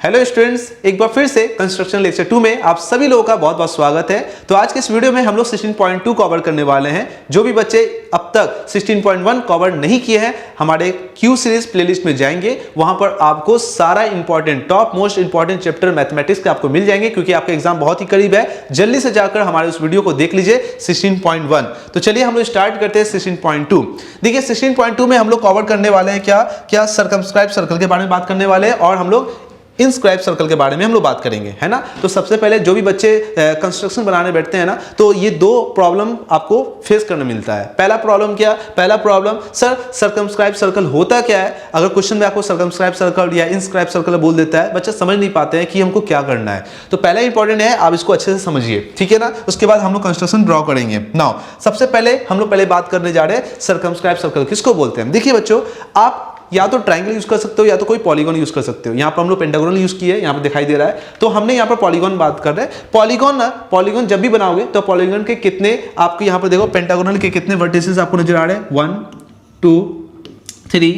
Hello students, एक बार फिर से कंस्ट्रक्शन लेक्चर 2 में आप सभी लोगों का बहुत बहुत स्वागत है। तो आज के इस वीडियो में हम लोग 16.2 कवर करने वाले हैं। जो भी बच्चे अब तक 16.1 कवर नहीं किए हैं, हमारे क्यू सीरीज प्लेलिस्ट में जाएंगे, वहां पर आपको सारा important top most important chapter mathematics के आपको मिल जाएंगे, क्योंकि आपका एग्जाम बहुत ही करीब है। जल्दी से जाकर हमारे उस वीडियो को देख लीजिए 16.1। तो चलिए हम लोग स्टार्ट करते हैं 16.2। देखिए 16.2 में हम लोग कवर करने वाले हैं क्या सर्कमस्क्राइब सर्कल के बारे में बात करने वाले हैं, और हम लोग इनस्क्राइब सर्कल के बारे में हम लोग बात करेंगे, है ना। तो सबसे पहले जो भी बच्चे कंस्ट्रक्शन बनाने बैठते हैं ना, तो ये दो प्रॉब्लम आपको फेस करने मिलता है। पहला प्रॉब्लम क्या? पहला प्रॉब्लम, सर सर्कमस्क्राइब सर्कल होता क्या है? अगर क्वेश्चन में आपको सर्कमस्क्राइब सर्कल या इनस्क्राइब सर्कल बोल देता है, बच्चे समझ नहीं पाते हैं कि हमको क्या करना है। तो पहला इंपॉर्टेंट है, आप इसको अच्छे से समझिए, ठीक है ना। उसके बाद हम लोग कंस्ट्रक्शन ड्रॉ करेंगे। नाउ सबसे पहले हम लोग बात करने जा रहे हैं सर्कमस्क्राइब सर्कल किसको बोलते हैं। देखिए बच्चों, आप या तो ट्रायंगल यूज कर सकते हो या तो कोई पॉलीगॉन यूज कर सकते हो। यहां पर हम लोग पेंटागोनल यूज किए, यहां पर दिखाई दे रहा है, तो हमने यहां पर पॉलीगॉन बात कर रहे हैं। पॉलीगॉन जब भी बनाओगे तो पॉलीगॉन के कितने आपके यहां पर देखो, पेंटागोनल के कितने वर्टिसेस आपको नजर आ रहे हैं? 1 2 3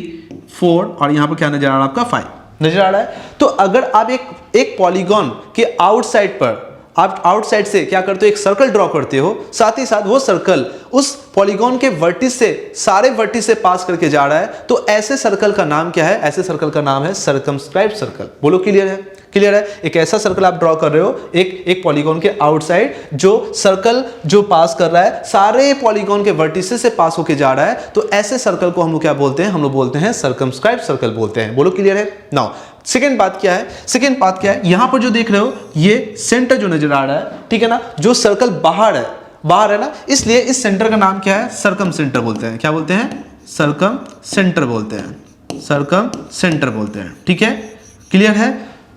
4 और यहां पर क्या नजर आ रहा है आपका? 5 नजर आ रहा है। तो अगर आप एक पॉलीगॉन के आउटसाइड पर आप आउटसाइड से क्या करते हो, एक सर्कल ड्रॉ करते हो, साथ ही साथ वो सर्कल उस पॉलीगॉन के वर्टिस से सारे वर्टिस से पास करके जा रहा है, तो ऐसे सर्कल का नाम क्या है? ऐसे सर्कल का नाम है सर्कमस्क्राइब सर्कल। बोलो क्लियर है? क्लियर है। एक ऐसा सर्कल आप ड्रॉ कर रहे हो एक पॉलीगॉन के आउटसाइड, जो सर्कल जो पास कर रहा है सारे पॉलीगॉन के वर्टिसेस से पास होके जा रहा है, तो ऐसे सर्कल को हम लोग क्या बोलते हैं? हम लोग बोलते हैं सर्कमस्क्राइब सर्कल बोलते हैं। बोलो क्लियर है। नाउ सेकेंड बात क्या है? सेकेंड बात क्या है? यहां पर जो देख रहे हो ये सेंटर जो नजर आ रहा है, ठीक है ना, जो सर्कल बाहर है ना, इसलिए इस सेंटर का नाम क्या है? सर्कम सेंटर बोलते हैं। क्या बोलते हैं? सर्कम सेंटर बोलते हैं। सर्कम सेंटर बोलते हैं, ठीक है। क्लियर है।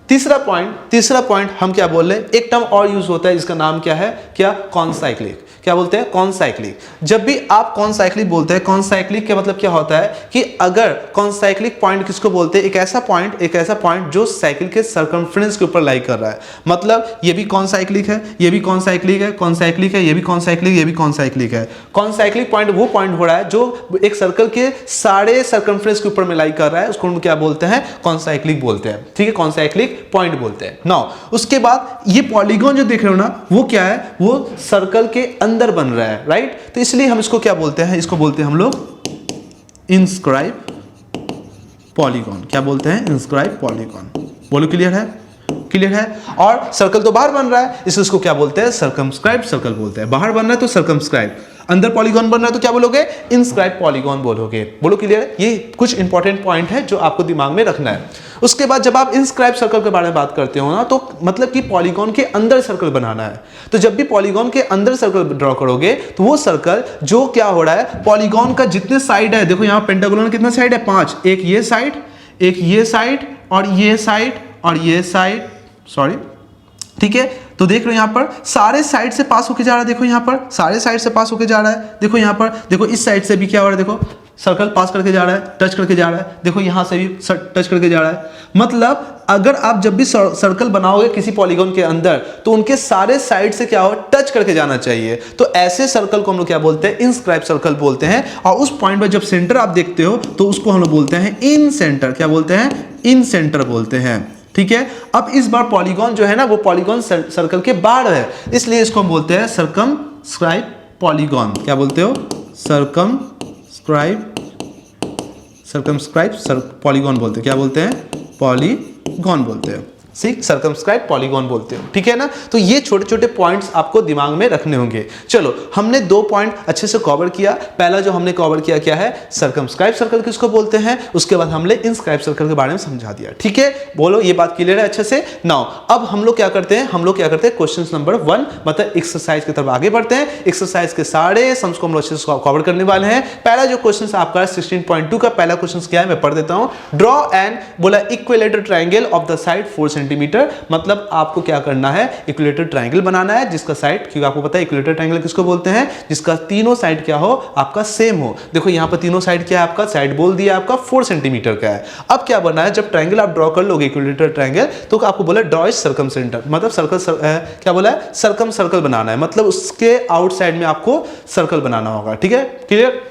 तीसरा पॉइंट हम क्या बोल रहे हैं? एक टर्म और यूज होता है, जिसका नाम क्या है? क्या? कॉनसाइक्लिक। क्या बोलते हैं? कॉनसाइक्लिक। जब भी आप कॉनसाइक्लिक बोलते हैं, कॉनसाइक्लिक का मतलब क्या होता है कि अगर कॉनसाइक्लिक पॉइंट किसको बोलते हैं? एक ऐसा पॉइंट जो साइकिल के सर्कमफ्रेंस के ऊपर लाई कर रहा है। मतलब ये भी कॉनसाइक्लिक है, ये भी कॉनसाइक्लिक है, कॉनसाइक्लिक है, ये भी कॉनसाइक्लिक, ये भी कॉनसाइक्लिक है। कॉनसाइक्लिक पॉइंट वो पॉइंट हो रहा है जो एक सर्कल के सारे सर्कमफ्रेंस के ऊपर में लाई कर रहा है, उसको हम क्या बोलते हैं? कॉनसाइक्लिक बोलते हैं, ठीक है। कॉनसाइक्लिक पॉइंट बोलते हैं। नाउ उसके बाद ये पॉलीगॉन जो देख रहे हो ना, वो क्या है? वो सर्कल के अंदर बन रहा है, राइट। तो इसलिए हम इसको क्या बोलते हैं? इसको बोलते हैं हम लोग इनस्क्राइब पॉलीगॉन। क्या बोलते हैं? Inscribe polygon. बोलो क्लियर है? क्लियर है। और सर्कल तो बाहर बन रहा है, इसलिए इसको क्या बोलते हैं? सर्कमस्क्राइब सर्कल बोलते हैं। बाहर बन रहा है तो सर्कमस्क्राइब, अंदर पॉलीगॉन बन रहा है तो क्या बोलोगे? इनस्क्राइब पॉलीगॉन बोलोगे। बोलो क्लियर है। ये कुछ इंपॉर्टेंट पॉइंट है जो आपको दिमाग में रखना है। उसके बाद जब आप इनस्क्राइब सर्कल के बारे में बात करते हो ना, तो मतलब कि पॉलीगॉन के अंदर सर्कल बनाना है। तो जब भी पॉलीगॉन के अंदर सर्कल ड्रॉ करोगे, तो वो सर्कल जो क्या हो रहा है, पॉलीगॉन का जितने साइड है, देखो यहाँ पेंटागोनल कितना साइड है? 5। एक ये साइड, एक ये साइड, और ये साइड, और ये साइड, सॉरी, ठीक है। तो देख रहे हो यहाँ पर सारे साइड से पास होके जा रहा है। देखो यहाँ पर सारे साइड से पास होके जा रहा है। देखो यहाँ पर, देखो इस साइड से भी क्या हो रहा है? देखो सर्कल पास करके जा रहा है, टच करके जा रहा है। देखो यहाँ से भी टच करके जा रहा है। मतलब अगर आप जब भी सर्कल बनाओगे किसी पॉलीगॉन के अंदर, तो उनके सारे साइड से क्या हो? टच करके जाना चाहिए। तो ऐसे सर्कल को हम लोग क्या बोलते हैं? इनस्क्राइब सर्कल बोलते हैं। और उस पॉइंट पर जब सेंटर आप देखते हो, तो उसको हम लोग बोलते हैं इन सेंटर। क्या बोलते हैं? इन सेंटर बोलते हैं, ठीक है। अब इस बार पॉलीगॉन जो है ना, वो पॉलीगॉन सर्कल के बाहर है, इसलिए इसको हम बोलते हैं सर्कमस्क्राइब पॉलीगॉन। क्या बोलते हो? सर्कमस्क्राइब पॉलीगॉन बोलते हैं। क्या बोलते हैं? पॉलीगॉन बोलते हैं। सर्कमस्क्राइब पॉलीगॉन बोलते हो, ठीक है ना। तो ये छोटे छोटे पॉइंट्स आपको दिमाग में रखने होंगे। चलो, हमने 2 पॉइंट अच्छे से कवर किया। पहला जो हमने कवर किया क्या है? सर्कमस्क्राइब सर्कल किसको बोलते हैं। उसके बाद हमने इनस्क्राइब सर्कल के बारे में समझा दिया, ठीक है। बोलो ये बात क्लियर है अच्छे से। नाउ अब हम लोग क्या करते हैं? क्वेश्चन नंबर 1 मतलब एक्सरसाइज की तरफ आगे बढ़ते हैं। एक्सरसाइज के सारे सम्स को हम लोग अच्छे से कवर करने वाले हैं। पहला जो क्वेश्चन आपका 16.2 का पहला क्वेश्चन क्या है, मैं पढ़ देता हूं। ड्रॉ एंड बोला equilateral triangle of the side 4 centimetre. मतलब आपको क्या करना है? इक्विलेटरल ट्रायंगल बनाना है जिसका साइड, क्योंकि आपको पता है इक्विलेटरल ट्रायंगल किसको बोलते हैं? जिसका तीनों साइड क्या हो? आपका सेम हो। देखो यहाँ पर तीनों साइड क्या है? आपका साइड बोल दिया आपका 4 सेंटीमीटर का है। अब क्या बनना है? जब ट्रायंगल आप ड्रॉ कर लोगे इक्विलेटरल ट्रायंगल, तो आपको बोला ड्रॉ इज सर्कम सेंटर, मतलब सर्कल क्या बोला है? सर्कम सर्कल बनाना है, मतलब उसके आउटसाइड में आपको सर्कल बनाना होगा, ठीक है। क्लियर।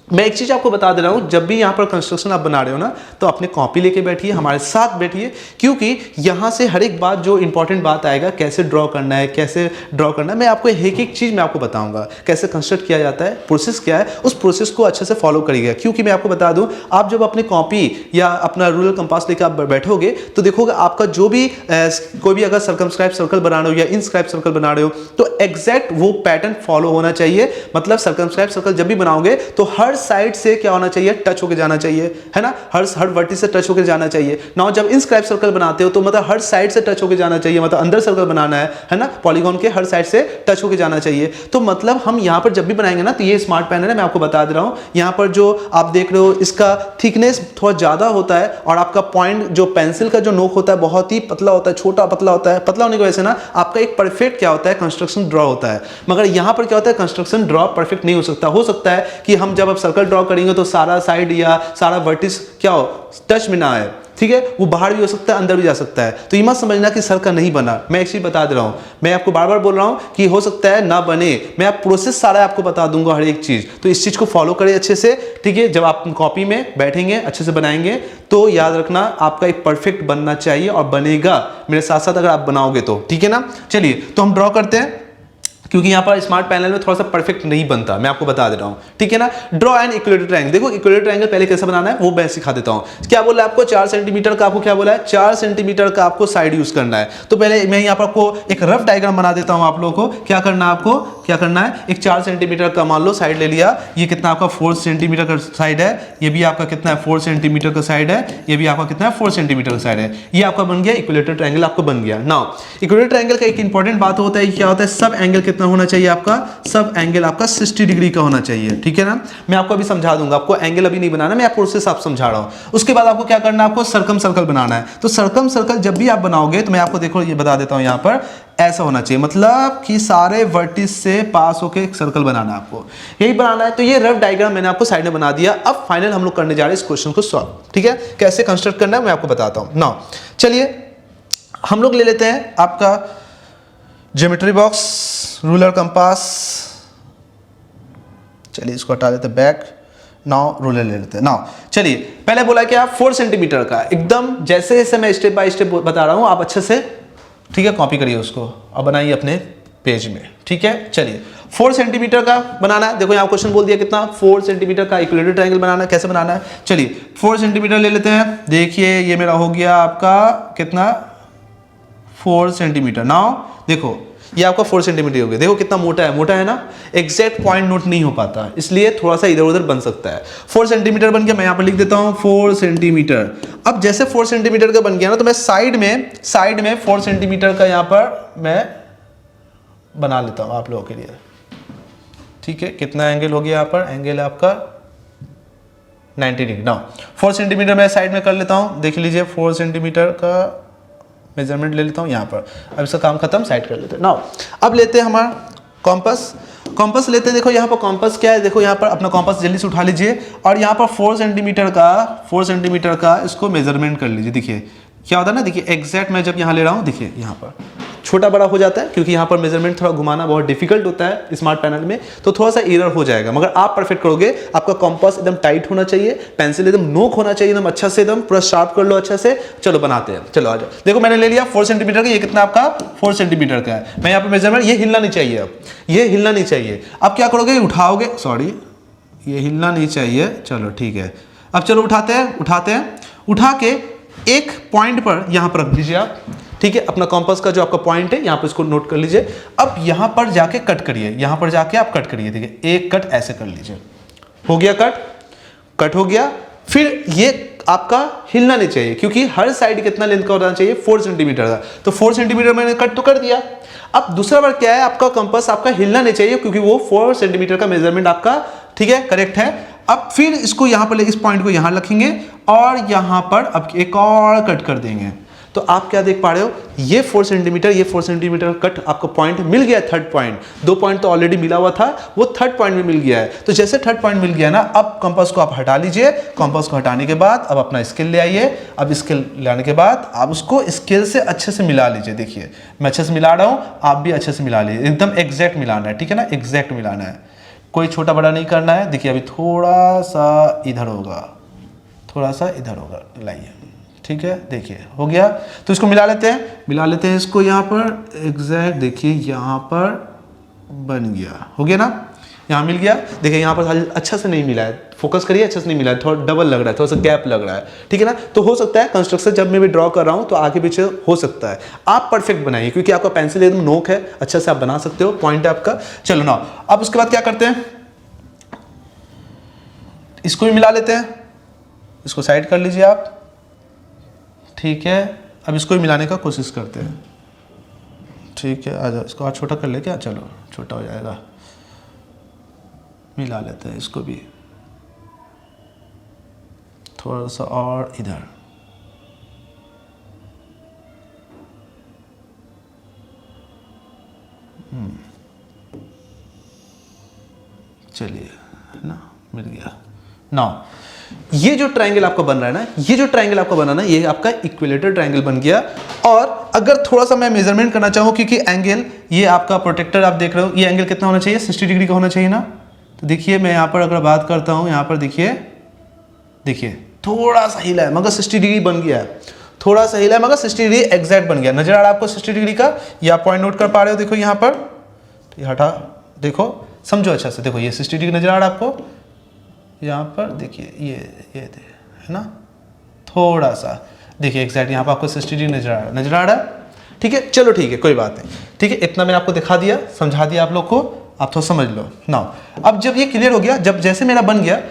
मैं एक चीज़ आपको बता दे रहा हूँ, जब भी यहाँ पर कंस्ट्रक्शन आप बना रहे हो ना, तो अपने कॉपी लेके बैठिए, हमारे साथ बैठिए, क्योंकि यहाँ से हर एक बात जो इंपॉर्टेंट बात आएगा, कैसे ड्रॉ करना है, कैसे ड्रॉ करना है, मैं आपको एक एक चीज़ मैं आपको बताऊँगा, कैसे कंस्ट्रक्ट किया जाता है, प्रोसेस क्या है, उस प्रोसेस को अच्छे से फॉलो करिएगा। क्योंकि मैं आपको बता दूँ, आप जब अपनी कॉपी या अपना रूलर कंपास लेकर आप बैठोगे तो देखोगे आपका जो भी कोई भी अगर सर्कमस्क्राइब सर्कल बना रहे हो या इनस्क्राइब सर्कल बना रहे हो, तो एग्जैक्ट वो पैटर्न फॉलो होना चाहिए। मतलब सर्कमस्क्राइब सर्कल जब भी बनाओगे तो हर साइड से क्या होना चाहिए, टच होके जाना चाहिए, है ना, हर वर्टिस से टच होके जाना चाहिए। नाउ जब इनस्क्राइब सर्कल बनाते हो तो मतलब हर साइड से टच होके जाना चाहिए, मतलब अंदर सर्कल बनाना है ना, पॉलीगॉन के हर साइड से टच होके जाना चाहिए। तो मतलब हम यहाँ पर जब भी बनाएंगे ना, तो ये स्मार्ट पैनल है, मैं आपको बता दे रहा हूँ, यहाँ पर जो आप देख रहे हो इसका थिकनेस थोड़ा ज्यादा होता है और आपका पॉइंट जो पेंसिल का जो नोक होता है बहुत ही पतला होता है, छोटा पतला होता है। पतला होने की वजह से ना आपका एक परफेक्ट क्या होता है, कंस्ट्रक्शन ड्रॉ होता है। मगर यहाँ पर क्या होता है, कंस्ट्रक्शन ड्रॉ परफेक्ट नहीं हो सकता है कि हम जब सर्कल ड्रॉ करेंगे तो सारा साइड या सारा वर्टिस क्या हो, टच में ना आए, ठीक है, वो बाहर भी हो सकता है, अंदर भी जा सकता है। तो ये मत समझना कि सर्कल नहीं बना, मैं एक चीज बता दे रहा हूं, मैं आपको बार बार बोल रहा हूं कि हो सकता है ना बने, मैं आप प्रोसेस सारा आपको बता दूंगा हर एक चीज। तो इस चीज को फॉलो करें अच्छे से, ठीक है। जब आप कॉपी में बैठेंगे अच्छे से बनाएंगे तो याद रखना आपका एक परफेक्ट बनना चाहिए और बनेगा मेरे साथ साथ अगर आप बनाओगे तो, ठीक है ना। चलिए तो हम ड्रॉ करते हैं, क्योंकि यहाँ पर स्मार्ट पैनल में थोड़ा सा परफेक्ट नहीं बनता, मैं आपको बता दे रहा हूँ, ठीक है ना। ड्रॉ एन इक्विलेटरल ट्रायंगल, देखो इक्विलेटरल ट्रायंगल पहले कैसे बनाना है वो मैं सिखा देता हूँ। क्या बोला है आपको, 4 सेंटीमीटर का, आपको क्या बोला है, 4 सेंटीमीटर का आपको साइड यूज करना है। तो पहले मैं यहाँ पर आपको एक रफ डायग्राम बना देता हूँ आप लोगों को। क्या करना है आपको, क्या करना है, एक 4 सेंटीमीटर का मान लो साइड ले लिया, ये कितना आपका 4 सेंटीमीटर का साइड है, ये भी आपका कितना है 4 सेंटीमीटर का साइड है, ये भी आपका कितना है 4 सेंटीमीटर का साइड है, ये आपका बन गया इक्विलेटरल ट्रायंगल, आपको बन गया। नाउ इक्विलेटरल ट्रायंगल का एक इंपॉर्टेंट बात होता है, क्या होता है, सब एंगल कितना होना चाहिए आपका, सब एंगल आपका 60 डिग्री का होना चाहिए, ठीक है ना। मैं आपको अभी समझा दूंगा, आपको एंगल अभी नहीं बनाना, मैं आपको प्रोसेस आप समझा रहा हूं। उसके बाद आपको क्या करना है, आपको सर्कम सर्कल बनाना है। तो सर्कम सर्कल जब भी आप बनाओगे तो मैं आपको देखो ये बता देता हूं, यहां पर ऐसा होना चाहिए, मतलब कि सारे वर्टिस से पास होके एक सर्कल बनाना है आपको, यही बनाना है। तो ये रफ डायग्राम मैंने आपको साइड में बना दिया। अब फाइनल हम लोग करने जा रहे हैं इस क्वेश्चन को सॉल्व, ठीक है। कैसे कंस्ट्रक्ट करना है मैं आपको बताता हूं। नाउ चलिए हम लोग ले लेते हैं आपका ज्योमेट्री बॉक्स, रूलर कंपास, चलिए इसको हटा देते, बैक, नाउ रूलर ले लेते हैं। नाउ चलिए पहले बोला क्या, 4 सेंटीमीटर का, एकदम जैसे जैसे मैं स्टेप बाय स्टेप बता रहा हूं आप अच्छे से, ठीक है, कॉपी करिए उसको और बनाइए अपने पेज में, ठीक है। चलिए 4 सेंटीमीटर का बनाना है, देखो यहाँ क्वेश्चन बोल दिया कितना, 4 सेंटीमीटर का इक्विलेटरल ट्रायंगल बनाना है। कैसे बनाना है, चलिए 4 सेंटीमीटर ले लेते हैं। देखिए ये मेरा हो गया आपका कितना, 4 सेंटीमीटर। नाउ देखो ये आपका 4 सेंटीमीटर हो गया, देखो कितना मोटा है ना, एग्जैक्ट पॉइंट नोट नहीं हो पाता, इसलिए थोड़ा सा इधर उधर बन सकता है। 4 सेंटीमीटर बन गया, मैं यहाँ पर लिख देता हूँ 4 सेंटीमीटर। अब जैसे 4 सेंटीमीटर का बन गया ना, तो मैं साइड में 4 सेंटीमीटर का यहाँ पर मैं बना लेता हूँ आप लोगों के लिए, ठीक है। कितना एंगल हो गया, यहाँ पर एंगल है आपका 90 डिग्री। ना 4 सेंटीमीटर मैं साइड में कर लेता हूँ, देख लीजिए 4 सेंटीमीटर का मेजरमेंट ले लेता हूँ यहाँ पर। अब इसका काम खत्म, साइड कर लेते हैं। नाउ अब लेते हैं हमारा कॉम्पस लेते हैं। देखो यहाँ पर कॉम्पस क्या है, देखो यहाँ पर अपना कॉम्पस जल्दी से उठा लीजिए और यहाँ पर 4 सेंटीमीटर का इसको मेजरमेंट कर लीजिए। देखिए क्या होता है ना, देखिए एग्जैक्ट मैं जब यहाँ ले रहा हूँ, देखिए यहाँ पर छोटा बड़ा हो जाता है, क्योंकि यहाँ पर मेजरमेंट थोड़ा घुमाना बहुत डिफिकल्ट होता है स्मार्ट पैनल में, तो थोड़ा सा एरर हो जाएगा। मगर आप परफेक्ट करोगे, आपका कॉम्पास एकदम टाइट होना चाहिए, पेंसिल एकदम नोक होना चाहिए, एकदम अच्छा से, एकदम पूरा शार्प कर लो अच्छा से। चलो बनाते हैं, चलो आ जाओ। देखो मैंने ले लिया 4 सेंटीमीटर का, ये कितना आपका 4 सेंटीमीटर का है। मैं यहाँ पर मेजरमेंट, ये हिलना नहीं चाहिए, अब ये हिलना नहीं चाहिए। अब क्या करोगे, उठाओगे, सॉरी ये हिलना नहीं चाहिए, चलो ठीक है। अब चलो उठाते हैं, उठा के एक पॉइंट पर यहाँ पर रख दीजिए आप, ठीक है। अपना कॉम्पास का जो आपका पॉइंट है यहाँ पर इसको नोट कर लीजिए। अब यहाँ पर जाके कट करिए, यहाँ पर जाके आप कट करिए, देखिए एक कट ऐसे कर लीजिए, हो गया कट हो गया। फिर ये आपका हिलना नहीं चाहिए, क्योंकि हर साइड कितना लेंथ का होना चाहिए, 4 सेंटीमीटर का। तो 4 सेंटीमीटर मैंने कट तो कर दिया। अब दूसरा बार क्या है, आपका कंपास आपका हिलना नहीं चाहिए, क्योंकि वो 4 सेंटीमीटर का मेजरमेंट आपका, ठीक है, करेक्ट है। अब फिर इसको यहाँ पर इस पॉइंट को यहाँ रखेंगे और यहाँ पर अब एक और कट कर देंगे। तो आप क्या देख पा रहे हो, ये 4 सेंटीमीटर कट आपको पॉइंट मिल गया, थर्ड पॉइंट। 2 पॉइंट तो ऑलरेडी मिला हुआ था, वो थर्ड पॉइंट में मिल गया है। तो जैसे थर्ड पॉइंट मिल गया ना, अब कंपास को आप हटा लीजिए। कंपास को हटाने के बाद अब अपना स्केल ले आइए। अब स्केल लाने के बाद आप उसको स्केल से अच्छे से मिला लीजिए। देखिए मैं अच्छे से मिला रहा हूँ, आप भी अच्छे से मिला लीजिए, एकदम एग्जैक्ट मिलाना है, ठीक है ना, एग्जैक्ट मिलाना है, कोई छोटा बड़ा नहीं करना है। देखिए अभी थोड़ा सा इधर होगा, थोड़ा सा इधर होगा, लाइए, ठीक है। देखिए हो गया, तो इसको मिला लेते हैं इसको यहाँ पर एग्जैक्ट। देखिए यहाँ पर बन गया, हो गया ना, यहाँ मिल गया। देखिए यहाँ पर अच्छा से नहीं मिला है, फोकस करिए, अच्छा से नहीं मिला है, थोड़ा डबल लग रहा है, थोड़ा सा गैप लग रहा है, ठीक है ना। तो हो सकता है कंस्ट्रक्शन जब मैं भी ड्रॉ कर रहा हूँ तो आगे पीछे हो सकता है। आप परफेक्ट बनाइए क्योंकि आपका पेंसिल एकदम नोक है, अच्छा से आप बना सकते हो, पॉइंट है आपका। चलो ना, अब उसके बाद क्या करते हैं, इसको भी मिला लेते हैं, इसको साइड कर लीजिए आप, ठीक है। अब इसको भी मिलाने का कोशिश करते हैं, ठीक है। आ जाओ, इसको और छोटा कर ले क्या, चलो छोटा हो जाएगा, मिला लेते हैं इसको भी थोड़ा सा और इधर, चलिए, है ना, मिल गया ना। ये जो ट्रायंगल आपका बन रहा है ना, ये आपका इक्विलेटरल ट्रायंगल बन गया। और अगर थोड़ा सा मैं मेजरमेंट करना चाहूँ, क्योंकि एंगल ये आपका प्रोटेक्टर आप देख रहे हो, ये एंगल कितना होना चाहिए, 60 डिग्री का होना चाहिए ना। तो देखिए मैं यहाँ पर अगर बात करता हूँ, यहाँ पर देखिए थोड़ा सा हिला है मगर 60 डिग्री बन गया है, थोड़ा सा हिला है मगर 60 डिग्री एग्जैक्ट बन गया। नजर आ रहा है आपको 60 डिग्री का, ये आप पॉइंट नोट कर पा रहे हो, देखो यहाँ पर, हटा, देखो समझो अच्छा से, देखो ये 60 डिग्री नजर आ रहा है आपको, यहाँ पर देखिए ये है ना, थोड़ा सा देखिए एग्जैक्ट यहाँ पर आपको 60 डिग्री नजर आ रहा है, ठीक है। चलो ठीक है, कोई बात नहीं, ठीक है। इतना मैंने आपको दिखा दिया, समझा दिया आप लोग को, आप थोड़ा समझ लो ना। अब जब ये क्लियर हो गया, जब जैसे मेरा बन गया,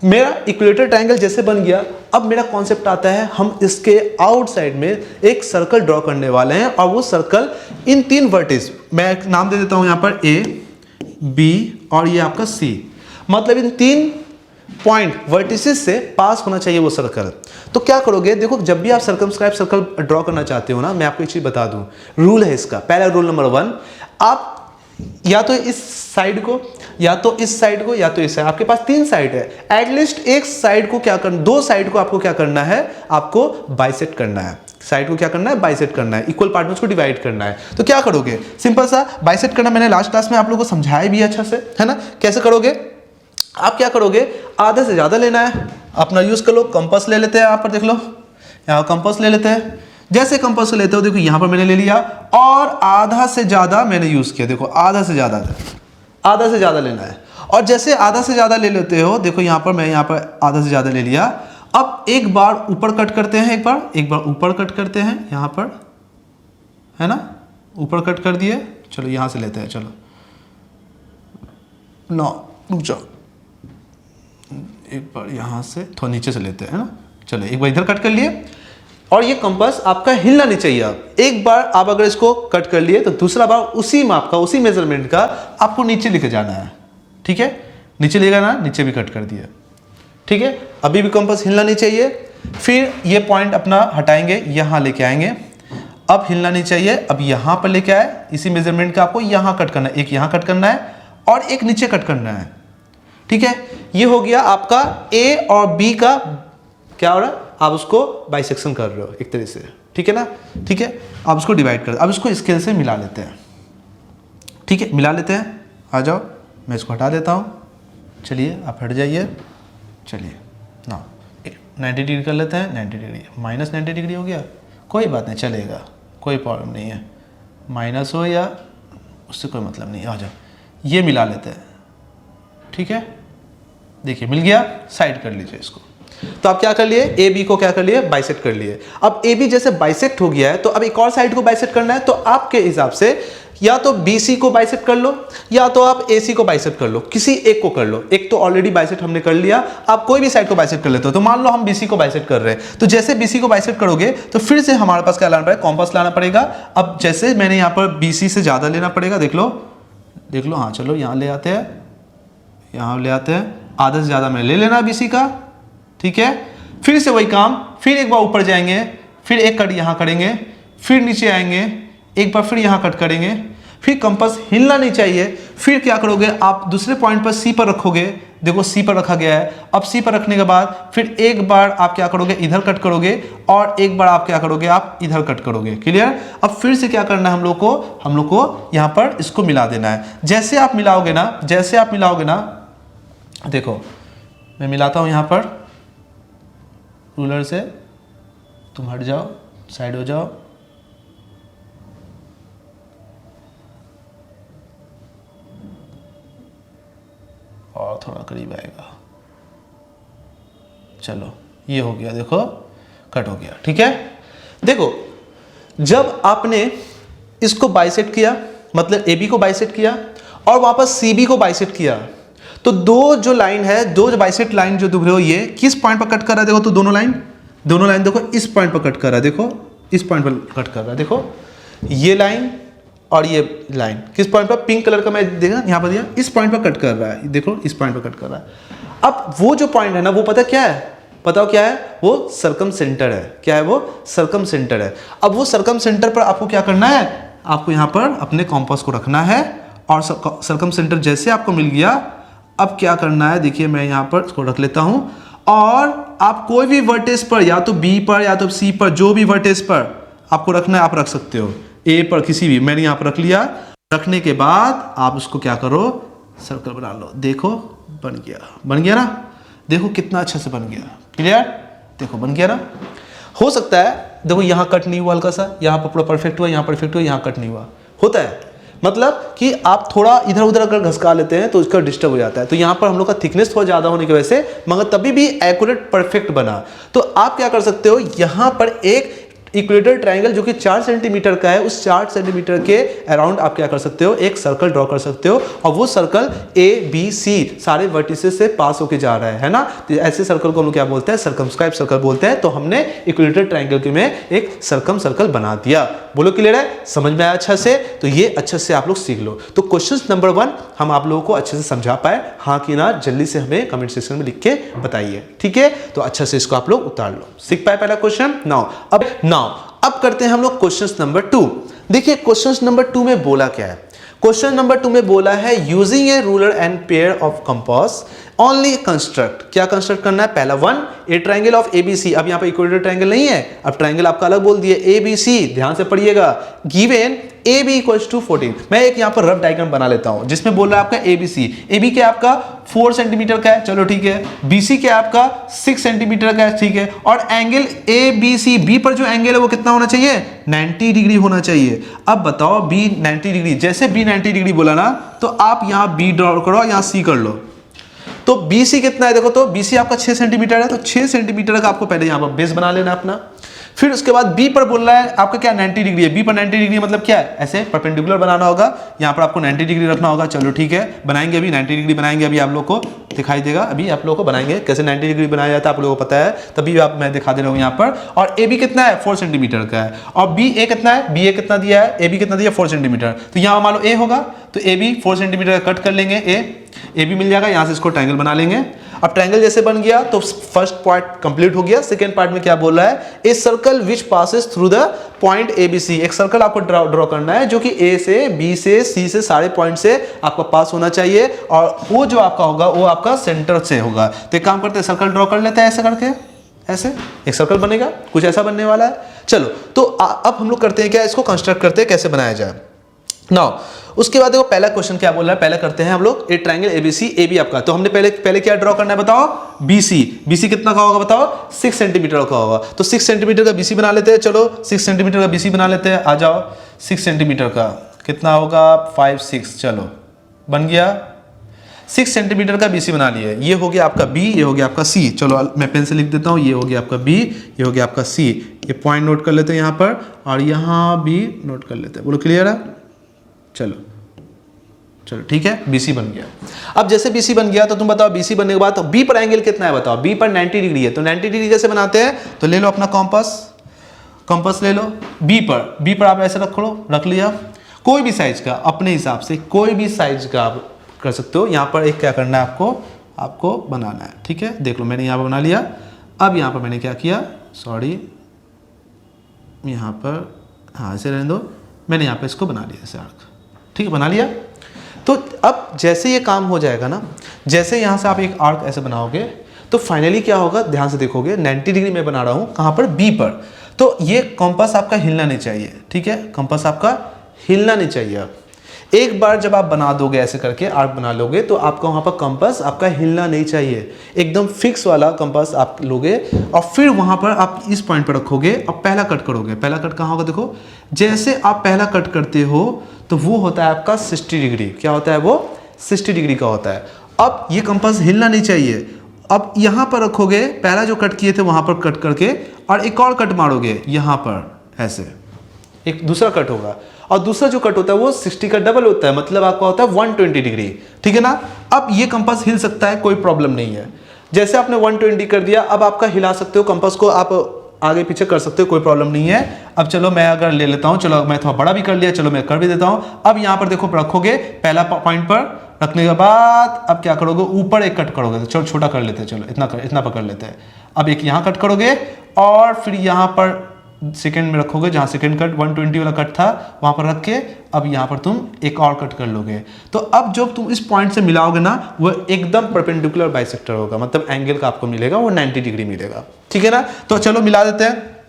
मेरा इक्विलेटरल ट्रायंगल जैसे बन गया, अब मेरा कॉन्सेप्ट आता है, हम इसके आउटसाइड में एक सर्कल ड्रॉ करने वाले हैं। और वो सर्कल इन 3 वर्टिस, मैं एक नाम दे देता हूं यहाँ पर A, B और ये आपका C, मतलब इन 3 पॉइंट वर्टिसेस से पास होना चाहिए वो सर्कल। तो क्या करोगे, देखो जब भी आप सर्कमस्क्राइब सर्कल ड्रॉ करना चाहते हो ना, मैं आपको एक चीज बता दूं, रूल है इसका। पहला रूल नंबर 1, आप या तो इस साइड को, या तो इस साइड को, या तो इस साइड, आपके पास 3 साइड है, एटलीस्ट एक साइड को क्या करना, 2 साइड को आपको क्या करना है, आपको बाइसेक्ट करना है। साइड को क्या करना है, बाइसेक्ट करना है, इक्वल पार्ट में उसको डिवाइड करना है। तो क्या करोगे, सिंपल सा बाइसेक्ट करना मैंने लास्ट क्लास में आप लोगों को समझाया भी अच्छा से, है ना। कैसे करोगे, आप क्या करोगे, आधे से ज्यादा लेना है, अपना यूज कर लो, कंपास ले लेते हैं, यहाँ पर देख लो, यहाँ कंपास ले लेते हैं। जैसे कंपास लेते हो, देखो यहाँ पर मैंने ले लिया और आधा से ज्यादा मैंने यूज किया, देखो आधा से ज्यादा लेना है। और जैसे आधा से ज्यादा ले लेते हो, देखो यहाँ पर मैं यहाँ पर आधा से ज्यादा ले लिया। अब एक बार ऊपर कट करते हैं, एक बार ऊपर कट करते हैं, यहाँ पर, है ना, ऊपर कट कर दिए। चलो यहाँ से लेते हैं, चलो ना, रुक जाओ, एक बार यहाँ से थोड़ा नीचे से लेते हैं, है ना। चलो एक बार इधर कट कर लिए, और ये कंपास आपका हिलना नहीं चाहिए। अब एक बार आप अगर इसको कट कर लिए तो दूसरा बार उसी माप का, उसी मेजरमेंट का आपको नीचे लेके जाना है, ठीक है। नीचे ले जाना, नीचे भी कट कर दिया, ठीक है। अभी भी कंपास हिलना नहीं चाहिए। फिर ये पॉइंट अपना हटाएंगे, यहाँ लेके आएंगे, अब हिलना नहीं चाहिए। अब यहाँ पर लेके आए, इसी मेजरमेंट का आपको यहाँ कट करना है, एक यहाँ कट करना है और एक नीचे कट करना है, ठीक है। ये हो गया आपका A और B का क्या हो रहा है, आप उसको बाइसेक्शन कर रहे हो एक तरह से, ठीक है ना, ठीक है। आप उसको डिवाइड कर, अब इसको स्केल से मिला लेते हैं, ठीक है, मिला लेते हैं। आ जाओ, मैं इसको हटा देता हूँ, चलिए आप हट जाइए, चलिए ना 90 डिग्री कर लेते हैं, 90 डिग्री माइनस 90 डिग्री हो गया, कोई बात नहीं, चलेगा, कोई प्रॉब्लम नहीं है, माइनस हो या उससे कोई मतलब नहीं। आ जाओ, ये मिला लेते हैं, ठीक है। देखिए मिल गया, साइड कर लीजिए इसको। तो आप क्या कर लिए, ए बी को क्या कर लिए, बाइसेक्ट कर लिए। अब ए बी जैसे बाइसेक्ट हो गया है, तो अब एक और साइड को बाइसेक्ट करना है। तो आपके हिसाब से या तो बी सी को बाइसेक्ट कर लो, या तो आप ए सी को बाइसेक्ट कर लो, किसी एक को कर लो। एक तो ऑलरेडी बाइसेक्ट हमने कर लिया, आप कोई भी साइड को बाइसेक्ट कर लेते हो। तो मान लो हम बी सी को बाइसेक्ट कर रहे हैं, तो जैसे बी सी को बाइसेक्ट करोगे तो फिर से हमारे पास क्या लाना पड़ेगा, कॉम्पास लाना पड़ेगा। अब जैसे मैंने यहाँ पर बी सी से ज्यादा लेना पड़ेगा, देख लो, हाँ चलो यहाँ ले आते हैं, यहाँ ले आते हैं, आधा से ज्यादा मैं ले लेना बीसी का, ठीक है। फिर से वही काम, फिर एक बार ऊपर जाएंगे, फिर एक कट यहाँ करेंगे, फिर नीचे आएंगे, एक बार फिर यहाँ कट करेंगे, फिर कंपास हिलना नहीं चाहिए, फिर क्या करोगे, आप दूसरे पॉइंट पर सी पर रखोगे, देखो सी पर रखा गया है। अब सी पर रखने के बाद फिर एक बार आप क्या करोगे, इधर कट करोगे और एक बार आप क्या करोगे, आप इधर कट करोगे। क्लियर। अब फिर से क्या करना है हम लोग को यहां पर इसको मिला देना है। जैसे आप मिलाओगे ना, देखो मैं मिलाता हूं यहां पर रूलर से, तुम हट जाओ, साइड हो जाओ, और थोड़ा करीब आएगा। चलो ये हो गया, देखो कट हो गया। ठीक है। देखो जब आपने इसको बाइसेक्ट किया, मतलब AB को बाइसेक्ट किया और वापस CB को बाइसेक्ट किया, तो दो जो लाइन है, दो जो बाइसेक्ट लाइन जो दिख रहे हो, ये किस पॉइंट पर कट कर रहा है, देखो तो दोनों लाइन देखो इस पॉइंट पर कट कर रहा है, देखो इस पॉइंट पर कट कर रहा है। देखो ये लाइन और ये लाइन किस पॉइंट पर, पिंक कलर का मैं देखा यहां पर दिया, इस पॉइंट पर कट कर रहा है, देखो इस पॉइंट पर कट कर रहा है। अब वो जो पॉइंट है ना, वो पता क्या है, बताओ क्या है, वो सर्कम सेंटर है। क्या है वो, सर्कम सेंटर है। अब वो सर्कम सेंटर पर आपको क्या करना है, आपको यहां पर अपने कॉम्पास को रखना है और सर्कम सेंटर जैसे आपको मिल गया, अब क्या करना है, देखिए मैं यहां पर इसको रख लेता हूं और आप कोई भी वर्टेज पर, या तो B पर या तो C पर, जो भी वर्टेज पर आपको रखना है आप रख सकते हो, A पर किसी भी, मैंने यहां पर रख लिया। रखने के बाद आप उसको क्या करो, सर्कल बना लो। देखो बन गया ना, देखो कितना अच्छा से बन गया। क्लियर। देखो बन गया ना। हो सकता है देखो यहां कट नहीं हुआ, हल्का सा यहां पर पूरा परफेक्ट हुआ, यहां परफेक्ट हुआ, यहां कट नहीं हुआ, होता है। मतलब कि आप थोड़ा इधर उधर अगर घसका लेते हैं तो इसका डिस्टर्ब हो जाता है। तो यहाँ पर हम लोग का थिकनेस थोड़ा ज़्यादा होने की वजह से, मगर तभी भी एक्यूरेट परफेक्ट बना। तो आप क्या कर सकते हो, यहाँ पर एक इक्वेटर ट्रायंगल जो कि 4 सेंटीमीटर का है, उस 4 सेंटीमीटर के अराउंड आप क्या कर सकते हो, एक सर्कल ड्रॉ कर सकते हो और वो सर्कल ABC सारे वर्टिसेस से पास होके जा रहा है ना। तो ऐसे सर्कल को हम लोग क्या बोलते हैं, सर्कमस्क्राइब सर्कल बोलते हैं। तो हमने इक्वेटर ट्रायंगल में एक सर्कल बना दिया। बोलो क्लियर है, समझ में आया अच्छा से। तो ये अच्छे से आप लोग सीख लो। तो क्वेश्चन नंबर 1 हम आप लोगों को अच्छे से समझा पाए, हाँ कि ना, जल्दी से हमें कमेंट सेक्शन में लिख के बताइए। ठीक है, तो अच्छा से इसको आप लोग उतार लो। सीख पाए पहला क्वेश्चन। अब करते हैं हम लोग क्वेश्चन नंबर 2। देखिए क्वेश्चन नंबर 2 में बोला क्या है, क्वेश्चन नंबर 2 में बोला है using A ruler and pair of compass only construct. क्या कंस्ट्रक्ट करना है, पहला 1 ए ट्रायंगल ऑफ ABC। अब यहाँ पे इक्वेटर ट्रायंगल नहीं है, अब ट्रायंगल आपका अलग बोल दिए, ABC। ध्यान से पढ़िएगा, गिवन AB इक्वल्स टू 14। मैं एक यहाँ पर रफ डायग्राम बना लेता हूँ जिसमें बोल रहा है आपका ABC। AB क्या आपका 4 सेंटीमीटर का है, चलो ठीक है। BC क्या आपका 6 सेंटीमीटर का है, ठीक है। और एंगल ABC, B पर जो एंगल है वो कितना होना चाहिए, 90 डिग्री होना चाहिए। अब बताओ B 90 डिग्री, जैसे B 90 डिग्री बोला ना, तो आप यहाँ B ड्रॉ करो, यहाँ C कर लो। तो BC कितना है, देखो तो BC आपका 6 सेंटीमीटर है, तो 6 सेंटीमीटर का आपको पहले यहाँ पर बेस बना लेना अपना। फिर उसके बाद B पर बोल रहा है आपका क्या 90 डिग्री है। B पर 90 डिग्री मतलब क्या है, ऐसे परपेंडिकुलर बनाना होगा, यहाँ पर आपको 90 डिग्री रखना होगा। चलो ठीक है, बनाएंगे अभी 90 डिग्री बनाएंगे, अभी आप लोग को दिखाई देगा, अभी आप लोग को बनाएंगे कैसे 90 डिग्री बनाया जाता है, आप लोगों को पता है, तभी आप मैं दिखा दे रहा हूँ यहाँ पर। और AB कितना है 4 सेंटीमीटर का है, और BA कितना है, BA कितना दिया है, AB कितना दिया 4 सेंटीमीटर। तो यहाँ मान लो A होगा, तो AB 4 सेंटीमीटर का कट कर लेंगे, AB मिल जाएगा, यहाँ से इसको ट्रायंगल बना लेंगे। अब ट्रायंगल जैसे बन गया तो फर्स्ट पार्ट कंप्लीट हो गया। सेकंड पार्ट में क्या बोल रहा है, a circle which passes through the point ABC। एक सर्कल आपको ड्रॉ करना है जो कि A से B से C से सारे पॉइंट से आपका पास होना चाहिए, और वो जो आपका होगा वो आपका सेंटर से होगा। तो एक काम करते हैं, सर्कल ड्रॉ कर लेते हैं, ऐसे करके, ऐसे एक सर्कल बनेगा, कुछ ऐसा बनने वाला है। चलो तो अब हम लोग करते हैं क्या, इसको कंस्ट्रक्ट करते हैं, कैसे बनाया जाए। नाउ उसके बाद देखो पहला क्वेश्चन क्या बोल रहा है, पहले करते हैं हम लोग ए ट्रायंगल ABC, AB आपका। तो हमने पहले क्या ड्रॉ करना है बताओ, BC कितना का होगा बताओ, 6 सेंटीमीटर का होगा। तो 6 सेंटीमीटर का BC बना लेते हैं, चलो 6 सेंटीमीटर का BC बना लेते हैं, आ जाओ। 6 सेंटीमीटर का कितना होगा 5 6, चलो बन गया। 6 सेंटीमीटर का BC बना लिए, ये हो गया आपका B, ये हो गया आपका C। चलो मैं पेन से लिख देता हूँ, ये हो गया आपका B, ये हो गया आपका C। ये पॉइंट नोट कर लेते हैं यहाँ पर, और यहाँ भी नोट कर लेते हैं। बोलो क्लियर है, चलो ठीक है, BC बन गया। अब जैसे BC बन गया तो तुम बताओ BC बनने के बाद तो B पर एंगल कितना है बताओ, B पर 90 डिग्री है। तो 90 डिग्री कैसे बनाते हैं, तो ले लो अपना कंपास ले लो, B पर आप ऐसे रख लिया, कोई भी साइज का अपने हिसाब से, कोई भी साइज का आप कर सकते हो। यहाँ पर एक क्या करना है आपको बनाना है, ठीक है। देख लो मैंने यहाँ पर बना लिया। अब यहाँ पर मैंने क्या किया, सॉरी, यहाँ पर हाँ ऐसे रहने दो, मैंने यहाँ पे इसको बना लिया ऐसे आर्क, ठीक है, बना लिया। तो अब जैसे ये काम हो जाएगा ना, जैसे यहाँ से आप एक आर्क ऐसे बनाओगे तो फाइनली क्या होगा, ध्यान से देखोगे 90 डिग्री में बना रहा हूँ कहाँ पर, बी पर। तो ये कंपास आपका हिलना नहीं चाहिए, ठीक है, कंपास आपका हिलना नहीं चाहिए। अब एक बार जब आप बना दोगे ऐसे करके आर्क बना लोगे तो आपका वहाँ पर कंपास आपका हिलना नहीं चाहिए, एकदम फिक्स वाला कंपास आप लोगे और फिर वहाँ पर आप इस पॉइंट पर रखोगे और पहला कट करोगे। पहला कट कहाँ होगा, देखो जैसे आप पहला कट करते हो तो वो होता है आपका 60 डिग्री। क्या होता है वो, 60 डिग्री का होता है। अब ये कंपास हिलना नहीं चाहिए। अब यहाँ पर रखोगे, पहला जो कट किए थे वहाँ पर कट करके और एक और कट मारोगे यहाँ पर ऐसे, एक दूसरा कट होगा और दूसरा जो कट होता है वो 60 का डबल होता है, मतलब आपका होता है 120 डिग्री, ठीक है ना। अब ये कंपास हिल सकता है, कोई प्रॉब्लम नहीं है। जैसे आपने 120 कर दिया, अब आपका हिला सकते हो कंपास को, आप आगे पीछे कर सकते हो, कोई प्रॉब्लम नहीं है। अब चलो मैं अगर ले लेता हूँ, चलो मैं थोड़ा बड़ा भी कर लिया, चलो मैं कर भी देता हूँ। अब यहाँ पर देखो रखोगे, पहला पॉइंट पर रखने के बाद अब क्या करोगे, ऊपर एक कट करोगे। चलो छोटा कर लेते हैं, चलो इतना पकड़ लेते हैं। अब एक यहाँ कट करोगे और फिर यहाँ पर सेकंड में रखोगे, जहाँ सेकंड कट 120 वाला कट था वहाँ पर रख के अब यहाँ पर तुम एक और कट कर लोगे। तो अब जब तुम इस पॉइंट से मिलाओगे ना, वो एकदम परपेंडिकुलर बाइसेक्टर होगा, मतलब एंगल का आपको मिलेगा वो 90 डिग्री मिलेगा, ठीक है ना। तो चलो मिला देते हैं,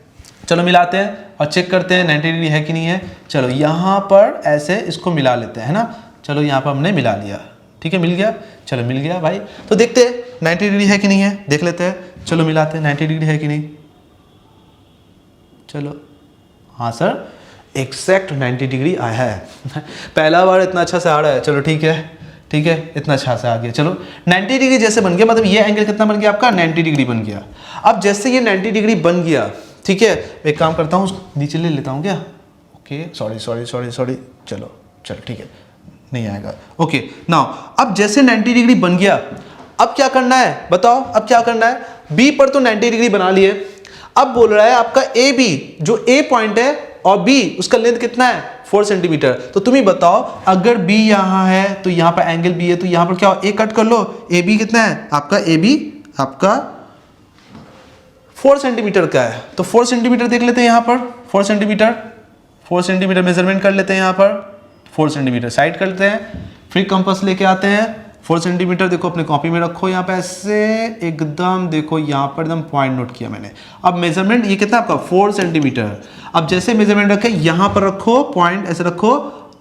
चलो मिलाते हैं और चेक करते हैं 90 डिग्री है कि नहीं है। चलो यहाँ पर ऐसे इसको मिला लेते हैं, है ना। चलो यहाँ पर हमने मिला लिया, ठीक है, मिल गया, चलो मिल गया भाई। तो देखते हैं 90 डिग्री है कि नहीं है, देख लेते हैं। चलो मिलाते हैं 90 डिग्री है कि नहीं। चलो हाँ सर, एग्जैक्ट 90 डिग्री आया है पहला बार इतना अच्छा से आ रहा है। चलो ठीक है, ठीक है, इतना अच्छा से आ गया। चलो 90 डिग्री जैसे बन गया, मतलब ये एंगल कितना बन गया आपका, 90 डिग्री बन गया। अब जैसे ये 90 डिग्री बन गया, ठीक है, एक काम करता हूँ, नीचे ले लेता हूँ क्या, ओके, सॉरी, चलो ठीक है, नहीं आएगा, ओके। नाउ अब जैसे 90 डिग्री बन गया, अब क्या करना है बताओ, अब क्या करना है। बी पर तो 90 डिग्री बना लिए, अब बोल रहा है आपका ए बी, जो ए पॉइंट है और बी उसका लेंथ कितना है, 4 सेंटीमीटर। तो तुम ही बताओ, अगर बी यहाँ है तो यहाँ पर एंगल बी है, तो यहाँ पर क्या हो, ए कट कर लो। ए बी कितना है आपका, ए बी आपका 4 सेंटीमीटर का है, तो 4 सेंटीमीटर देख लेते हैं यहाँ पर, 4 सेंटीमीटर मेजरमेंट कर लेते हैं यहाँ पर, 4 सेंटीमीटर साइड करते हैं, फिर कंपास लेके आते हैं। 4 सेंटीमीटर देखो अपने कॉपी में रखो, यहाँ पे ऐसे एकदम देखो, यहाँ पर एकदम पॉइंट नोट किया मैंने। अब मेजरमेंट ये कितना आपका 4 सेंटीमीटर। अब जैसे मेजरमेंट रखे, यहाँ पर रखो पॉइंट ऐसे रखो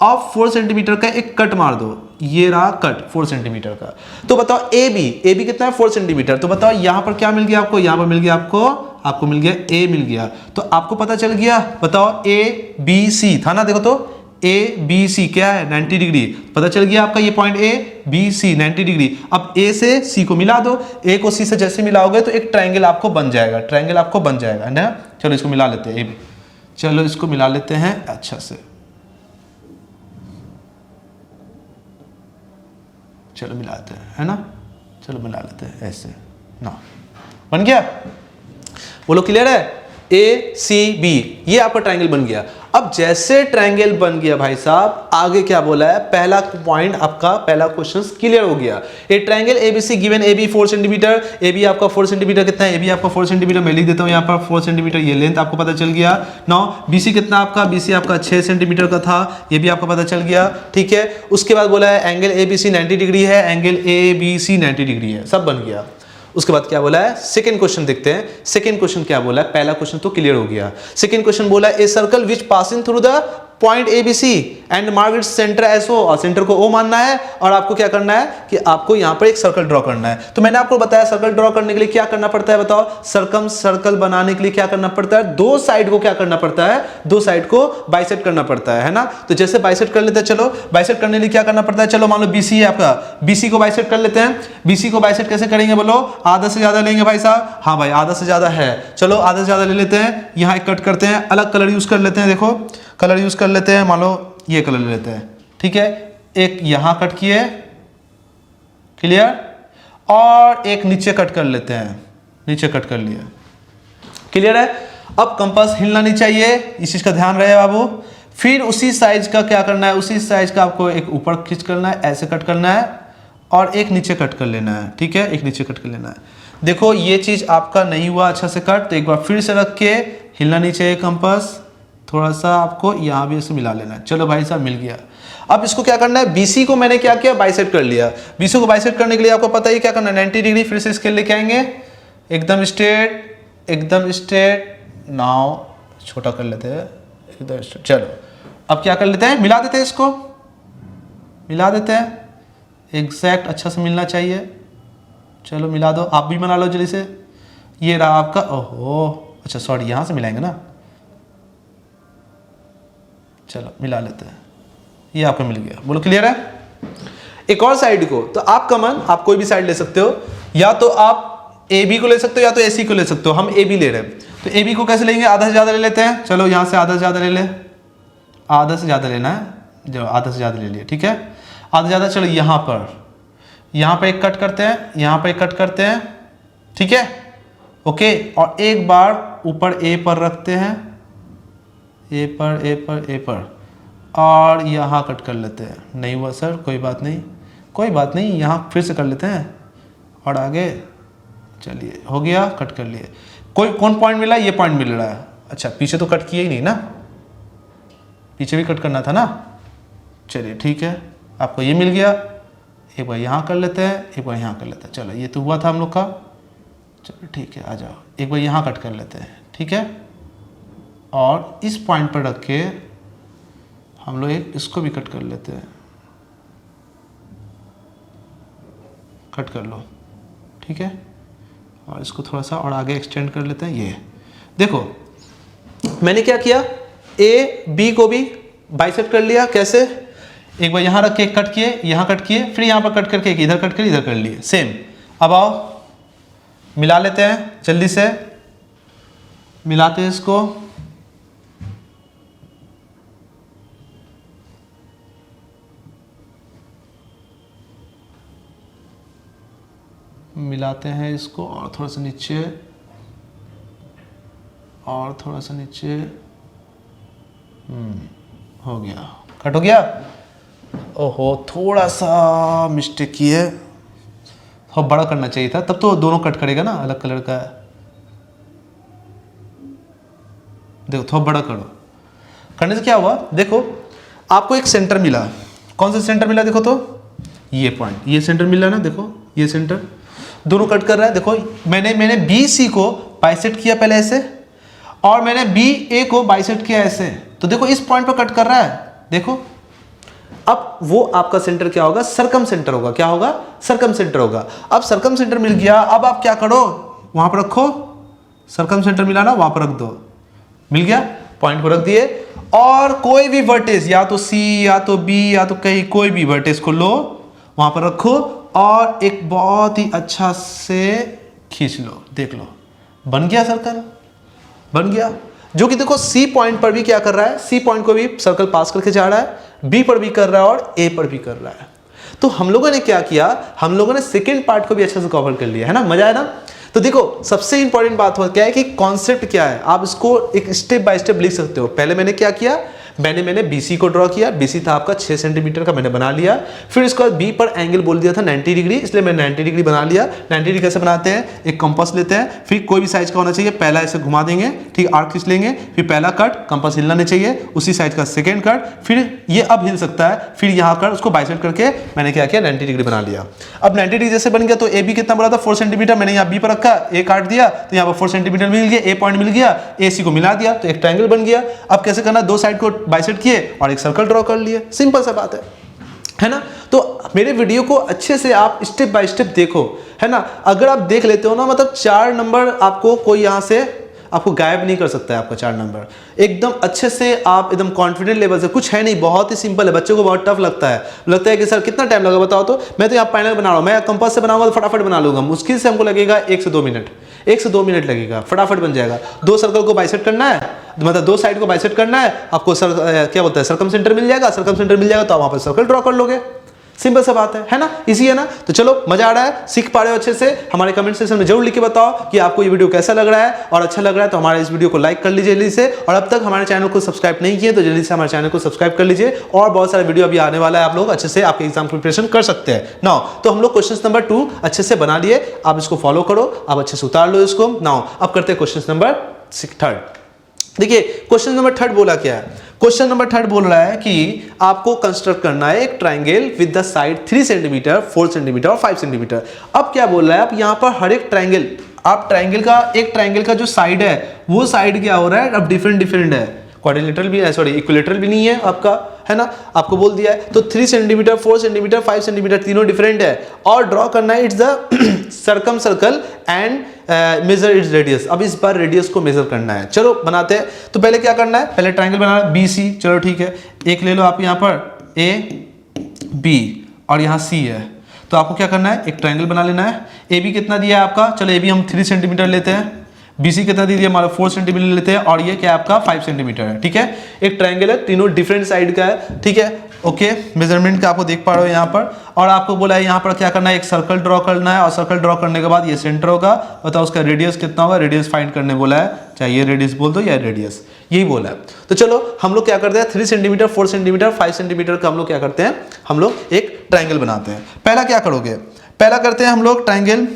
और 4 सेंटीमीटर का एक कट मार दो, ये रहा कट 4 सेंटीमीटर का। तो बताओ ए बी कितना है, 4 सेंटीमीटर। तो बताओ यहाँ पर क्या मिल गया आपको, यहाँ पर मिल गया आपको मिल गया ए मिल गया। तो आपको पता चल गया, बताओ ए बी सी था ना, देखो तो ए बी सी क्या है 90 डिग्री, पता चल गया आपका ये point A B C 90 degree. अब ए से सी को मिला दो, ए को सी से जैसे मिलाओगे तो एक ट्रायंगल आपको बन जाएगा, है ना। चलो इसको मिला लेते हैं, चलो इसको मिला लेते हैं अच्छा से, चलो मिलाते हैं, है ना, चलो मिला लेते हैं ऐसे ना, बन गया, बोलो क्लियर है। ए सी बी ये आपका ट्रायंगल बन गया। अब जैसे ट्रायंगल बन गया भाई साहब, आगे क्या बोला है, पहला पॉइंट आपका, पहला क्वेश्चन क्लियर हो गया। A triangle ABC given A B 4 centimetre, A B आपका 4 सेंटीमीटर कितना है, ए बी आपका 4 सेंटीमीटर, मैं लिख देता हूं यहाँ पर 4 सेंटीमीटर, ये लेंथ आपको पता चल गया। नाउ बीसी कितना आपका, बीसी आपका 6 सेंटीमीटर का था, ये भी आपको पता चल गया, ठीक है। उसके बाद बोला है एंगल एबीसी 90 डिग्री है, एंगल एबीसी 90 डिग्री है, सब बन गया। उसके बाद क्या बोला है, सेकंड क्वेश्चन देखते हैं। सेकंड क्वेश्चन क्या बोला है, पहला क्वेश्चन तो क्लियर हो गया। सेकंड क्वेश्चन बोला है a circle which passing through the point ABC and mark its centre as O, और सेंटर को ओ मानना है और आपको क्या करना है कि आपको यहां पर एक सर्कल ड्रॉ करना है। तो मैंने आपको बताया सर्कल ड्रॉ करने के लिए क्या करना पड़ता है, बताओ, सर्कल बनाने के लिए क्या करना पड़ता है, दो साइड को क्या करना पड़ता है, दो साइड को बाइसेक्ट करना पड़ता है ना। तो जैसे बाइसेक्ट कर लेते हैं, चलो बाइसेक्ट करने के लिए क्या करना पड़ता है, चलो मान लो बीसी है आपका, बीसी को बाइसेक्ट कर लेते हैं। बीसी को बाइसेक्ट कैसे करेंगे, बोलो, आधा से ज्यादा लेंगे भाई साहब, हाँ भाई आधा से ज्यादा है, चलो आधा से ज्यादा ले लेते हैं, यहाँ एक कट करते हैं, अलग कलर यूज कर लेते हैं, देखो कलर यूज कर लेते हैं, मान लो ये कलर ले लेते हैं, ठीक है, एक यहां कट किए, क्लियर, और एक नीचे कट कर लेते हैं, नीचे कट कर लिया, क्लियर है। अब कंपास हिलना नहीं चाहिए, इस चीज का ध्यान रहे बाबू। फिर उसी साइज का क्या करना है, उसी साइज का आपको एक ऊपर खींच करना है, ऐसे कट करना है और एक नीचे कट कर लेना है, ठीक है, एक नीचे कट कर लेना है। देखो ये चीज आपका नहीं हुआ अच्छा से कट, तो एक बार फिर से रख के, हिलना नहीं चाहिए कंपास, थोड़ा सा आपको यहाँ भी इसे मिला लेना है। चलो भाई साहब मिल गया। अब इसको क्या करना है, BC को मैंने क्या किया, बाइसेक्ट कर लिया। BC को बाइसेक्ट करने के लिए आपको पता ही क्या करना है, 90 डिग्री फिर से इसके लेके आएंगे, एकदम स्ट्रेट, एकदम स्ट्रेट। नाउ छोटा कर लेते हैं, एकदम स्ट्रेट। चलो अब क्या कर लेते हैं, मिला देते हैं, इसको मिला देते हैं, एग्जैक्ट अच्छा से मिलना चाहिए। चलो मिला दो, आप भी बना लो जल्दी से। ये रहा आपका, ओहो अच्छा सॉरी यहाँ से मिलाएंगे ना। चलो मिला लेते हैं, ये आपको मिल गया। बोलो क्लियर है। एक और साइड को, तो आप कॉमन, आप कोई भी साइड ले सकते हो, या तो आप AB को ले सकते हो या तो AC को ले सकते हो। हम AB ले रहे हैं, तो AB को कैसे लेंगे, आधा से ज़्यादा ले लेते हैं। चलो यहाँ से आधा से ज़्यादा ले ले, आधा से ज़्यादा लेना है, जो आधा से ज़्यादा ले लिया, ठीक है, आधा ज़्यादा। चलो यहाँ पर एक कट करते हैं, यहाँ पर एक कट करते हैं, ठीक है, ओके। और एक बार ऊपर A पर रखते हैं, A पर, और यहाँ कट कर लेते हैं। नहीं हुआ सर, कोई बात नहीं, कोई बात नहीं, यहाँ फिर से कर लेते हैं और आगे। चलिए हो गया, कट कर लिए। कौन पॉइंट मिला, ये पॉइंट मिल रहा है। अच्छा पीछे तो कट किया ही नहीं ना, पीछे भी कट करना था ना। चलिए ठीक है, आपको ये मिल गया। एक बार यहाँ कर लेते हैं, एक बार यहाँ कर लेते हैं। चलो ये तो हुआ था हम लोग का। चलो ठीक है, आ जाओ, एक बार यहाँ कट कर लेते हैं, ठीक है। और इस पॉइंट पर रख के हम लोग एक इसको भी कट कर लेते हैं, कट कर लो, ठीक है। और इसको थोड़ा सा और आगे एक्सटेंड कर लेते हैं। ये देखो मैंने क्या किया, AB को भी बाइसेक्ट कर लिया। कैसे, एक बार यहाँ रख के कट किए, यहाँ कट किए, फिर यहाँ पर कट करके इधर कट कर इधर कर लिए, सेम। अब आओ मिला लेते हैं, जल्दी से मिलाते हैं इसको। मिलाते हैं इसको, और थोड़ा सा नीचे, और थोड़ा सा नीचे। हो गया, कट हो गया। ओहो थोड़ा सा मिस्टेक की है, थोड़ा बड़ा करना चाहिए था, तब तो दोनों कट करेगा ना, अलग कलर का है। देखो थोड़ा बड़ा करो, करने से क्या हुआ, देखो आपको एक सेंटर मिला। कौन सा सेंटर मिला, देखो तो ये पॉइंट, ये सेंटर मिला ना, देखो ये सेंटर, दोनों कट कर रहा है। देखो मैंने BC को बाइसेक्ट किया पहले ऐसे, और मैंने BA को बाइसेक्ट किया ऐसे, तो देखो इस पॉइंट पर कट कर रहा है। देखो अब वो आपका सेंटर क्या होगा, सरकम सेंटर होगा। क्या होगा, सरकम सेंटर होगा। अब सरकम सेंटर मिल गया, अब आप क्या करो, वहां पर रखो, सरकम सेंटर मिला ना, वहां पर रख दो, मिल गया, पॉइंट को रख दिए। और कोई भी वर्टेज, या तो C या तो B या तो कहीं कोई भी वर्टेज को लो, वहां पर रखो, और एक बहुत ही अच्छा से खींच लो। देख लो बन गया, सर्कल बन गया। जो कि देखो C पॉइंट पर भी क्या कर रहा है, C पॉइंट को भी सर्कल पास करके जा रहा है, B पर भी कर रहा है और A पर भी कर रहा है। तो हम लोगों ने क्या किया, हम लोगों ने सेकेंड पार्ट को भी अच्छे से कवर कर लिया है ना, मजा है ना। तो देखो सबसे इंपॉर्टेंट बात क्या है कि कॉन्सेप्ट क्या है, आप इसको एक स्टेप बाय स्टेप लिख सकते हो। पहले मैंने क्या किया, मैंने BC को ड्रॉ किया। BC था आपका 6 सेंटीमीटर का, मैंने बना लिया। फिर इसके बाद B पर एंगल बोल दिया था 90 डिग्री, इसलिए मैंने 90 डिग्री बना लिया। 90 डिग्री कैसे बनाते हैं, एक कंपास लेते हैं, फिर कोई भी साइज का होना चाहिए, पहला ऐसे घुमा देंगे, ठीक, आर्क खींच लेंगे, फिर पहला कट, कंपास हिलना नहीं चाहिए, उसी साइज का सेकेंड कट, फिर ये अब हिल सकता है, फिर यहाँ कर उसको बाइसेक्ट करके मैंने क्या किया, 90 डिग्री बना लिया। अब 90 डिग्री जैसे बन गया तो AB कितना बोला था, 4 सेंटीमीटर, मैंने यहाँ B पर रखा, A काट दिया, तो यहाँ पर 4 सेंटीमीटर मिल गया, A पॉइंट मिल गया, AC को मिला दिया, तो एक ट्रायंगल बन गया। अब कैसे करना, दो साइड को बाइसेक्ट किए और एक सर्कल ड्रॉ कर लिए, सिंपल सा बात है ना। तो मेरे वीडियो को अच्छे से आप स्टेप बाय स्टेप देखो, है ना। अगर आप देख लेते हो ना, मतलब 4 नंबर आपको कोई यहाँ से आपको गायब नहीं कर सकता है, आपका 4 नंबर एकदम अच्छे से, आप एकदम कॉन्फिडेंट लेवल से। कुछ है नहीं, बहुत ही सिंपल है, बच्चों को बहुत टफ लगता है कि सर कितना टाइम लगा बताओ तो। मैं तो यहाँ पैनल बना रहा हूँ, मैं कंपास से बनाऊंगा तो फटाफट बना लूंगा, मुश्किल से हमको लगेगा 1 से 2 मिनट, 1 से 2 मिनट लगेगा, फटाफट बन जाएगा। 2 सर्कल को बाइसेक्ट करना है, मतलब 2 साइड को बाइसेक्ट करना है, आपको क्या बोलता है, सर्कम सेंटर मिल जाएगा। सर्कम सेंटर मिल जाएगा तो आप वहां पर सर्कल ड्रॉ कर लोगे, सिंपल सा बात है ना, इजी है ना। तो चलो मजा आ रहा है, सीख पा रहे हो अच्छे से, हमारे कमेंट सेक्शन में जरूर लिख के बताओ कि आपको ये वीडियो कैसा लग रहा है, और अच्छा लग रहा है तो हमारे इस वीडियो को लाइक कर लीजिए जल्दी से। और अब तक हमारे चैनल को सब्सक्राइब नहीं किए तो जल्दी से हमारे चैनल को सब्सक्राइब कर लीजिए, और बहुत सारा वीडियो अभी आने वाला है, आप लोग अच्छे से आपके एग्जाम प्रिपरेशन कर सकते हैं। नाउ तो हम लोग क्वेश्चन नंबर 2 अच्छे से बना लिए, आप इसको फॉलो करो, आप अच्छे से उतार लो इसको। नाउ अब करते हैं क्वेश्चन नंबर 3। देखिए क्वेश्चन नंबर 3 बोला क्या है, क्वेश्चन नंबर 3 बोल रहा है कि आपको कंस्ट्रक्ट करना है एक triangle with the side 3 centimetre, 4 centimetre और 5 सेंटीमीटर। अब क्या बोल रहा है, आप यहाँ पर हर एक ट्राइंगल, आप एक ट्राइंगल का जो साइड है वो साइड क्या हो रहा है, अब डिफरेंट है, क्वाड्रिलेटरल भी है, सॉरी इक्विलेटरल भी नहीं है आपका, है ना, आपको बोल दिया है। तो 3 सेंटीमीटर, 4 सेंटीमीटर, 5 सेंटीमीटर तीनों डिफरेंट है और ड्रॉ करना है its the circumcircle and measure its radius. अब इस बार रेडियस को मेजर करना है, चलो बनाते हैं। तो पहले क्या करना है, पहले ट्राइंगल बनाना है BC, चलो ठीक है, एक ले लो आप यहाँ पर AB और यहाँ C है, तो आपको क्या करना है, एक ट्राइंगल बना लेना है। AB कितना दिया है आपका, चलो AB हम 3 सेंटीमीटर लेते हैं, BC कितना दे दिया हमारा 4 सेंटीमीटर लेते हैं और ये क्या है आपका 5 सेंटीमीटर है, ठीक है। एक ट्राइंगल है, तीनों डिफरेंट साइड का है, ठीक है, ओके। मेजरमेंट का आपको देख पा रहे हो यहाँ पर, और आपको बोला है यहाँ पर क्या करना है, एक सर्कल ड्रॉ करना है और सर्कल ड्रॉ करने के बाद ये सेंटर होगा, बताओ उसका रेडियस कितना होगा, रेडियस फाइंड करने बोला है, चाहे ये रेडियस बोल दो या रेडियस, यही बोला है। तो चलो हम लोग क्या करते हैं, 3 सेंटीमीटर, 4 सेंटीमीटर, 5 सेंटीमीटर का हम लोग क्या करते हैं, हम लोग एक ट्राइंगल बनाते हैं। पहला क्या करोगे, पहला करते हैं हम लोग ट्राइंगल,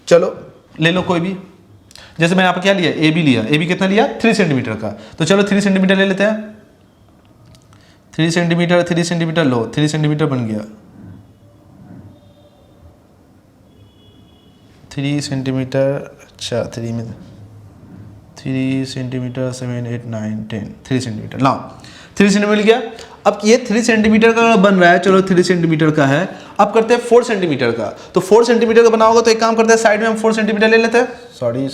चलो ले लो कोई भी, जैसे मैंने यहाँ पर क्या लिया, AB लिया, AB कितना लिया 3 सेंटीमीटर का, तो चलो 3 सेंटीमीटर ले लेते हैं, 3 सेंटीमीटर लो, 3 सेंटीमीटर बन गया, 3 सेंटीमीटर, अच्छा 3 में 3 सेंटीमीटर 7, 8, 9, 10, 3 सेंटीमीटर लाओ, 3 सेंटीमीटर मिल गया। अब ये 3 सेंटीमीटर का बन रहा है, चलो 3 सेंटीमीटर का है, अब करते हैं 4 सेंटीमीटर का। तो 4 सेंटीमीटर का बना होगा तो एक काम करते हैं, साइड में हम 4 सेंटीमीटर ले लेते हैं, सॉरी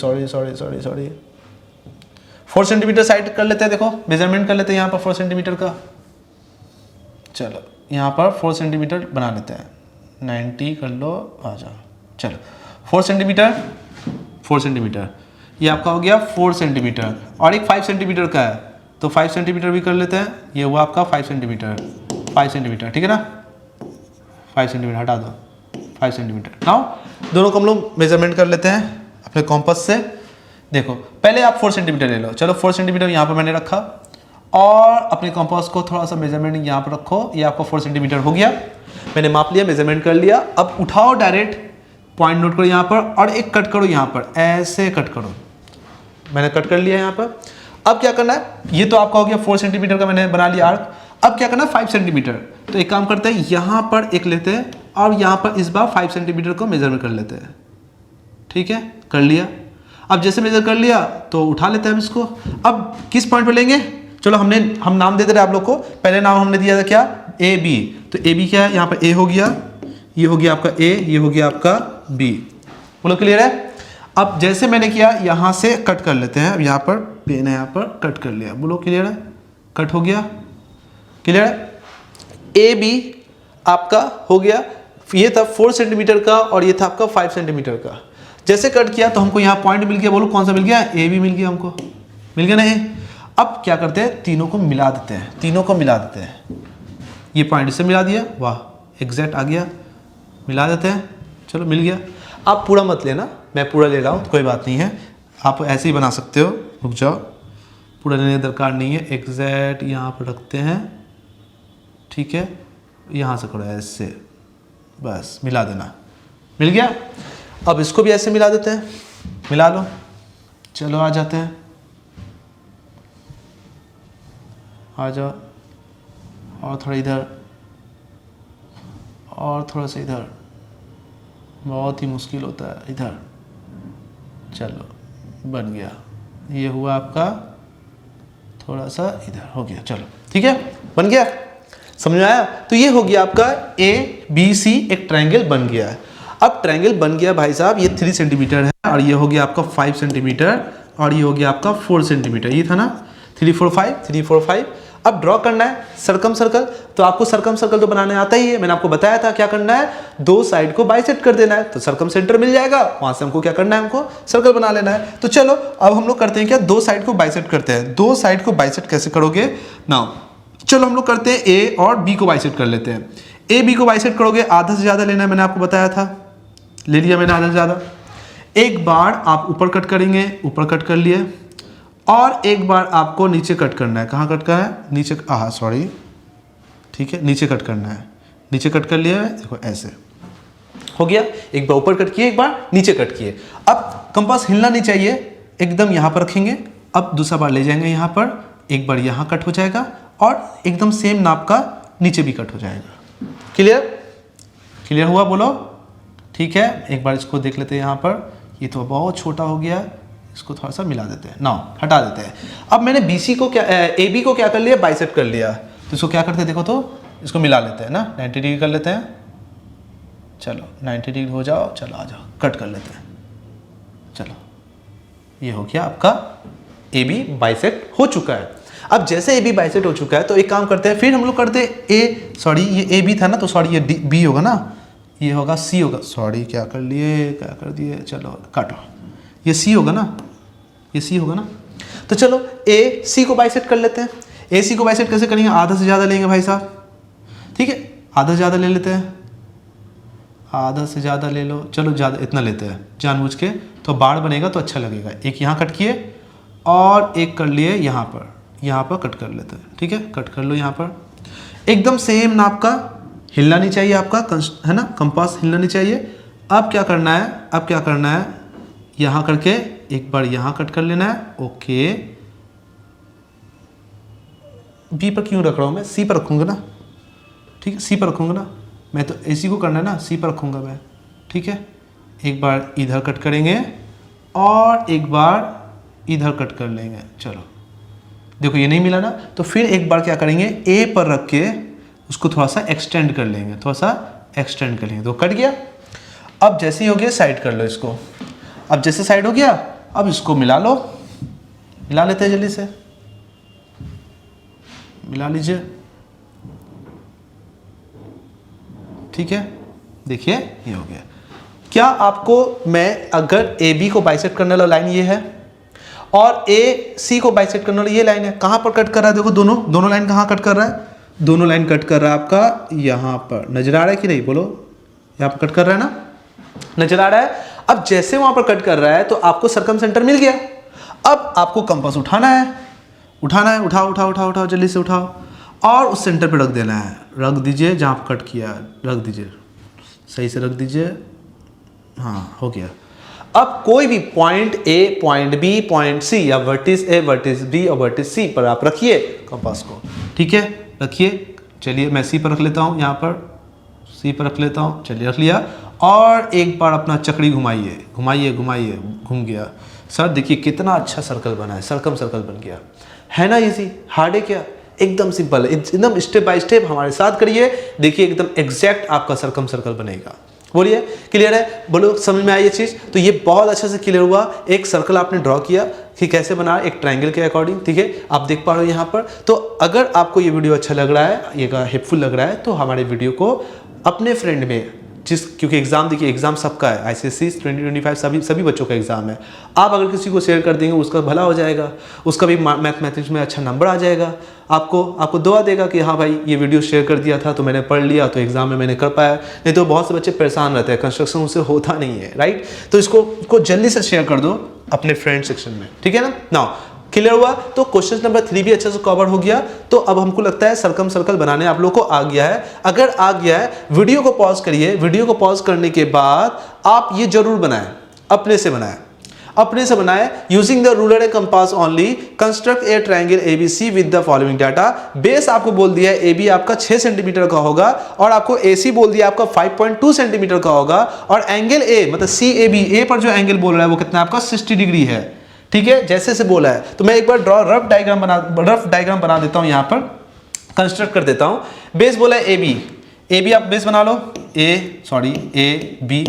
4 सेंटीमीटर साइड कर लेते हैं, देखो मेजरमेंट कर लेते हैं यहाँ पर 4 सेंटीमीटर का, चलो यहाँ पर 4 सेंटीमीटर बना लेते हैं, 90 कर लो, आ जाओ, चलो 4 सेंटीमीटर ये आपका हो गया 4 सेंटीमीटर, और एक 5 सेंटीमीटर का है तो 5 सेंटीमीटर भी कर लेते हैं, ये हुआ आपका 5 सेंटीमीटर, ठीक है ना, 5 सेंटीमीटर हटा दो, 5 सेंटीमीटर। नाउ दोनों को हम लोग मेजरमेंट कर लेते हैं अपने कॉम्पस से। देखो पहले आप 4 सेंटीमीटर ले लो, चलो 4 सेंटीमीटर यहाँ पर मैंने रखा और अपने कॉम्पस को थोड़ा सा मेजरमेंट यहाँ पर रखो, ये आपका 4 सेंटीमीटर हो गया, मैंने माप लिया, मेजरमेंट कर लिया। अब उठाओ डायरेक्ट पॉइंट नोट करो यहाँ पर और एक कट करो यहाँ पर, ऐसे कट करो, मैंने कट कर लिया यहाँ पर। अब क्या करना है, ये तो आपका हो गया 4 सेंटीमीटर का मैंने बना लिया आर्क। अब क्या करना है 5 सेंटीमीटर, तो एक काम करते हैं यहाँ पर एक लेते हैं और यहाँ पर इस बार 5 सेंटीमीटर को मेजरमेंट कर लेते हैं, ठीक है, कर लिया। अब जैसे मेजर कर लिया तो उठा लेते हैं हम इसको। अब किस पॉइंट पर लेंगे, चलो हम नाम दे दे रहे आप लोग को, पहले नाम हमने दिया था क्या, AB, तो AB क्या है, यहाँ पर A हो गया, ये हो गया आपका A, ये हो गया आपका B, बोलो क्लियर है। अब जैसे मैंने किया यहाँ से कट कर लेते हैं, अब यहाँ पर पेन है, यहाँ पर कट कर लिया, बोलो क्लियर है, कट हो गया, क्लियर है। AB आपका हो गया, ये था 4 सेंटीमीटर का और ये था आपका 5 सेंटीमीटर का। जैसे कट किया तो हमको यहाँ पॉइंट मिल गया, बोलो कौन सा मिल गया, AB मिल गया, हमको मिल गया नहीं। अब क्या करते हैं, तीनों को मिला देते हैं, ये पॉइंट से मिला दिया, वाह एग्जैक्ट आ गया, मिला देते हैं, चलो मिल गया। आप पूरा मत लेना, मैं पूरा ले रहा हूँ, कोई बात नहीं है, आप ऐसे ही बना सकते हो, रुक जाओ, पूरा लेने की दरकार नहीं है, एग्जैक्ट यहाँ पर रखते हैं, ठीक है, यहाँ से करो ऐसे, बस मिला देना, मिल गया। अब इसको भी ऐसे मिला देते हैं, मिला लो, चलो आ जाते हैं, आ जाओ, और थोड़ा इधर और थोड़ा सा इधर, बहुत ही मुश्किल होता है इधर, चलो बन गया, ये हुआ आपका थोड़ा सा इधर हो गया, चलो ठीक है, बन गया, समझ में आया। तो ये हो गया आपका ABC, एक ट्रायंगल बन गया है। अब ट्रायंगल बन गया भाई साहब, ये 3 सेंटीमीटर है और ये हो गया आपका 5 सेंटीमीटर और ये हो गया आपका 4 सेंटीमीटर, ये था ना 3, 4, 5, 3, 4, 5। अब ड्रॉ करना है सर्कम सर्कल, तो आपको सर्कम सर्कल तो बनाने आता ही है, मैंने आपको बताया था क्या करना है, दो साइड को बाइसेक्ट कर देना है, तो सर्कम सेंटर मिल जाएगा, वहां से हमको क्या करना है, हमको सर्कल बना लेना है। तो चलो अब हम लोग करते हैं क्या, दो साइड को बाइसेक्ट करते हैं। दो साइड को बाइसेक्ट कैसे करोगे नाउ, चलो हम लोग करते हैं A और B को बाइसेक्ट कर लेते हैं। A B को बाइसेक्ट करोगे, आधा से ज़्यादा लेना है, मैंने आपको बताया था, ले लिया मैंने आधा से ज़्यादा। एक बार आप ऊपर कट करेंगे, ऊपर कट कर लिए, और एक बार आपको नीचे कट करना है। कहाँ कट करना है, नीचे, सॉरी, ठीक है, नीचे कट करना है, नीचे कट कर लिया है, देखो ऐसे हो गया। एक बार ऊपर कट किए, एक बार नीचे कट किए। अब कंपास हिलना नहीं चाहिए, एकदम यहाँ पर रखेंगे अब दूसरा बार ले जाएंगे यहाँ पर, एक बार यहाँ कट हो जाएगा और एकदम सेम नाप का नीचे भी कट हो जाएगा। क्लियर? क्लियर हुआ बोलो? ठीक है, एक बार इसको देख लेते हैं यहाँ पर, ये तो बहुत छोटा हो गया, इसको थोड़ा सा मिला देते हैं, ना हटा देते हैं। अब मैंने BC को क्या AB को क्या कर लिया, बाइसेक्ट कर लिया, तो इसको क्या करते हैं देखो, तो इसको मिला लेते हैं ना, 90 डिग्री कर लेते हैं। चलो 90 डिग्री हो जाओ, चलो आ जाओ, कट कर लेते हैं। चलो ये हो गया आपका AB बाइसेक्ट हो चुका है। अब जैसे AB बाइसेक्ट हो चुका है तो एक काम करते हैं, फिर हम लोग करते हैं ये AB था ना, तो सॉरी ये B होगा ना, ये होगा C होगा, सॉरी क्या कर दिए, चलो काटो, ये C होगा ना, ये C होगा ना, तो चलो AC को बाइसेक्ट कर लेते हैं। AC को बाइसेक्ट कैसे करेंगे, आधा से ज़्यादा लेंगे भाई साहब, ठीक है, आधा से ज़्यादा ले लेते हैं, आधा से ज़्यादा ले लो, चलो ज़्यादा इतना लेते हैं जानबूझ के, तो बाड़ बनेगा तो अच्छा लगेगा। एक यहाँ कट किए और एक कर लिए यहाँ पर कट कर लेते हैं, ठीक है, कट कर लो यहाँ पर, एकदम सेम नाप का, हिलना नहीं चाहिए आपका, है ना, कंपास हिलना नहीं चाहिए। अब क्या करना है, यहाँ करके एक बार यहाँ कट कर लेना है, ओके। बी पर क्यों रख रहा हूँ मैं, सी पर रखूँगा ना, ठीक है, सी पर रखूँगा ना, मैं तो AC को करना है ना, सी पर रखूँगा मैं, ठीक है। एक बार इधर कट करेंगे और एक बार इधर कट कर लेंगे, चलो देखो ये नहीं मिला ना, तो फिर एक बार क्या करेंगे, A पर रख के उसको थोड़ा सा एक्सटेंड कर लेंगे, तो कट गया। अब जैसे ही हो गया साइड कर लो इसको, अब जैसे साइड हो गया, अब इसको मिला लो, मिला लेते हैं जल्दी से, मिला लीजिए, ठीक है, देखिए ये हो गया। क्या आपको मैं अगर AB को बाइसेक्ट करने वाला लाइन ये है और AC को बाइसेक्ट करने वाला ये लाइन है, कहाँ पर कट कर रहा है, देखो दोनों लाइन कहाँ कट कर रहा है, दोनों लाइन कट कर रहा है आपका यहाँ पर, नजर आ रहा है कि नहीं, बोलो, यहाँ पर कट कर रहा है ना, नजर आ रहा है। अब जैसे वहां पर कट कर रहा है तो आपको सर्कम सेंटर मिल गया। अब आपको कंपास उठाना है, उठाओ जल्दी से उठाओ और उस सेंटर पे रख देना है, रख दीजिए जहाँ पर कट किया, रख दीजिए, सही से रख दीजिए, हाँ हो गया। अब कोई भी point A, point B, point C या वर्टिस A, वर्टिस B और वर्टिस C पर आप रखिए कंपास को, ठीक है, रखिए। चलिए मैं C पर रख लेता हूँ, यहाँ पर C पर रख लेता हूँ, चलिए रख लिया। और एक बार अपना चक्री घुमाइए, घूम गया। सर देखिए कितना अच्छा सर्कल बना है, सर्कल बन गया, है ना, इजी, हार्ड है क्या, एकदम सिंपल है, एकदम स्टेप बाय स्टेप हमारे साथ करिए, देखिए एकदम एग्जैक्ट आपका सर्कल बनेगा। बोलिए क्लियर है, बोलो समझ में आई ये चीज़। तो ये बहुत अच्छे से क्लियर हुआ, एक सर्कल आपने ड्रॉ किया कि कैसे बना, एक ट्रायंगल के अकॉर्डिंग, ठीक है, आप देख पा रहे हो यहाँ पर। तो अगर आपको ये वीडियो अच्छा लग रहा है, ये हेल्पफुल लग रहा है, तो हमारे वीडियो को अपने फ्रेंड में, क्योंकि एग्जाम देखिए, एग्जाम सबका है, ICSE 2025 सभी बच्चों का एग्जाम है। आप अगर किसी को शेयर कर देंगे उसका भला हो जाएगा, उसका भी मैथमेटिक्स में अच्छा नंबर आ जाएगा, आपको दुआ देगा कि हाँ भाई ये वीडियो शेयर कर दिया था तो मैंने पढ़ लिया, तो एग्जाम में मैंने कर पाया। नहीं तो बहुत से बच्चे परेशान रहते हैं, कंस्ट्रक्शन उनसे होता नहीं है, राइट। तो इसको जल्दी से शेयर कर दो अपने फ्रेंड सेक्शन में, ठीक है ना। क्लियर हुआ, तो क्वेश्चन नंबर 3 भी अच्छे से कवर हो गया। तो अब हमको लगता है सर्कल बनाने आप लोग को आ गया है। अगर आ गया है, वीडियो को पॉज करिए, वीडियो को पॉज करने के बाद आप ये जरूर बनाएं, अपने से बनाएं using the ruler and compass only, construct a triangle ABC with the following data. Base आपको बोल दिया है AB आपका 6 सेंटीमीटर का होगा और आपको AC बोल दिया आपका 5.2 सेंटीमीटर का होगा, और एंगल A मतलब CAB, A पर जो एंगल बोल रहा है वो कितना आपका 60 डिग्री है, ठीक है, जैसे से बोला है। तो मैं एक बार रफ डायग्राम बना देता हूं, यहां पर कंस्ट्रक्ट कर देता हूं। बेस बोला है AB आप बेस बना लो, AB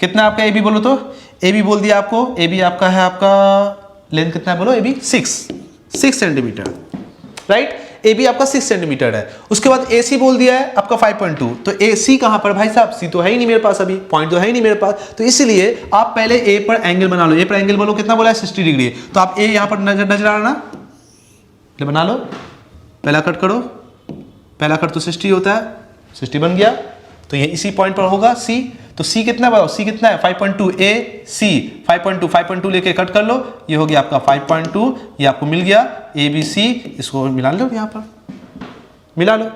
कितना आपका AB बोलो, तो AB बोल दिया आपको, AB आपका है, आपका लेंथ कितना है बोलो, AB 6 सेंटीमीटर, राइट। AB आपका 6 सेंटीमीटर है। उसके बाद AC बोल दिया है आपका 5.2, तो AC कहां पर भाई साहब, C तो है ही नहीं मेरे पास, अभी पॉइंट तो है ही नहीं मेरे पास, तो इसलिए आप पहले A पर एंगल बना लो। A पर एंगल बोलो कितना बोला है, 60 डिग्री, तो आप A यहां पर नजर आ रहा ना, बना लो, पहला कट करो, पहला कट तो 60 होता है, 60 बन गया, तो ये इसी पॉइंट पर होगा C। तो C कितना बताओ, C कितना है 5.2, AC 5.2 लेके कट कर लो, ये हो गया आपका 5.2, ये आपको मिल गया ABC, इसको मिला लो, यहाँ पर मिला लो,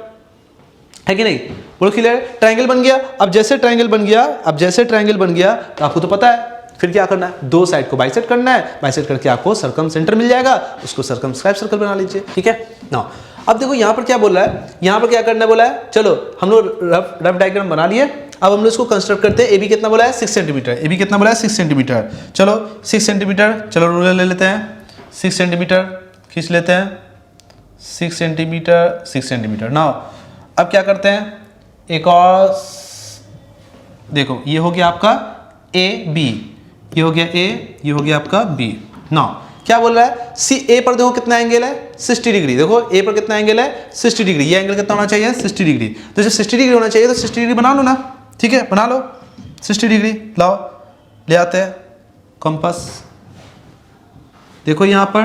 है कि नहीं, बोलो क्लियर, ट्रायंगल बन गया। अब जैसे ट्रायंगल बन गया तो आपको तो पता है फिर क्या करना है, दो साइड को बाइसेक्ट करना है, बाइसेक्ट करके आपको सर्कम सेंटर मिल जाएगा, उसको सर्कमस्क्राइब सर्कल बना लीजिए। ठीक है ना। अब देखो यहाँ पर क्या बोल रहा है, यहाँ पर क्या करना बोला है, चलो हम लोग रफ डायग्राम बना लिए। अब हम लोग इसको कंस्ट्रक्ट करते हैं। ए बी कितना बोला है 6 सेंटीमीटर, ए बी कितना बोला है 6 सेंटीमीटर। चलो 6 सेंटीमीटर, चलो रूलर ले लेते हैं, 6 सेंटीमीटर खींच लेते हैं, 6 सेंटीमीटर 6 सेंटीमीटर। नाउ अब क्या करते हैं, एक और देखो ये हो गया आपका ए बी, ये हो गया ए, ये हो गया आपका बी। नाउ क्या बोल रहा है, सी ए पर देखो कितना एंगल है 60 डिग्री। देखो ए पर कितना एंगल है 60 डिग्री, ये एंगल कितना होना चाहिए 60 डिग्री। तो जब 60 डिग्री होना चाहिए तो 60 डिग्री बना लो ना। ठीक है बना लो 60 डिग्री, लाओ ले आते हैं कंपास। देखो यहाँ पर,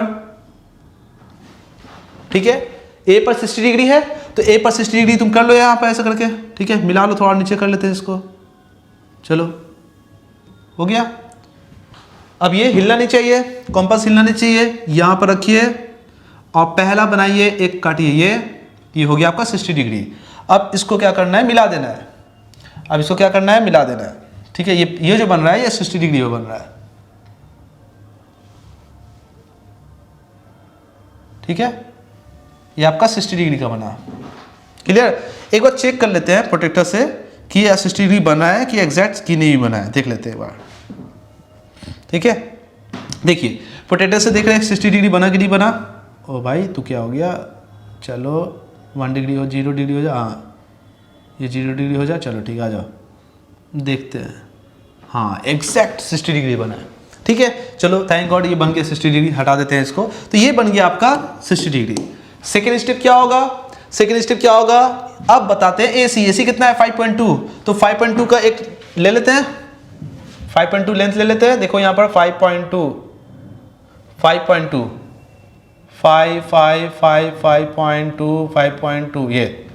ठीक है ए पर 60 डिग्री है तो ए पर 60 डिग्री तुम कर लो यहाँ पर ऐसा करके। ठीक है मिला लो, थोड़ा नीचे कर लेते हैं इसको। चलो हो गया। अब ये हिलना नहीं चाहिए, कंपास हिलना नहीं चाहिए, यहाँ पर रखिए और पहला बनाइए, एक काटिए, ये हो गया आपका 60 डिग्री। अब इसको क्या करना है, मिला देना है। अब इसको क्या करना है, मिला देना है। ठीक है ये जो बन रहा है ये 60 डिग्री में बन रहा है। ठीक है ये आपका 60 डिग्री का बना। क्लियर। एक बार चेक कर लेते हैं प्रोटेक्टर से कि ये 60 डिग्री बना है कि एग्जैक्ट कि नहीं बना है, देख लेते हैं एक बार। ठीक है देखिए प्रोटेक्टर से देख रहे हैं 60 डिग्री बना कि नहीं बना। ओ भाई तो क्या हो गया, चलो 1 डिग्री हो, 0 डिग्री हो जा, हाँ ये 0 डिग्री हो जाए। चलो ठीक है आ जाओ देखते हैं, हाँ एग्जैक्ट 60 डिग्री बना है। ठीक है चलो थैंक गॉड ये बन गया 60 डिग्री, हटा देते हैं इसको। तो ये बन गया आपका 60 डिग्री। सेकेंड स्टेप क्या होगा, सेकेंड स्टेप क्या होगा, अब बताते हैं एसी। एसी कितना है 5.2, तो 5.2 का एक ले लेते हैं, 5.2 लेंथ ले लेते हैं। देखो यहाँ पर 5.2 5.2 ये।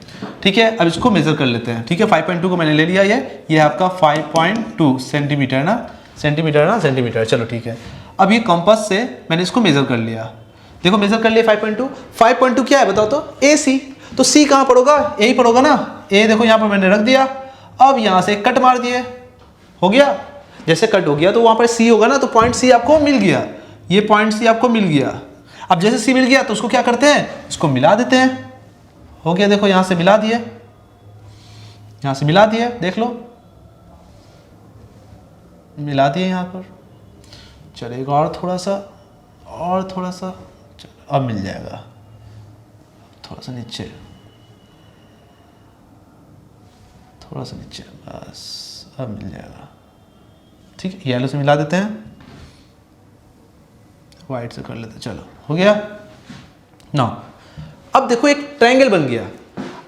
ठीक है अब इसको मेजर कर लेते हैं। ठीक है 5.2 को मैंने ले लिया, ये आपका 5.2 सेंटीमीटर ना, सेंटीमीटर। चलो ठीक है अब ये कंपास से मैंने इसको मेजर कर लिया। देखो मेजर कर लिया 5.2 क्या है बताओ तो, ए सी। तो सी कहाँ पड़ोगा, यही पड़ोगा ना। ए देखो यहाँ पर मैंने रख दिया, अब यहाँ से कट मार दिए, हो गया। जैसे कट हो गया तो वहाँ पर सी होगा ना, तो पॉइंट सी आपको मिल गया, ये पॉइंट सी आपको मिल गया। अब जैसे सी मिल गया तो उसको क्या करते हैं, इसको मिला देते हैं। हो गया देखो यहाँ से मिला दिए, यहाँ से मिला दिए, देख लो मिला दिए यहाँ पर। चलेगा और थोड़ा सा, चलो अब मिल जाएगा। थोड़ा सा नीचे, बस अब मिल जाएगा। ठीक है येलो से मिला देते हैं, वाइट से कर लेते हैं। चलो हो गया ना। अब देखो एक ट्रायंगल बन गया।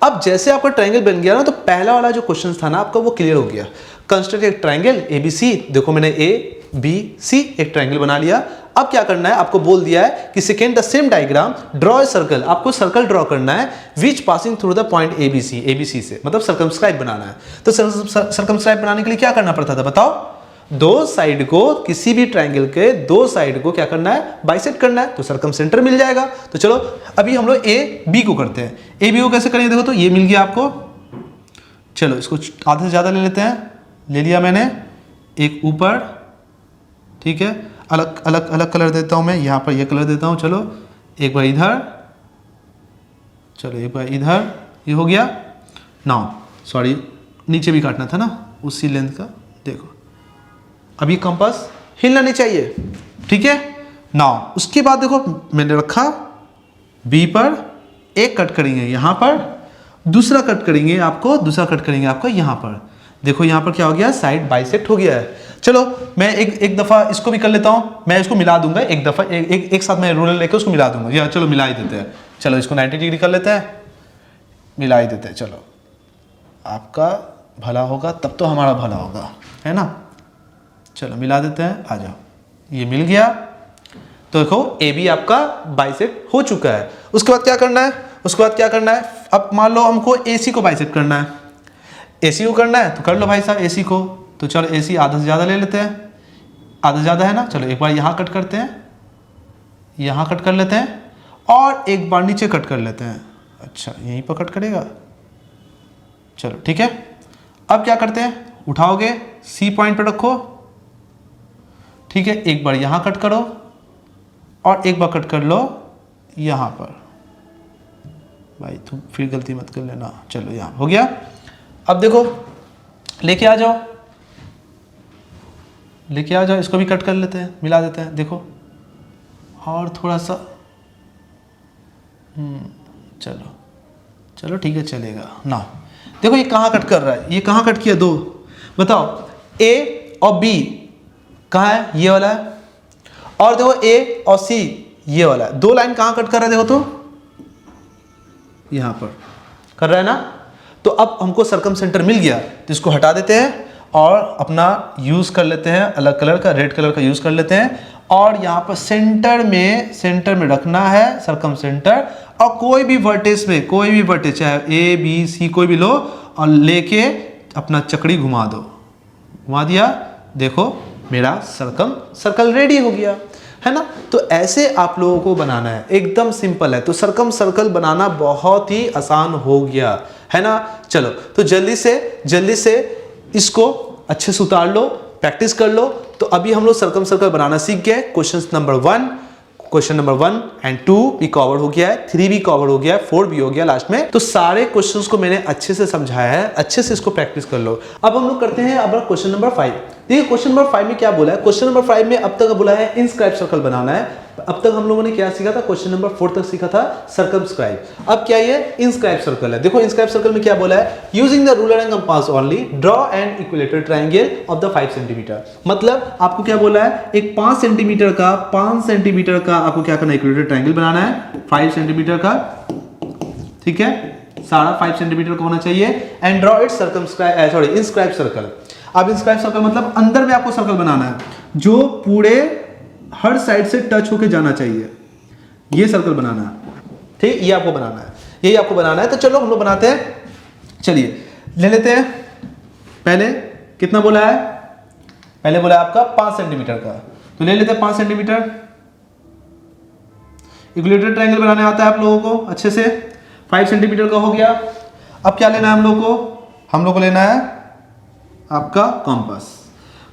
अब जैसे आपका ट्रायंगल बन गया ना, तो पहला वाला जो क्वेश्चन था ना आपका वो क्लियर हो गया। कंस्ट्रक्ट एक ट्रायंगल ABC। देखो मैंने ABC एक ट्रायंगल बना लिया। अब क्या करना है, आपको बोल दिया है कि second the same diagram draw a circle. आपको सर्कल ड्रॉ करना है which passing through the point ABC से, मतलब सर्कमस्क्राइब बनाना है। तो सर्कमस्क्राइब बनाने के लिए क्या करना पड़ता था बताओ, दो साइड को, किसी भी ट्रायंगल के दो साइड को क्या करना है, बाइसेक्ट करना है, तो सर्कम सेंटर मिल जाएगा। तो चलो अभी हम लोग AB को करते हैं। AB को कैसे करेंगे, देखो तो ये मिल गया आपको। चलो इसको आधे से ज़्यादा ले लेते हैं, ले लिया मैंने, एक ऊपर। ठीक है अलग कलर देता हूँ मैं, यहाँ पर ये कलर देता हूँ। चलो एक बार इधर, चलो एक बार इधर, ये हो गया। नाउ सॉरी नीचे भी काटना था ना उसी लेंथ का। देखो अब ये कंपास हिलना नहीं चाहिए। ठीक है नाउ उसके बाद देखो मैंने रखा B पर, एक कट करेंगे यहाँ पर, दूसरा कट करेंगे आपको यहाँ पर। देखो यहाँ पर क्या हो गया, साइड बाइसेक्ट हो गया है। चलो मैं एक दफ़ा इसको भी कर लेता हूँ, मैं इसको मिला दूंगा एक दफ़ा, एक साथ मैं रूलर लेकर उसको मिला दूंगा। या चलो मिला ही देते हैं, चलो इसको 90 डिग्री कर लेते हैं, मिला ही देते हैं। चलो आपका भला होगा तब तो हमारा भला होगा, है ना। चलो मिला देते हैं, आ जाओ, ये मिल गया। तो देखो AB आपका बाइसेक्ट हो चुका है। उसके बाद क्या करना है, अब मान लो हमको AC को बाइसेक्ट करना है, AC को करना है तो कर लो भाई साहब AC को। तो चलो AC आधा से ज़्यादा ले लेते हैं, आधा से ज़्यादा है ना। चलो एक बार यहाँ कट करते हैं, यहाँ कट कर लेते हैं, और एक बार नीचे कट कर लेते हैं। अच्छा यहीं पर कट करेगा, चलो ठीक है। अब क्या करते हैं, उठाओगे C पॉइंट पर रखो, ठीक है, एक बार यहाँ कट करो और एक बार कट कर लो यहाँ पर। भाई तुम फिर गलती मत कर लेना। चलो यहाँ हो गया। अब देखो लेके आ जाओ, लेके आ जाओ, इसको भी कट कर लेते हैं, मिला देते हैं। देखो और थोड़ा सा चलो चलो ठीक है चलेगा ना। देखो ये कहाँ कट कर रहा है, ये कहाँ कट किया, दो बताओ, ए और बी कहाँ है, ये वाला है, और देखो ए और सी ये वाला है। दो लाइन कहाँ कट कर रहा है, देखो तो यहाँ पर कर रहा है ना। तो अब हमको सरकम सेंटर मिल गया, तो इसको हटा देते हैं और अपना यूज़ कर लेते हैं अलग कलर का, रेड कलर का यूज़ कर लेते हैं। और यहाँ पर सेंटर में रखना है सरकम सेंटर, और कोई भी वर्टेज में, कोई भी वर्टेज चाहे ए बी सी कोई भी लो और लेके अपना चकड़ी घुमा दो, घुमा दिया, देखो मेरा सरकम सर्कल रेडी हो गया है ना। तो ऐसे आप लोगों को बनाना है, एकदम सिंपल है। तो सरकम सर्कल बनाना बहुत ही आसान हो गया है ना। चलो तो जल्दी से इसको अच्छे से उतार लो, प्रैक्टिस कर लो। तो अभी हम लोग सरकम सर्कल बनाना सीख गए। क्वेश्चन नंबर 1 एंड 2 भी कवर हो गया है, 3 भी कवर हो गया है, 4 भी हो गया लास्ट में। तो सारे क्वेश्चंस को मैंने अच्छे से समझाया है, अच्छे से इसको प्रैक्टिस कर लो। अब हम लोग करते हैं अब क्वेश्चन नंबर 5। देखिए क्वेश्चन नंबर 5 में क्या बोला है। क्वेश्चन नंबर 5 में अब तक बोला है इनस्क्राइब सर्कल बनाना है। अब तक हम लोगों ने क्या सीखा था, क्वेश्चन नंबर 4 तक सीखा था सर्कमस्क्राइब। अब क्या ये इनस्क्राइब सर्कल है। देखो इनस्क्राइब सर्कल में क्या बोला है, using the ruler and compass only draw an equilateral triangle of the 5 centimetre. मतलब आपको क्या बोला है, एक 5 सेंटीमीटर का आपको क्या करना है, इक्विलेटरल ट्रायंगल बनाना है 5 सेंटीमीटर का, ठीक है, सारा 5 सेंटीमीटर का होना चाहिए। And draw it inscribe circle. अब इनस्क्राइब सर्कल मतलब अंदर में आपको सर्कल बनाना है जो पूरे हर साइड से टच होके जाना चाहिए, ये सर्कल बनाना है, ठीक, ये आपको बनाना है, यही आपको बनाना है। तो चलो हम लोग बनाते हैं। चलिए ले लेते हैं। पहले कितना बोला है, पहले बोला है आपका 5 सेंटीमीटर का, तो ले लेते हैं 5 सेंटीमीटर। इक्विलेटरल ट्रायंगल बनाने आता है आप लोगों को अच्छे से। 5 सेंटीमीटर का हो गया। अब क्या लेना है हम लोग को लेना है आपका कंपास।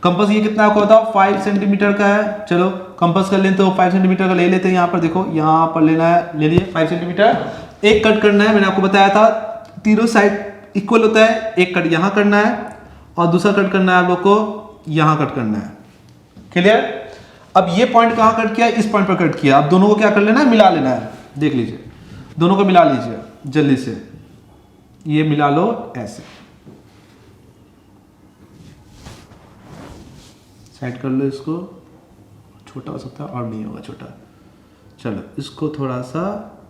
कंपास ये कितना आपको बताओ, 5 सेंटीमीटर का है। चलो कंपास कर लेते हो, 5 सेंटीमीटर का ले लेते हैं। यहाँ पर देखो, यहाँ पर लेना है, ले लिए 5 सेंटीमीटर। एक कट करना है, मैंने आपको बताया था तीनों साइड इक्वल होता है। एक कट यहाँ करना है और दूसरा कट करना है आप लोग को यहाँ कट करना है। क्लियर। अब ये पॉइंट कहाँ कट किया, इस पॉइंट पर कट किया। अब दोनों को क्या कर लेना है, मिला लेना है। देख लीजिए, दोनों को मिला लीजिए जल्दी से, ये मिला लो ऐसे, साइड कर लो इसको। छोटा हो सकता है और नहीं होगा छोटा। चलो इसको थोड़ा सा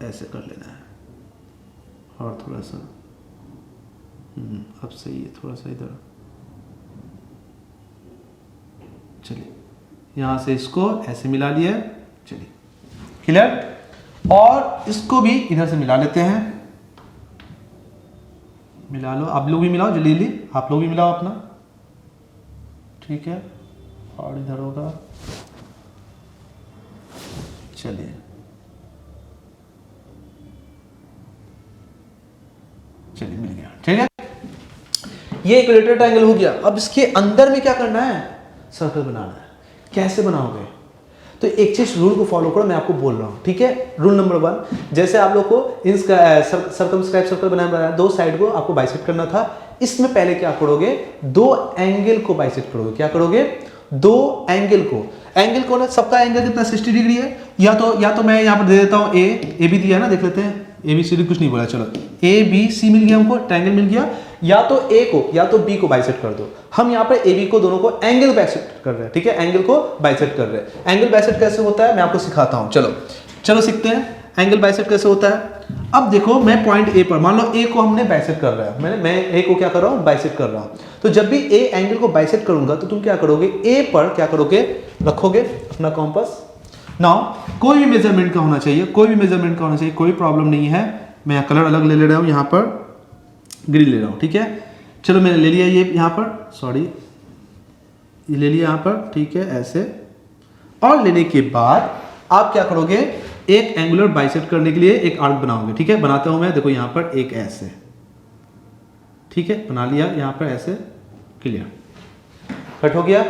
ऐसे कर लेना है और थोड़ा सा अब सही है, थोड़ा सा इधर। चलिए यहाँ से इसको ऐसे मिला लिया। चलिए क्लियर। और इसको भी इधर से मिला लेते हैं। मिला लो, आप लोग भी मिलाओ जल्दी जल्दी, आप लोग भी मिलाओ अपना, ठीक है। और इधर होगा, चलिए चलिए मिल गया, ठीक है। ये इक्विलेटरल ट्रायंगल हो गया। अब इसके अंदर में क्या करना है, सर्कल बनाना है। कैसे बनाओगे, तो एक चीज रूल को फॉलो करो, मैं आपको बोल रहा हूं, ठीक है। रूल नंबर 1, जैसे आप लोग को सर्कमस्क्राइब सर्कल बनाना, दो साइड को आपको बाइसेक्ट करना था। इसमें पहले क्या करोगे, दो एंगल को बाइसेक्ट करोगे। क्या करोगे, दो एंगल को ना, सबका एंगल कितना 60 डिग्री है। या तो मैं यहाँ पर दे देता हूँ ए बी दिया है ना, देख लेते हैं। ए बी सी डी कुछ नहीं बोला, चलो ए बी सी मिल गया हमको, ट्रायंगल मिल गया। या तो ए को या तो बी को बाइसेक्ट कर दो। हम यहाँ पर ए बी को दोनों को एंगल बाइसेक्ट कर रहे हैं, ठीक है, एंगल को बाइसेक्ट कर रहे हैं। एंगल बाइसेक्ट कैसे होता है मैं आपको सिखाता हूँ। चलो सीखते हैं एंगल बाइसेक्ट कैसे होता है। अब देखो मैं पॉइंट ए पर, मान लो ए को हमने बाइसेक्ट कर रहा है, मैं ए को क्या कर रहा हूँ, बाइसेक्ट कर रहा हूँ। तो जब भी ए एंगल को बाइसेक्ट करूंगा तो तुम क्या करोगे, ए पर क्या करोगे, रखोगे अपना कॉम्पास। नाउ कोई भी मेजरमेंट का होना चाहिए, कोई प्रॉब्लम नहीं है। मैं कलर अलग ले रहा हूँ, यहाँ पर ग्रीन ले रहा हूँ, ठीक है। चलो मैंने ले लिया ये यहाँ पर, सॉरी ये ले लिया यहाँ पर, ठीक है, ऐसे। और लेने के बाद आप क्या करोगे, एक एंगुलर बाइसेक्ट करने के लिए एक आर्क बनाओगे, ठीक है। बनाता हूं मैं, देखो यहाँ पर एक ऐसे, ठीक है, बना लिया यहाँ पर ऐसे, क्लियर, कट हो गया।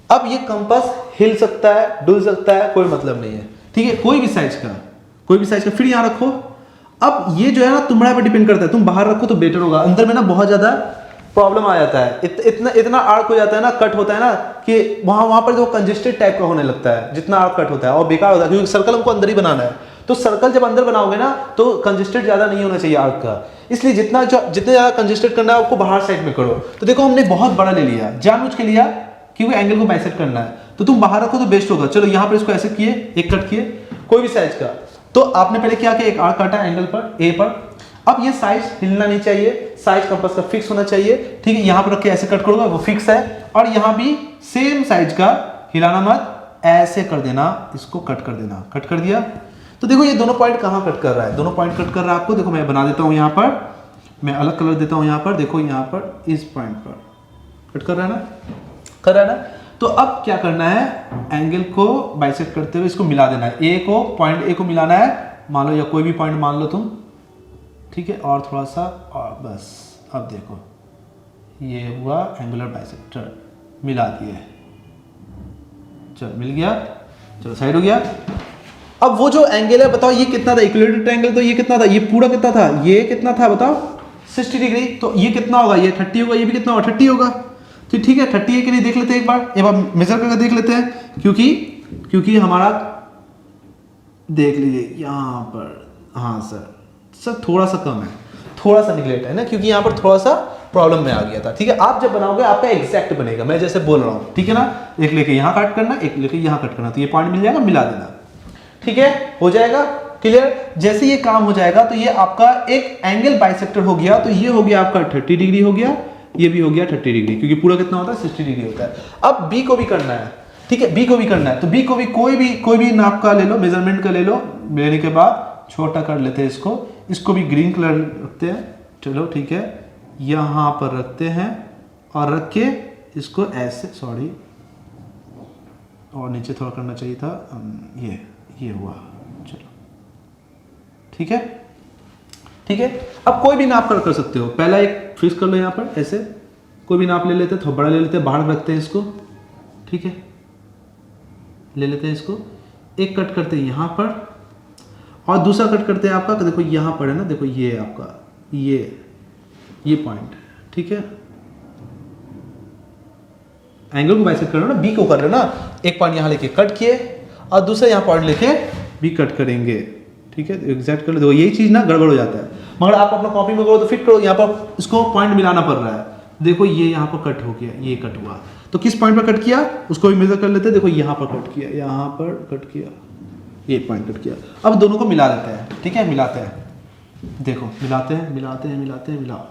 अब ये कंपास हिल सकता है, डुल सकता है, कोई मतलब नहीं है, ठीक है, कोई भी साइज का। फिर यहाँ रखो। अब ये जो है ना तुम्हारे पर डिपेंड करता है, तुम बाहर रखो तो बेटर होगा, अंदर में ना बहुत ज्यादा प्रॉब्लम आ जाता है, इतना आर्क हो जाता है ना, कट होता है ना कि वहां पर जो कंजेस्टेड टाइप का होने लगता है, जितना आर्क कट होता है और बेकार होता है, क्योंकि सर्कल हमको अंदर ही बनाना है। तो सर्कल जब अंदर बनाओगे ना तो कंजेस्टेड ज्यादा नहीं होना चाहिए आर्क का, इसलिए जितने ज्यादा कंजेस्टेड करना है आपको बाहर साइड में करो। तो देखो हमने बहुत बड़ा ले लिया, जानबूझ के लिया क्योंकि एंगल को बाइसेक्ट करना है, तो तुम बाहर रखो तो बेस्ट होगा। चलो यहाँ पर इसको ऐसे किए, एक कट किए कोई भी साइज का, तो आपने पहले क्या किया, एक आर्क काटा एंगल पर ए पर। अब ये साइज हिलना नहीं चाहिए, साइज कंपास का फिक्स होना चाहिए, ठीक है। यहाँ पर रख के ऐसे कट करोगे वो फिक्स है, और यहाँ भी सेम साइज का, हिलाना मत, ऐसे कर देना, इसको कट कर देना। कट कर दिया तो देखो ये दोनों पॉइंट कहाँ कट कर रहा है, दोनों पॉइंट कट कर रहा है आपको। देखो मैं बना देता हूँ यहाँ पर, मैं अलग कलर देता हूँ यहाँ पर, देखो यहाँ पर इस पॉइंट पर कट कर रहा है ना, कर रहा है ना। तो अब क्या करना है, एंगल को बाइसेक्ट करते हुए इसको मिला देना है, ए को, पॉइंट ए को मिलाना है, मान लो या कोई भी पॉइंट मान लो तुम, ठीक है, और थोड़ा सा, और बस। अब देखो ये हुआ एंगुलर बाइसेक्टर, मिला दिए, चलो मिल गया, चलो साइड हो गया। अब वो जो एंगल है बताओ ये कितना था, इक्विलेटरल ट्रायंगल, तो ये कितना था, ये पूरा कितना था, ये कितना था बताओ 60 डिग्री, तो ये कितना होगा, ये 30 होगा, ये भी कितना होगा 30 होगा। तो ठीक है 30 है कि नहीं देख लेते हैं, एक बार मेजर करके देख लेते हैं, क्योंकि हमारा देख लीजिए यहाँ पर, हाँ सर थोड़ा सा कम है, थोड़ा सा निगलेक्ट है ना, क्योंकि यहाँ पर थोड़ा सा प्रॉब्लम में आ गया था, ठीक है। आप जब बनाओगे आपका एग्जैक्ट बनेगा, मैं जैसे बोल रहा हूँ, ठीक है ना। एक लेके यहाँ कट करना, एक लेके यहाँ कट करना, तो ये पॉइंट मिल जाएगा, मिला देना, ठीक है, हो जाएगा क्लियर। जैसे ये काम हो जाएगा तो ये आपका एक एंगल बाइसेक्टर हो गया, तो ये हो गया आपका 30 डिग्री हो गया, ये भी हो गया 30 डिग्री, क्योंकि पूरा कितना होता है 60 डिग्री होता है। अब बी को भी करना है, ठीक है, बी को भी करना है, तो बी को भी कोई भी नाप का ले लो, मेजरमेंट का ले लो, लेने के बाद छोटा कर लेते हैं इसको भी ग्रीन कलर रखते हैं, चलो ठीक है, यहाँ पर रखते हैं और रख के इसको ऐसे, सॉरी और नीचे थोड़ा करना चाहिए था, ये हुआ, चलो ठीक है, ठीक है। अब कोई भी नाप कर सकते हो, पहला एक फिक्स कर लो यहाँ पर, ऐसे कोई भी नाप ले लेते हैं, थोड़ा बड़ा ले लेते हैं, बाहर रखते हैं इसको, ठीक है, ले लेते हैं इसको, एक कट करते हैं यहाँ पर और दूसरा कट करते हैं आपका, देखो यहाँ पर है ना, देखो ये आपका ये पॉइंट, ठीक है, एंगल को बाइसेक्ट कर रहे हो ना, बी को कर रहे हो ना, एक पॉइंट यहाँ लेके कट किए और दूसरा यहाँ पॉइंट लेके भी कट करेंगे, ठीक है, एग्जैक्ट कर लो। यही चीज ना गड़बड़ हो जाता है, मगर आप अपना कॉपी में करो तो फिट करो, यहाँ पर इसको पॉइंट मिलाना पड़ रहा है, देखो ये यहाँ पर कट हो गया, ये कट हुआ, तो किस पॉइंट पर कट किया उसको भी मेजर कर लेते हैं, देखो यहाँ पर कट किया, यहाँ पर कट किया, ये पॉइंट कट किया। अब दोनों को मिला देते हैं, ठीक है, मिलाते हैं, देखो मिलाओ,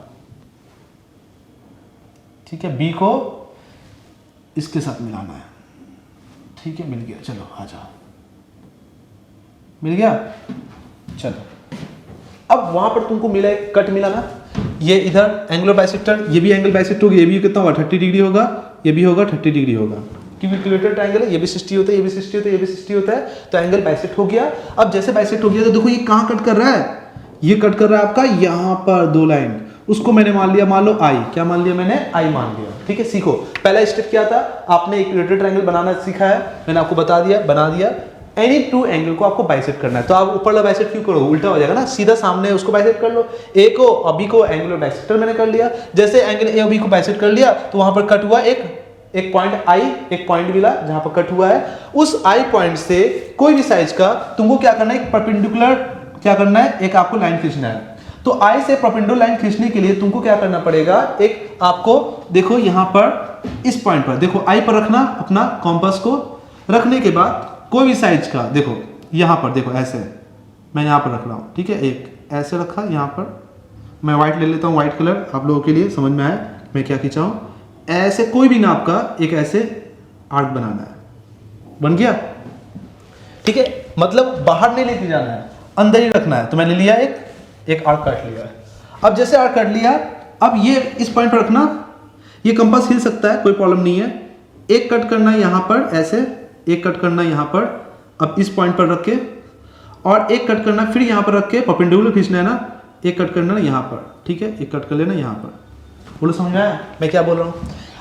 ठीक है, बी को इसके साथ मिलाना है, ठीक है, मिल गया, चलो आ जाओ, मिल गया, चलो। अब वहां पर तुमको मिला एक कट मिला ना, ये इधर एंगुलर बाइसेक्टर, ये भी एंगल बाइसेक्टर होगा, ये भी कितना होगा 30 डिग्री होगा, ये भी होगा 30 डिग्री होगा, क्योंकि इक्विलेटरल ट्रायंगल है, ये भी 60 होता है, ये भी 60 होता है, ये भी 60 होता है, तो एंगल बाइसेक्ट हो गया। अब जैसे बाइसेक्ट हो गया तो देखो ये कहाँ कट कर रहा है, ये कट कर रहा है आपका यहाँ पर 2 लाइन, उसको मैंने मान लिया, मान लो आई, क्या मान लिया मैंने, आई मान लिया, ठीक है। सीखो, पहला स्टेप क्या था, आपने इक्विलेटरल ट्रायंगल बनाना सीखा है, मैंने आपको बता दिया, बना दिया। एनी टू एंगल को आपको बाइसेक्ट करना है, तो आप ऊपर वाला बाइसेक्ट क्यों करो, उल्टा हो जाएगा ना, सीधा सामने उसको बाइसेक्ट कर लो, ए को और बी को एंगुलर बाइसेक्टर मैंने कर लिया। जैसे एंगल ए और बी को बाइसेक्ट कर लिया तो वहां पर कट हुआ एक पॉइंट आई, एक पॉइंट मिला जहां पर कट हुआ है, उस आई पॉइंट से कोई भी साइज का तुमको क्या करना है, एक परपेंडिकुलर क्या करना है, एक आपको लाइन खींचना है। तो आई से परपेंडिकुलर लाइन खींचने के लिए तुमको क्या करना पड़ेगा, एक आपको देखो यहां पर इस पॉइंट पर देखो आई पर रखना अपना कॉम्पास को, रखने के बाद कोई भी साइज का देखो यहां पर देखो, ऐसे मैं यहां पर रख रहा हूं, ठीक है, एक ऐसे रखा, यहां पर मैं व्हाइट ले लेता हूं, व्हाइट कलर आप लोगों के लिए समझ में आए मैं क्या खींचा हूं, ऐसे कोई भी नाप का एक ऐसे आर्क बनाना है, बन गया, ठीक है, मतलब बाहर नहीं लेके जाना है, अंदर ही रखना है। तो मैंने लिया एक आर्क काट लिया, अब जैसे आर्क काट लिया, अब ये इस पॉइंट पर रखना, ये कंपास हिल सकता है कोई प्रॉब्लम नहीं है, एक कट करना है यहां पर ऐसे, एक कट करना है यहां पर, अब इस पॉइंट पर रख के, और एक कट करना फिर यहां पर रख के, परपेंडिकुलर खींचना है ना, एक कट करना है यहां पर, ठीक है, एक कट कर लेना यहां पर, बोलो समझ में आया मैं क्या बोल रहा हूं।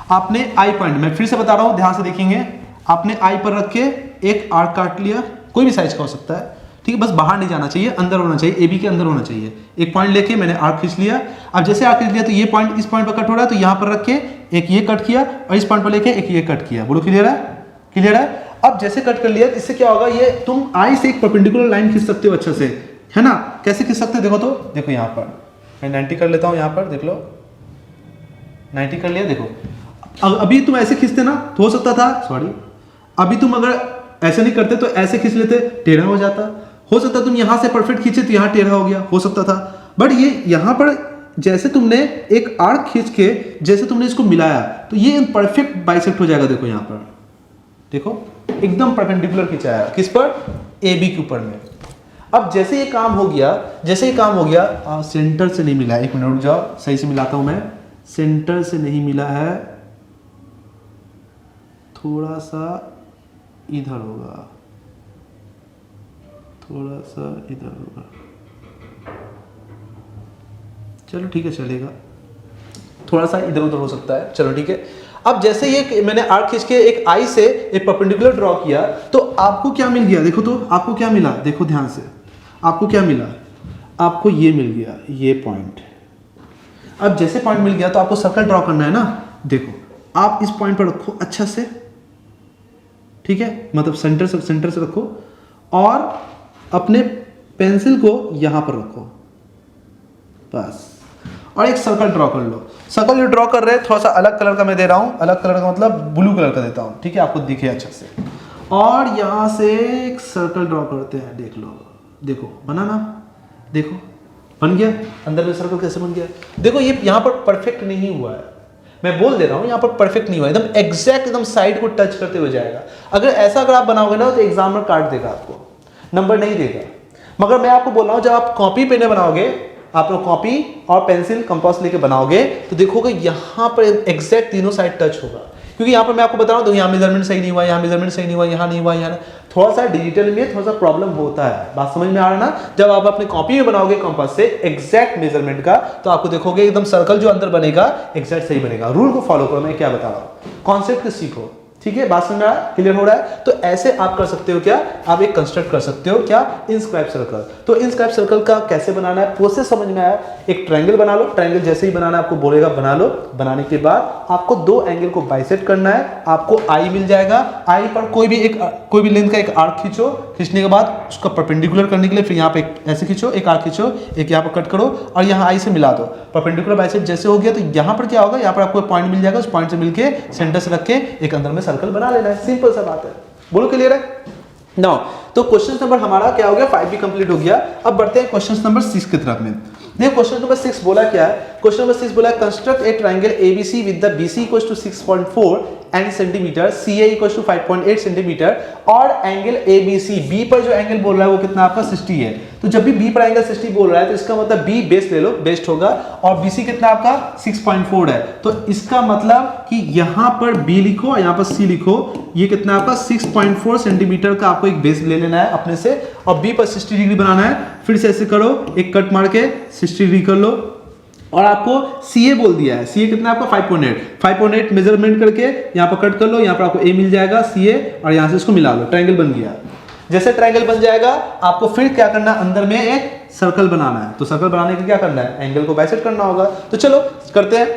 आपने आई पॉइंट, मैं फिर से बता रहा हूं, ध्यान से देखेंगे, आपने आई पर रख के एक आर्क काट लिया, कोई भी साइज का हो सकता है, ठीक है, बस बाहर नहीं जाना चाहिए, अंदर होना चाहिए, ए बी के अंदर होना चाहिए। एक पॉइंट लेके मैंने आर्क खींच लिया। अब जैसे आर्क खींच लिया तो ये पॉइंट इस पॉइंट पर कट हो रहा है, तो यहां पर रख के एक ये कट किया और इस पॉइंट पर लेके एक ये कट किया। बोलो क्लियर है? क्लियर है? अब जैसे कट कर लिया, इससे क्या होगा, ये तुम आई से एक परपेंडिकुलर लाइन खींच सकते हो अच्छे से, है ना? कैसे खींच सकते हो देखो, तो देखो यहाँ पर मैं 90 कर लेता हूँ, यहाँ पर देख लो 90 कर लिया। देखो अभी तुम ऐसे खींचते ना तो हो सकता था, सॉरी, अभी तुम अगर ऐसे नहीं करते तो ऐसे खींच लेते, टेढ़ा हो जाता। हो सकता तुम यहां से परफेक्ट खींचे तो यहां टेढ़ा हो गया, हो सकता था। बट ये यहां पर जैसे तुमने एक आर्क खींच के जैसे तुमने इसको मिलाया तो ये परफेक्ट बाइसेक्ट हो जाएगा। देखो यहां पर, देखो एकदम परपेंडिकुलर खींचा है, किस पर? ए बी के ऊपर में। अब जैसे ये काम हो गया, जैसे ये काम हो गया, सेंटर से नहीं मिला है, एक मिनट रुक जाओ, सही से मिलाता हूं मैं। सेंटर से नहीं मिला है, थोड़ा सा इधर होगा, थोड़ा सा इधर होगा, चलो ठीक है, चलेगा, थोड़ा सा इधर उधर हो सकता है, चलो ठीक है। अब जैसे ये मैंने आर्क खींच के एक आई से एक परपेंडिकुलर ड्रॉ किया तो आपको क्या मिल गया? देखो तो आपको क्या मिला, देखो ध्यान से, आपको क्या मिला? आपको ये मिल गया, ये पॉइंट। अब जैसे पॉइंट मिल गया तो आपको सर्कल ड्रॉ करना है ना। देखो आप इस पॉइंट पर रखो अच्छा से, ठीक है, मतलब सेंटर से रखो और अपने पेंसिल को यहां पर रखो बस, और एक सर्कल ड्रॉ कर लो। सर्कल जो ड्रॉ कर रहे हैं थोड़ा सा अलग कलर का मैं दे रहा हूं, अलग कलर का मतलब ब्लू कलर का देता हूं, ठीक है, आपको दिखे अच्छा से। और यहां से एक सर्कल ड्रॉ करते हैं, देख लो, देखो बना ना, देखो बन गया। अंदर में सर्कल कैसे बन गया? देखो ये यहां पर परफेक्ट नहीं हुआ है, मैं बोल दे रहा हूं, यहां पर परफेक्ट नहीं हुआ, एकदम एग्जैक्ट, एकदम साइड को टच करते हुए जाएगा। अगर आप बनाओगे ना तो एग्जामिनर काट देगा, आपको नंबर नहीं देगा। मगर मैं आपको बोल रहा हूं, जब आप कॉपी पेन बनाओगे, आप लोग कॉपी और पेंसिल कंपास लेके बनाओगे तो देखोगे यहां पर एग्जैक्ट तीनों साइड टच होगा। क्योंकि यहां पर मैं आपको बता रहा हूं, तो यहां मेजरमेंट सही नहीं हुआ, यहां मेजरमेंट सही नहीं हुआ, यहां नहीं हुआ, यहां थोड़ा सा डिजिटल में थोड़ा सा प्रॉब्लम होता है। बात समझ में आ रहा है ना? जब आप अपने कॉपी में बनाओगे कंपास से एग्जैक्ट मेजरमेंट का, तो आपको देखोगे एकदम सर्कल जो अंदर बनेगा एग्जैक्ट सही बनेगा। रूल को फॉलो करो, मैं क्या बता रहा हूं, कॉन्सेप्ट को सीखो, ठीक है? बात समझ में आ रहा है? क्लियर हो रहा है? तो ऐसे आप कर सकते हो, क्या आप एक कंस्ट्रक्ट कर सकते हो, क्या इनस्क्राइब सर्कल। तो इनस्क्राइब सर्कल का कैसे बनाना है प्रोसेस समझ में आया? एक ट्रायंगल बना लो, ट्रायंगल जैसे ही बनाना है आपको बोलेगा बना लो। बनाने के बाद आपको दो एंगल को बाइसेक्ट करना है, आपको आई मिल जाएगा। आई पर कोई भी लेंथ का एक आर्क खींचो, खींचने के बाद उसका परपेंडिकुलर करने के लिए फिर यहाँ पे ऐसे खींचो, एक आर्क खींचो, एक यहाँ पर कट करो और यहाँ आई से मिला दो। परपेंडिकुलर बाइसेक्ट जैसे हो गया तो यहाँ पर क्या होगा, यहाँ पर आपको पॉइंट मिल जाएगा, उस पॉइंट से मिलके सेंटर से रख के एक अंदर में सर्कल बना लेना है। सिंपल सा बात है, बोलो क्लियर है? नाउ तो क्वेश्चन नंबर हमारा क्या हो गया, 5 भी कंप्लीट हो गया। अब बढ़ते हैं क्वेश्चन नंबर 6 की तरफ में। देखो क्वेश्चन नंबर 6 बोला क्या है, क्वेश्चन नंबर 6 बोला construct a triangle ABC with the BC equals to 6.4 and centimetre, CA equals to 5.8 centimetre और एंगल ABC, B पर जो एंगल बोल रहा है वो कितना आपका 60 है। तो जब भी B पर एंगल 60 बोल रहा है तो इसका मतलब B बेस ले लो, बेस्ट होगा, और BC कितना आपका 6.4 है। तो इसका मतलब कि यहां पर B लिखो और यहां पर C लिखो, ये कितना आपका 6.4 सेंटीमीटर का आपको एक बेस ले लेना है अपने से, और B पर 60 डिग्री बनाना है। फिर से ऐसे करो, एक कट मार के 60 डिग्री कर लो, और आपको CA बोल दिया है, CA कितना आपका 5.8 मेजरमेंट करके यहाँ पर कट कर लो, यहाँ पर आपको A मिल जाएगा CA, और यहाँ से इसको मिला लो, ट्रायंगल बन गया। जैसे ट्रायंगल बन जाएगा आपको फिर क्या करना है, अंदर में एक सर्कल बनाना है। तो सर्कल बनाने के लिए क्या करना है, एंगल को बाइसेक्ट करना होगा। तो चलो करते हैं,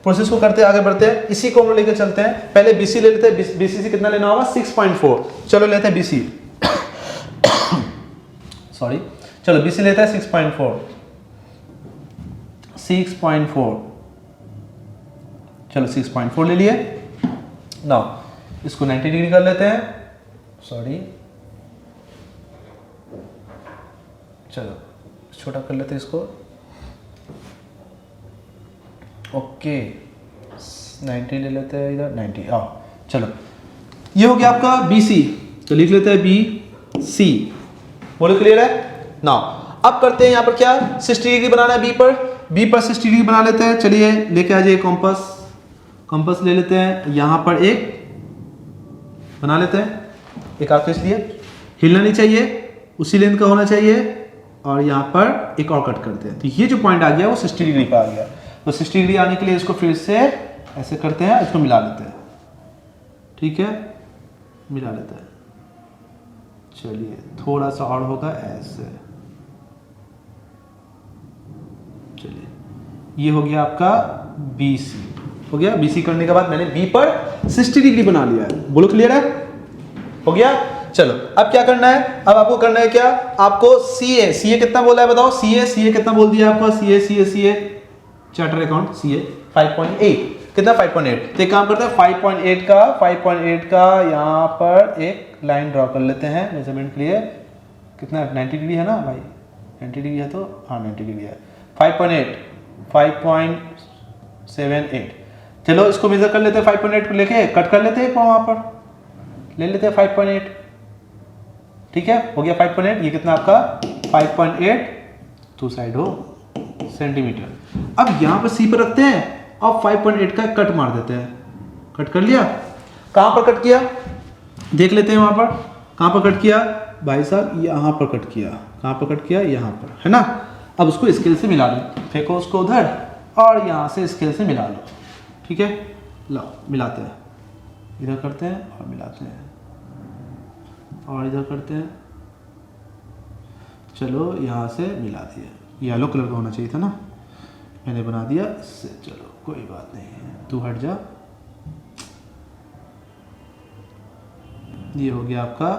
प्रोसेस को करते हैं, आगे बढ़ते हैं। इसी को हम लेकर चलते हैं, पहले BC ले लेते हैं। BC से कितना लेना होगा 6.4, चलो लेते हैं BC सॉरी, चलो BC लेते हैं 6.4, चलो 6.4 ले लिए। नाउ इसको 90 डिग्री कर लेते हैं, सॉरी चलो छोटा कर लेते हैं इसको, ओके 90 ले लेते हैं इधर, 90 आओ। चलो ये हो गया आपका BC, तो लिख लेते हैं BC, बोलो क्लियर है? नाउ अब करते हैं यहाँ पर क्या, 60 डिग्री बनाना है B पर 60 डिग्री बना लेते हैं। चलिए लेके आ जाइए कंपास ले लेते हैं, यहाँ पर एक बना लेते हैं, एक आर्क खींच लिए, हिलना नहीं चाहिए, उसी लेंथ का होना चाहिए, और यहाँ पर एक और कट करते हैं। तो ये जो पॉइंट आ गया वो 60 डिग्री का आ गया। तो 60 डिग्री आने के लिए इसको फिर से ऐसे करते हैं, इसको मिला लेते हैं, ठीक है, मिला लेते हैं। चलिए थोड़ा सा और होगा ऐसे, चलिए ये हो गया आपका BC, हो गया। BC करने के बाद मैंने B पर 60 डिग्री बना लिया है, बोलो क्लियर है, हो गया। चलो अब क्या करना है, अब आपको करना है क्या, आपको CA कितना बोला है बताओ, CA कितना बोल दिया आपका, CA चार्टर अकाउंट CA 5.8, कितना 5.8, तो एक काम करते हैं 5.8 का यहाँ पर एक लाइन ड्रॉ कर लेते हैं मेजरमेंट के लिए। कितना 90 डिग्री है ना भाई, 90 डिग्री है तो हाँ 90 डिग्री है। 5.78 चलो इसको मेजर कर लेते हैं, 5.8 को लेके कट कर लेते हैं, वहां पर ले लेते हैं 5.8, ठीक है, हो गया 5.8। ये कितना आपका 5.8 टू साइड हो सेंटीमीटर। अब यहां पर C पर रखते हैं और 5.8 का कट मार देते हैं, कट कर लिया। कहां पर कट किया देख लेते हैं, वहां पर कहां पर कट किया भाई साहब, यहां पर कट किया, कहां पर कट किया, यहां पर, है ना। अब उसको स्केल से मिला लो, फेंको उसको उधर और यहां से स्केल से मिला लो, ठीक है, लो मिलाते हैं, इधर करते हैं और मिलाते हैं और इधर करते हैं, चलो यहाँ से मिला दिया। येलो कलर का होना चाहिए था ना, मैंने बना दिया इससे, चलो कोई बात नहीं है, तू हट जा। ये हो गया आपका,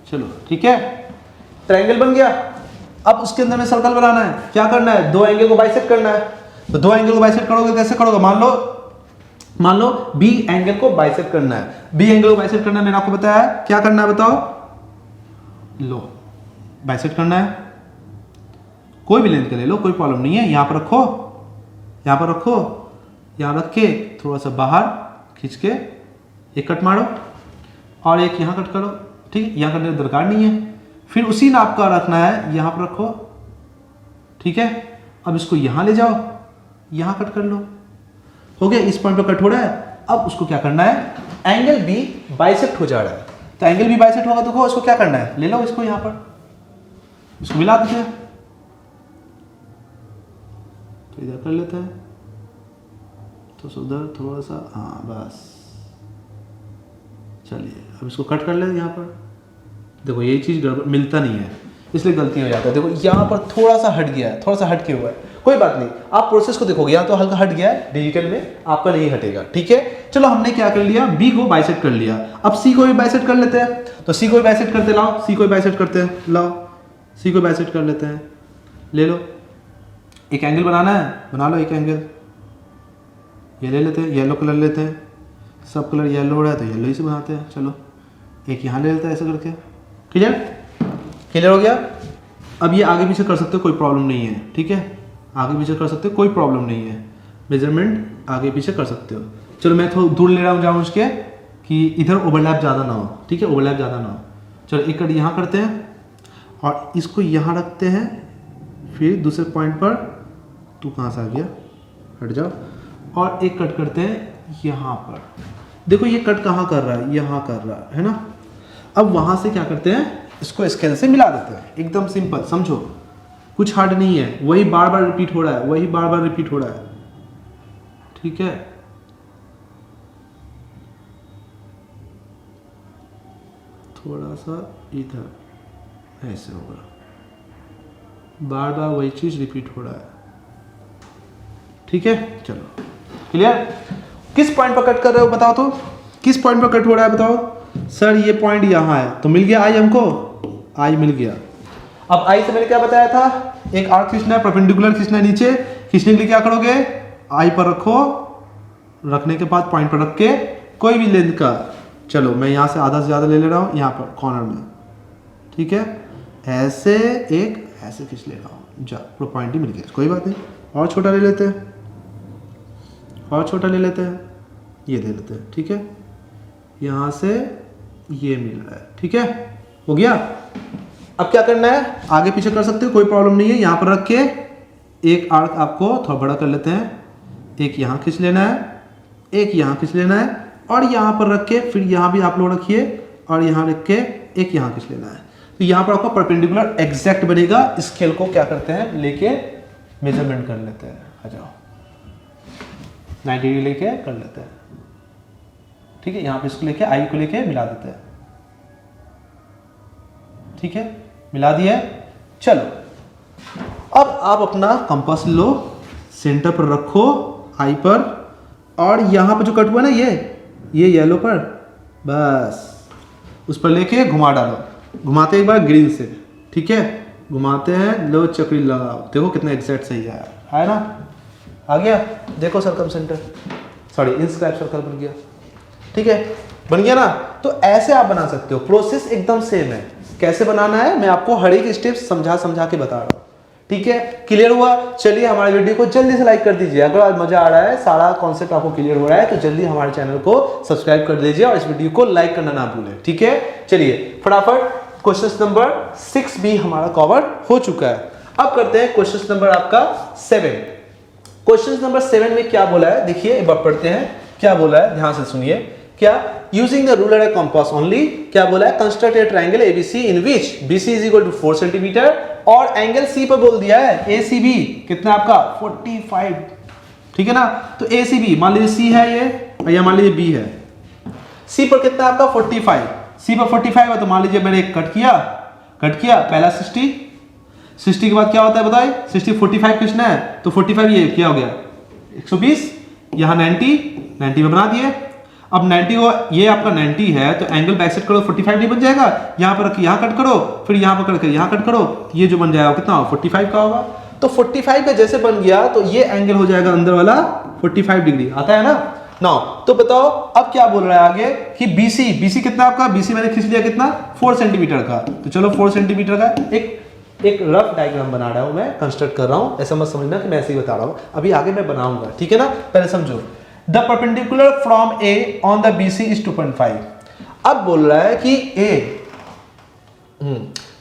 चलो ठीक है, ट्रायंगल बन गया। अब उसके अंदर में सर्कल बनाना है, क्या करना है, दो एंगल को बाइसेक्ट करना है। तो दो एंगल को बाइसेक्ट करोगे, कैसे करोगे, मान लो B एंगल को बाइसेक्ट करना है, B एंगल को बाइसेक्ट करना है, मैंने आपको बताया है क्या करना है, बताओ, लो बाइसेक्ट करना है, कोई भी लेंथ का ले लो, कोई प्रॉब्लम नहीं है। यहां पर रखो, यहां पर रखो, यहां रख के थोड़ा सा बाहर खींच के एक कट मारो और एक यहां कट करो, ठीक, यहां करने की दरकार नहीं है। फिर उसी नाप का रखना है, यहां पर रखो, ठीक है। अब इसको यहां ले जाओ, यहां कट कर लो, हो गया, इस पॉइंट पर कट हो रहा है। अब उसको क्या करना है, एंगल B बाइसेक्ट हो जा रहा है, तो एंगल B बाइसेक्ट होगा तो इसको क्या करना है, ले लो इसको यहां पर, इसको मिला देते हैं, तो इधर कर लेते हैं, तो उधर थोड़ा सा, हाँ बस, चलिए अब इसको कट कर लेते हैं। यहाँ पर देखो ये चीज़ मिलता नहीं है, इसलिए गलती हो जाता है। देखो यहाँ पर थोड़ा सा हट गया है, थोड़ा सा हट के हुआ है, कोई बात नहीं, आप प्रोसेस को देखोगे, यहाँ तो हल्का हट गया है, डिजिटल में आपका नहीं हटेगा, ठीक है। चलो हमने क्या कर लिया, B को बाइसेक्ट कर लिया, अब C को भी बाइसेक्ट कर लेते हैं। तो C को भी बाइसेक्ट करते, लाओ C को भी बाइसेक्ट करते हैं, लाओ C को बाइसेक्ट कर लेते हैं, ले लो, एक एंगल बनाना है, बना लो एक एंगल, ये ले लेते हैं, येलो कलर लेते हैं, सब कलर येलो हो रहा है तो येलो ही से बनाते हैं। चलो एक यहाँ ले लेते हैं ऐसे करके, क्लियर, क्लियर हो गया। अब ये आगे पीछे कर सकते हो, कोई प्रॉब्लम नहीं है, ठीक है, आगे पीछे कर सकते हो, कोई प्रॉब्लम नहीं है, मेजरमेंट आगे पीछे कर सकते हो। चलो मैं थोड़ा दूर ले रहा हूँ जाऊँ उसके, कि इधर ओवरलैप ज़्यादा ना हो, ठीक है, ओवरलैप ज़्यादा ना हो। चलो एक कट यहाँ करते हैं और इसको यहाँ रखते हैं, फिर दूसरे पॉइंट पर, तू कहाँ से आ गया, हट जाओ, और एक कट करते हैं यहाँ पर। देखो ये कट कहाँ कर रहा है, यहाँ कर रहा है ना। अब वहाँ से क्या करते हैं, इसको स्केल से मिला देते हैं, एकदम सिंपल, समझो, कुछ हार्ड नहीं है, वही बार बार रिपीट हो रहा है, वही बार बार रिपीट हो रहा है, ठीक है। थोड़ा सा इधर ऐसे होगा, बार बार वही चीज रिपीट हो रहा है, ठीक है। चलो क्लियर, किस पॉइंट पर कट कर रहे हो बताओ, तो किस पॉइंट पर कट हो रहा है बताओ। सर ये पॉइंट यहाँ है, तो मिल गया आई, हमको आई मिल गया। अब आई से मैंने क्या बताया था, एक आर्क खींचना है, परपेंडिकुलर खींचना है, नीचे खींचने के लिए क्या करोगे, आई पर रखो, रखने के बाद पॉइंट पर रख के कोई भी लेंथ का, चलो मैं यहाँ से आधा से ज़्यादा ले ले रहा हूँ, यहाँ पर कॉर्नर में, ठीक है, ऐसे एक ऐसे खींच ले रहा हूँ, जा पूरा पॉइंट ही मिल गया, कोई बात नहीं। और छोटा ले लेते हैं, और छोटा ले लेते हैं, ये दे लेते हैं, ठीक है, यहाँ से ये मिल रहा है, ठीक है, हो गया। अब क्या करना है, आगे पीछे कर सकते हो, कोई प्रॉब्लम नहीं है। यहाँ पर रख के एक आर्क आपको थोड़ा बड़ा कर लेते हैं, एक यहाँ खींच लेना है, एक यहाँ खींच लेना है, और यहाँ पर रख के फिर यहाँ भी आप लोग रखिए, और यहाँ रख के एक यहाँ खींच लेना है। तो यहाँ पर आपको परपेंडिकुलर एग्जैक्ट बनेगा। स्केल को क्या करते हैं, लेके मेजरमेंट कर लेते हैं, आ जाओ। 90 डिग्री लेके कर लेते हैं, ठीक है। यहाँ पे इसको लेके आई को लेके मिला देते हैं, ठीक है, मिला दिया। चलो अब आप अपना कंपास लो, सेंटर पर रखो आई पर, और यहाँ पर जो कट हुआ ना ये येलो पर, बस उस पर लेके घुमा डालो, घुमाते एक बार ग्रीन से, ठीक है, घुमाते हैं, लो चक्री लगाओ, देखो कितना एग्जैक्ट सही है ना, आ गया। देखो circum centre, sorry inscribe circle बन गया, ठीक है, बन गया ना। तो ऐसे आप बना सकते हो, प्रोसेस एकदम सेम है। कैसे बनाना है मैं आपको हर एक स्टेप समझा के बता रहा हूँ, ठीक है, क्लियर हुआ। चलिए हमारे वीडियो को जल्दी से लाइक कर दीजिए। अगर आज मजा आ रहा है, सारा कॉन्सेप्ट आपको क्लियर हो रहा है, तो जल्दी हमारे चैनल को सब्सक्राइब कर दीजिए और इस वीडियो को लाइक करना ना भूलें, ठीक है। चलिए फटाफट क्वेश्चन नंबर 6 भी हमारा कवर हो चुका है। अब करते हैं क्वेश्चन नंबर आपका 7। क्वेश्चन नंबर 7 में क्या बोला है, देखिए एक बार पढ़ते हैं क्या बोला है, ध्यान से सुनिए। क्या using the ruler and compass only, क्या बोला है, construct a triangle ABC in which BC is equal to 4 centimetre, और एंगल सी पर बोल दिया है एसीबी कितना आपका 45, ठीक है ना। तो एसीबी मान लीजिए सी है ये, और ये मान लीजिए बी है, सी पर कितना आपका 45, सी पर 45 है, तो मान लीजिए मैंने एक कट किया, पहला 60 के बाद क्या होता है बताइए, 60 45 कितना है, तो 45 ये क्या हो गया 120, यहाँ 90 पे बना दिए। अब 90 को, ये आपका 90 है, तो एंगल बाइसेक्ट करो 45 नहीं बन जाएगा, यहाँ पर यहाँ कट करो, फिर यहाँ पर करके यहाँ कट करो, ये जो बन जाएगा कितना 45 का होगा। तो 45 का जैसे बन गया, तो ये एंगल हो जाएगा अंदर वाला 45 डिग्री, आता है ना। नाउ तो बताओ अब क्या बोल रहा है आगे कि बीसी कितना आपका, बीसी मैंने खींच लिया कितना 4 सेंटीमीटर का, तो चलो 4 सेंटीमीटर का एक रफ डायग्राम बना रहा हूं मैं, कंस्ट्रक्ट कर रहा हूं, ऐसा मत समझना कि मैं ऐसे ही बता रहा हूं, अभी आगे मैं बनाऊंगा, ठीक है ना। पहले समझो, the perpendicular from A on the BC is 2.5। अब बोल रहा है कि ए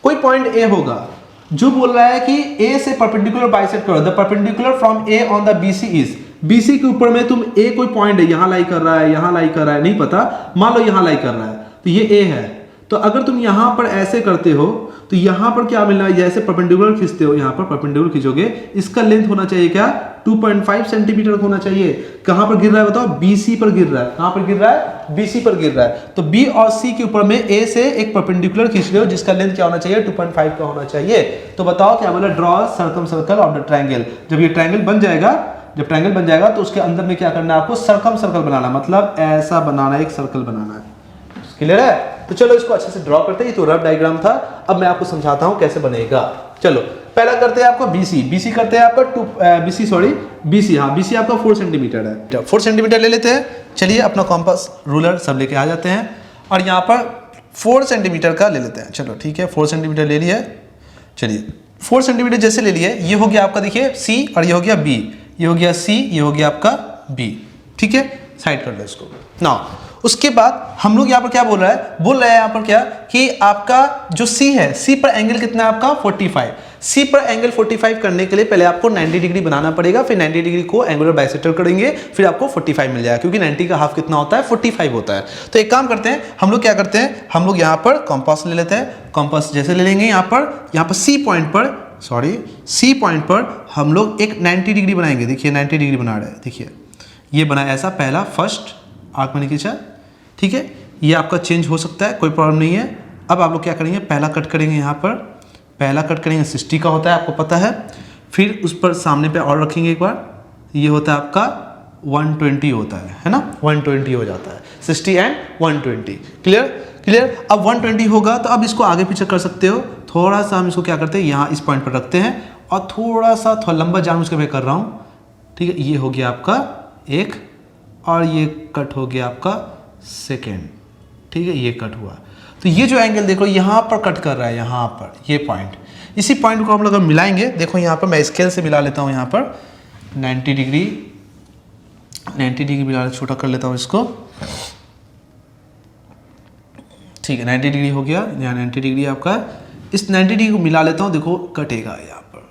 कोई पॉइंट ए होगा, जो बोल रहा है कि ए से परपेंडिकुलर बाइसेक्ट करो, the perpendicular from A on the BC is, BC के ऊपर में तुम ए कोई पॉइंट है, यहां लाई कर रहा है, यहां लाई कर रहा है, नहीं पता, मान लो यहां लाई कर रहा है, तो ये ए है, तो अगर तुम यहां पर ऐसे करते हो, तो यहां पर क्या मिलना है, जैसे परपेंडिकुलर खींचते हो, यहां पर परपेंडिकुलर खींचोगे, इसका लेंथ होना चाहिए क्या 2.5 सेंटीमीटर होना चाहिए। कहां पर गिर रहा है बताओ, बीसी पर गिर रहा है, कहां पर गिर रहा है, बीसी पर गिर रहा है। तो बी और सी के ऊपर में ए से एक परपेंडिकुलर खींच रहे हो, जिसका लेंथ क्या होना चाहिए 2.5 का होना चाहिए। तो बताओ क्या बोला, draw circum circle of the triangle. जब ये ट्रायंगल बन जाएगा, तो उसके अंदर में क्या करना है आपको, सर्कम सर्कल बनाना, मतलब ऐसा बनाना, एक सर्कल बनाना है, क्लियर है। तो चलो इसको अच्छे से ड्रॉ करते हैं, ये तो रफ डायग्राम था, अब मैं आपको समझाता हूं कैसे बनेगा। चलो पहला करते हैं आपको बीसी करते हैं आपका बीसी आपका 4 सेंटीमीटर है, 4 सेंटीमीटर ले लेते हैं। चलिए अपना कॉम्पास रूलर सब लेके आ जाते हैं, और यहाँ पर 4 सेंटीमीटर का ले लेते हैं। चलो ठीक है, 4 सेंटीमीटर ले लिया, चलिए 4 सेंटीमीटर जैसे ले लिए, ये हो गया आपका देखिए सी, और ये हो गया बी, ये हो गया सी, ये हो गया आपका बी, ठीक है, साइड कर लो इसको। नाउ उसके बाद हम लोग यहाँ पर क्या बोल रहा है यहाँ पर क्या कि आपका जो सी है, सी पर एंगल कितना है आपका 45, सी पर एंगल 45 करने के लिए पहले आपको 90 डिग्री बनाना पड़ेगा, फिर 90 डिग्री को एंगुलर बाइसेक्टर करेंगे, फिर आपको 45 मिल जाएगा, क्योंकि 90 का हाफ कितना होता है 45 होता है। तो एक काम करते हैं, हम लोग क्या करते हैं, हम लोग यहाँ पर कंपास ले लेते हैं, कंपास जैसे ले लेंगे यहाँ पर सी पॉइंट पर हम लोग एक 90 डिग्री बनाएंगे। देखिए 90 डिग्री बना रहे हैं, देखिए ये बना ऐसा, पहला फर्स्ट आर्क मैंने खींचा, ठीक है, ये आपका चेंज हो सकता है, कोई प्रॉब्लम नहीं है। अब आप लोग क्या करेंगे, पहला कट करेंगे, यहाँ पर पहला कट करेंगे 60 का होता है, आपको पता है, फिर उस पर सामने पे और रखेंगे एक बार, ये होता है आपका 120 होता है ना, 120 हो जाता है, 60 एंड 120, क्लियर। अब 120 होगा, तो अब इसको आगे पीछे कर सकते हो, थोड़ा सा हम इसको क्या करते हैं, यहाँ इस पॉइंट पर रखते हैं, और थोड़ा लंबा जानबूझ के मैं कर रहा हूँ, ठीक है, ये हो गया आपका एक, और ये कट हो गया आपका सेकेंड, ठीक है, ये कट हुआ। तो ये जो एंगल देखो यहाँ पर कट कर रहा है, यहाँ पर ये पॉइंट, इसी पॉइंट को हम लोग मिलाएंगे। देखो यहाँ पर मैं स्केल से मिला लेता हूँ, यहाँ पर 90 डिग्री मिला, छोटा कर लेता हूँ इसको, ठीक है, 90 डिग्री हो गया, यहाँ 90 डिग्री आपका, इस 90 डिग्री को मिला लेता हूँ, देखो कटेगा यहाँ पर,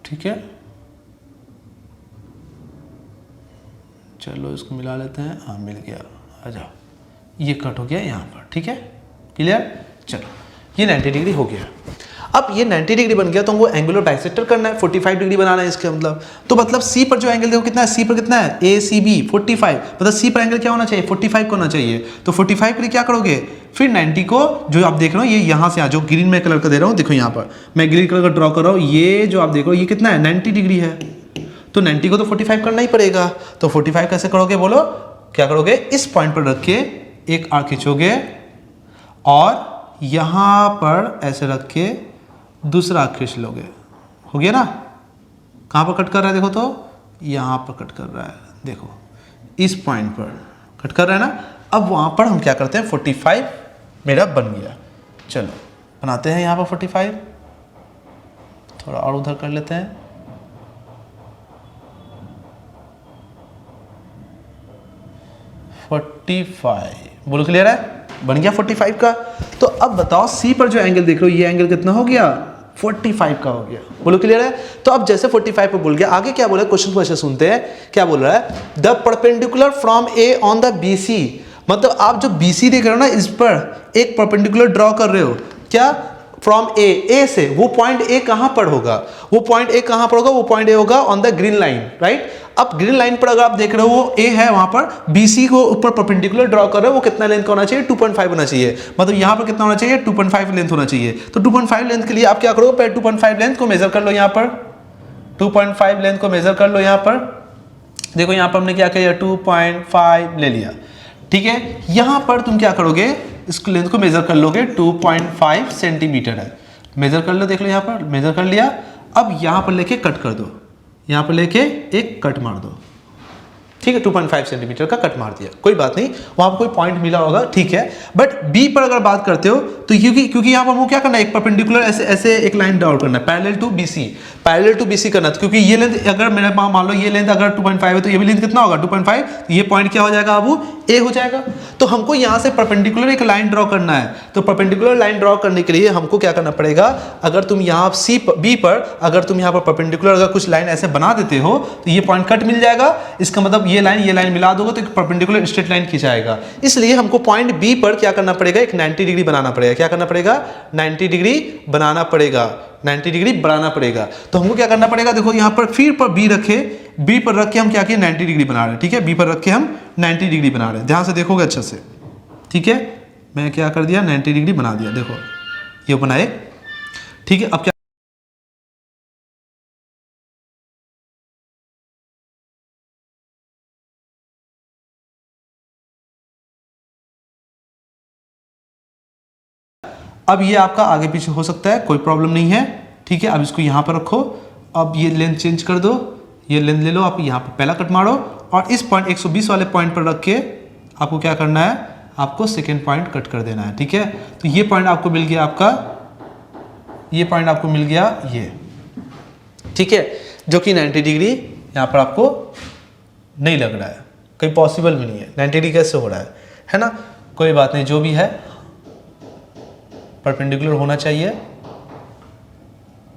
ठीक है, चलो इसको मिला लेते हैं, हाँ मिल गया, आ जाओ, ये कट हो गया यहाँ पर, ठीक है, क्लियर। चलो ये 90 डिग्री हो गया। अब ये 90 डिग्री बन गया तो हमको एंगुलर बाइसेक्टर करना है, 45 डिग्री बनाना है इसके मतलब। तो मतलब सी पर जो एंगल देखो कितना है, सी पर कितना है, ए सी बी 45, मतलब सी पर एंगल क्या होना चाहिए, 45 का होना चाहिए। तो 45 के लिए क्या करोगे, फिर 90 को जो आप देख रहे हो ये यहाँ से जो ग्रीन में कलर का दे रहा हूँ, देखो यहाँ पर मैं ग्रीन कलर का ड्रॉ कर रहा हूँ, ये जो आप देख रहे हो ये कितना है 90 डिग्री है, तो 90 को तो 45 करना ही पड़ेगा। तो 45 कैसे करोगे बोलो, क्या करोगे, इस पॉइंट पर रख के एक आर्क खींचोगे और यहाँ पर ऐसे रख के दूसरा आर्क खींच लोगे, हो गया ना। कहाँ पर कट कर रहा है देखो, तो यहाँ पर कट कर रहा है, देखो इस पॉइंट पर कट कर रहा है ना। अब वहाँ पर हम क्या करते हैं, 45 मेरा बन गया। चलो बनाते हैं यहाँ पर 45, थोड़ा और उधर कर लेते हैं। बोलो क्लियर है, बन गया 45 का। तो अब बताओ सी पर जो एंगल देख रहे हो ये एंगल कितना हो गया, 45 का हो गया। बोलो क्लियर है। तो अब जैसे 45 पे बोल गया, आगे क्या बोला, क्वेश्चन को ऐसे सुनते हैं, क्या बोल रहा है, the perpendicular from A on the BC, मतलब आप जो बीसी देख रहे हो ना, इस पर एक परपेंडिकुलर ड्रॉ कर रहे हो, क्या, फ्रॉम ए से, वो पॉइंट ए कहां पर होगा, वो पॉइंट ए कहां पर होगा, वो पॉइंट ए होगा on the green line, right. अब ग्रीन लाइन पर अगर आप देख रहे हो वो ए है, वहां पर बीसी को ऊपर परपेंडिकुलर ड्रॉ कर रहे हो, वो कितना लेंथ का होना चाहिए, 2.5 होना चाहिए, मतलब यहां पर कितना होना चाहिए, 2.5 लेंथ होना चाहिए। तो 2.5 लेंथ के लिए आप क्या करो, पहले 2.5 लेंथ को मेजर कर लो, यहां पर 2.5 लेंथ को मेजर कर लो। यहां पर देखो, यहां पर हमने क्या किया, 2.5 ले लिया, ठीक है। यहां पर तुम क्या करोगे, इस लेंथ को मेजर कर लोगे, 2.5 सेंटीमीटर है, मेजर कर लो, देख लो यहां पर मेजर कर लिया। अब यहां पर लेके कट कर दो, यहां पर लेके एक कट मार दो, ठीक है, 2.5 सेंटीमीटर का कट मार दिया, कोई बात नहीं, वहां पर कोई पॉइंट मिला होगा, ठीक है। बट बी पर अगर बात करते हो तो क्योंकि यहां पर वो क्या करना है, एक परपेंडिकुलर ऐसे ऐसे एक लाइन ड्रॉ करना है, पैरेलल टू बीसी करना है, क्योंकि ये लेंथ अगर मेरे पास मान लो ये लेंथ अगर 2.5 है तो ये भी लेंथ कितना होगा, 2.5, तो ये पॉइंट क्या हो जाएगा, अब ए हो जाएगा। तो हमको यहां से परपेंडिकुलर एक लाइन ड्रॉ करना है, तो परपेंडिकुलर लाइन ड्रॉ करने के लिए हमको क्या करना पड़ेगा, अगर तुम यहाँ बी पर अगर तुम यहाँ पर परपेंडिकुलर अगर कुछ लाइन ऐसे बना देते हो तो ये पॉइंट कट मिल जाएगा, इसका मतलब ये लाइन मिला दोगे तो एक परपेंडिकुलर स्ट्रेट लाइन खींचाएगा। इसलिए हमको पॉइंट बी पर क्या करना पड़ेगा, एक 90 डिग्री बनाना पड़ेगा, क्या करना पड़ेगा, 90 डिग्री बनाना पड़ेगा, 90 डिग्री बढ़ाना पड़ेगा। तो हमको क्या करना पड़ेगा, देखो यहाँ पर फिर पर बी रखे, बी पर रख के हम क्या किए, 90 डिग्री बना रहे हैं, ठीक है, बी पर रख के हम 90 डिग्री बना रहे हैं, ध्यान से देखोगे अच्छे से, ठीक है। मैं क्या कर दिया, 90 डिग्री बना दिया, देखो ये बनाए, ठीक है। अब क्या, अब ये आपका आगे पीछे हो सकता है, कोई प्रॉब्लम नहीं है, ठीक है। अब इसको यहाँ पर रखो, अब ये लेंथ चेंज कर दो, ये लेंथ ले लो, आप यहाँ पर पहला कट मारो और इस पॉइंट 120 वाले पॉइंट पर रख के आपको क्या करना है, आपको सेकेंड पॉइंट कट कर देना है, ठीक है। तो ये पॉइंट आपको मिल गया, आपका ये पॉइंट आपको मिल गया ये, ठीक है, जो कि 90 डिग्री यहाँ पर आपको नहीं लग रहा है, कहीं पॉसिबल भी नहीं है, 90 डिग्री कैसे हो रहा है ना, कोई बात नहीं, जो भी है परपेंडिकुलर होना चाहिए।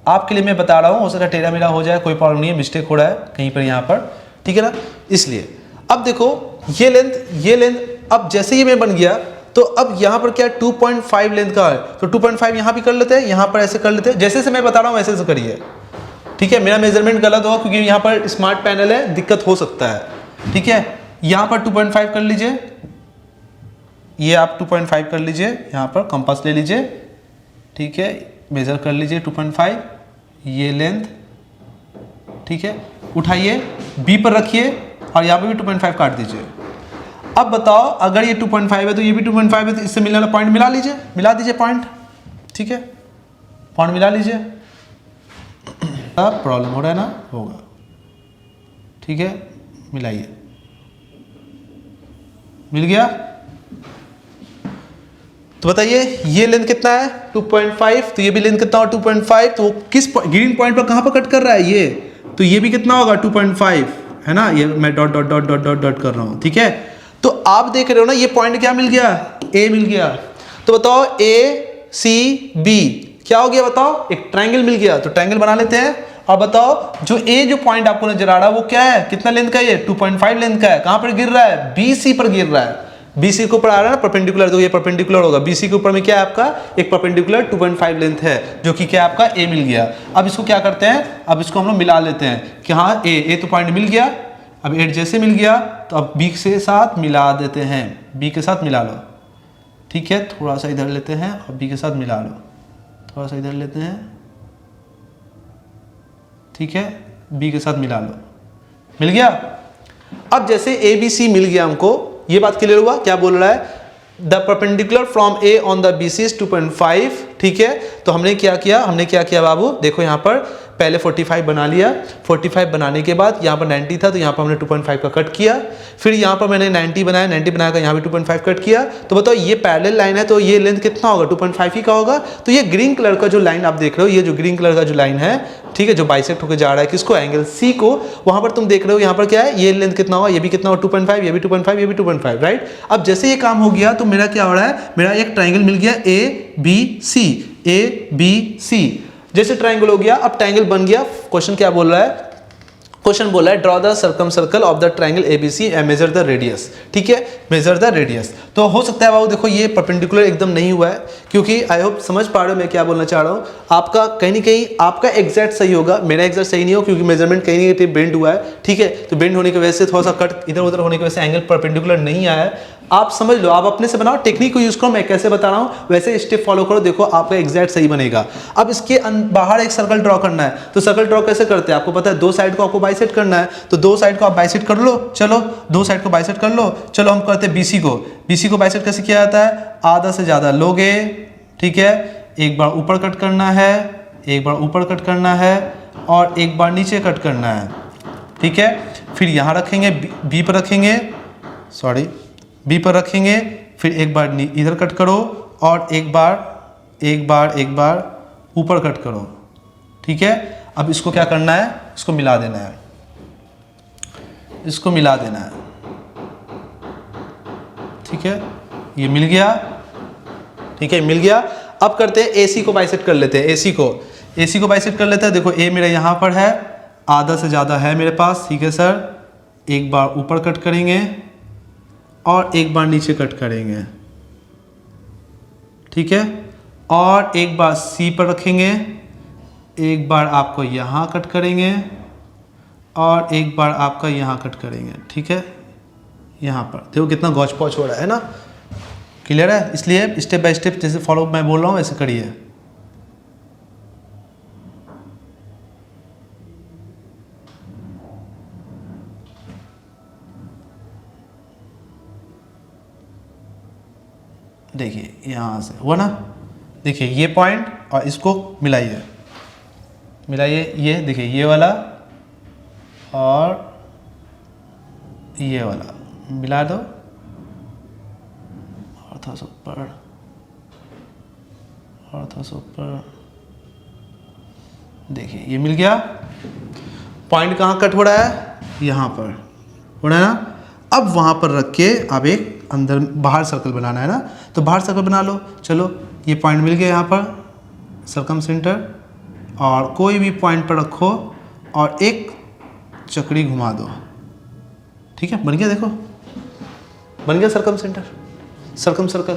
आपके लिए मैं बता रहा हूँ, हो सकता है टेढ़ा मेढ़ा हो जाए, कोई प्रॉब्लम नहीं है, मिस्टेक हो रहा है कहीं पर यहाँ पर, ठीक है ना। इसलिए अब देखो ये लेंथ अब जैसे ही मैं बन गया तो अब यहाँ पर क्या 2.5 लेंथ का है, तो 2.5 यहाँ भी कर लेते हैं, यहाँ पर ऐसे कर लेते हैं, जैसे से मैं बता रहा हूँ वैसे से करिए, ठीक है। मेरा मेजरमेंट गलत होगा क्योंकि यहाँ पर स्मार्ट पैनल है, दिक्कत हो सकता है, ठीक है। यहाँ पर 2.5 कर लीजिए, ये आप 2.5 कर लीजिए, यहाँ पर कंपास ले लीजिए, ठीक है, मेजर कर लीजिए 2.5, ये लेंथ, ठीक है। उठाइए बी पर रखिए और यहाँ पे भी 2.5 काट दीजिए। अब बताओ अगर ये 2.5 है तो ये भी 2.5 है, तो इससे मिलने वाला पॉइंट मिला दीजिए पॉइंट, ठीक है, पॉइंट मिला लीजिए। अब प्रॉब्लम हो रहा है ना, होगा, ठीक है, मिलाइए, मिल गया। तो बताइए ये लेंथ कितना है 2.5, तो ये भी लेंथ कितना होगा 2.5, तो किस ग्रीन पॉइंट पर कहां पर कट कर रहा है ये, तो ये भी कितना होगा 2.5, है ना, ये मैं dot dot dot dot dot dot कर रहा हूं, ठीक है। तो आप देख रहे हो ना, ये पॉइंट क्या मिल गया, ए मिल गया। तो बताओ ए सी बी क्या हो गया, बताओ, एक ट्रायंगल मिल गया, तो ट्रायंगल बना लेते हैं। और बताओ जो ए जो पॉइंट आपको नजर आ रहा है वो क्या है, कितना लेंथ का है, ये 2.5 लेंथ का है, कहां पर गिर रहा है, बी सी पर गिर रहा है, BC के ऊपर आ रहा है ना परपेंडिकुलर, तो ये परपेंडिकुलर होगा। BC के ऊपर में क्या है आपका एक परपेंडिकुलर 2.5 लेंथ है जो कि क्या आपका A मिल गया। अब इसको क्या करते हैं, अब इसको हम लोग मिला लेते हैं कि हाँ A तो पॉइंट मिल गया। अब A जैसे मिल गया तो अब B के साथ मिला देते हैं, B के साथ मिला लो, ठीक है। थोड़ा सा इधर लेते हैं और B के साथ मिला लो, थोड़ा सा इधर लेते हैं, ठीक है, B के साथ मिला लो, मिल गया। अब जैसे ABC मिल गया हमको, ये बात क्लियर हुआ। क्या बोल रहा है, the perpendicular from A on the BC is 2.5, ठीक है। तो हमने क्या किया बाबू, देखो यहाँ पर पहले 45 बना लिया, 45 बनाने के बाद यहाँ पर 90 था तो यहाँ पर हमने 2.5 का कट किया, फिर यहाँ पर मैंने 90 बनाया, 90 बनाया यहाँ भी 2.5 कट किया। तो बताओ ये पैरेलल लाइन है तो ये लेंथ कितना होगा, 2.5 ही का होगा। तो ये ग्रीन कलर का जो लाइन आप देख रहे हो, ये जो ग्रीन कलर का जो लाइन है, ठीक है, जो बाइसेक्ट होकर जा रहा है किसको, एंगल C को, वहां पर तुम देख रहे हो यहाँ पर क्या है, ये लेंथ कितना होगा, ये भी कितना होगा 2.5, ये भी 2.5, ये भी 2.5, राइट। अब जैसे ये काम हो गया तो मेरा क्या हो रहा है, मेरा एक ट्राइंगल मिल गया ABC। जैसे ट्राइंगल हो गया, अब ट्राइंगल बन गया। क्वेश्चन क्या बोल रहा है, क्वेश्चन बोला है draw the circum circle of the triangle ABC and measure the radius, ठीक है, मेजर द रेडियस। तो हो सकता है बाबू देखो ये परपेंडिकुलर एकदम नहीं हुआ है, क्योंकि आई होप समझ पा रहे हो मैं क्या बोलना चाह रहा हूँ। आपका कहीं ना कहीं आपका एग्जैक्ट सही होगा, मेरा एग्जैक्ट सही नहीं हो, क्योंकि मेजरमेंट कहीं ना कहीं बेंड हुआ है, ठीक है। तो बेंड होने की वजह से थोड़ा सा कट इधर उधर होने की वजह से एंगल परपेंडिकुलर नहीं आया है। आप समझ लो, आप अपने से बनाओ, टेक्निक को यूज करो, मैं कैसे बता रहा हूँ वैसे स्टेप फॉलो करो, देखो आपका एग्जैक्ट सही बनेगा। अब इसके बाहर एक सर्कल ड्रॉ करना है, तो सर्कल ड्रॉ कैसे करते हैं आपको पता है, दो साइड को आपको बाइसेक्ट करना है, तो दो साइड को आप बाइसेक्ट कर लो, चलो दो साइड को बाइसेक्ट कर लो। चलो हम करते हैं BC को बाइसेक्ट कैसे किया जाता है, आधा से ज्यादा लोगे, ठीक है, एक बार ऊपर कट करना है, एक बार ऊपर कट करना है और एक बार नीचे कट करना है, ठीक है। फिर यहाँ रखेंगे, B पर रखेंगे, सॉरी B पर रखेंगे, फिर एक बार इधर कट करो और एक बार ऊपर कट करो, ठीक है। अब इसको क्या करना है, इसको मिला देना है, इसको मिला देना है, ठीक है, ये मिल गया, ठीक है, मिल गया। अब करते हैं AC को बाइसेक्ट कर लेते हैं, AC को बाइसेक्ट कर लेते हैं। देखो A मेरा यहाँ पर है, आधा से ज़्यादा है मेरे पास, ठीक है सर। एक बार ऊपर कट करेंगे और एक बार नीचे कट करेंगे, ठीक है, और एक बार C पर रखेंगे, एक बार आपको यहाँ कट करेंगे और एक बार आपका यहाँ कट करेंगे, ठीक है। यहाँ पर देखो कितना गौच पौच हो रहा है ना, क्लियर है। इसलिए स्टेप बाय स्टेप जैसे फॉलो मैं बोल रहा हूँ वैसे करिए। देखिए यहाँ से हुआ ना, देखिए ये पॉइंट और इसको मिलाइए, ये देखिए ये वाला और ये वाला मिला दो और थोड़ा सा ऊपर और थोड़ा सा ऊपर, देखिए ये मिल गया। पॉइंट कहाँ कट हो रहा है, यहाँ पर हो रहा है ना। अब वहाँ पर रख के अब एक अंदर बाहर सर्कल बनाना है ना, तो बाहर सर्कल बना लो। चलो ये पॉइंट मिल गया यहाँ पर सर्कम सेंटर, और कोई भी पॉइंट पर रखो और एक चक्री घुमा दो, ठीक है, बन गया। देखो बन गया सर्कम सेंटर, सर्कम सर्कल।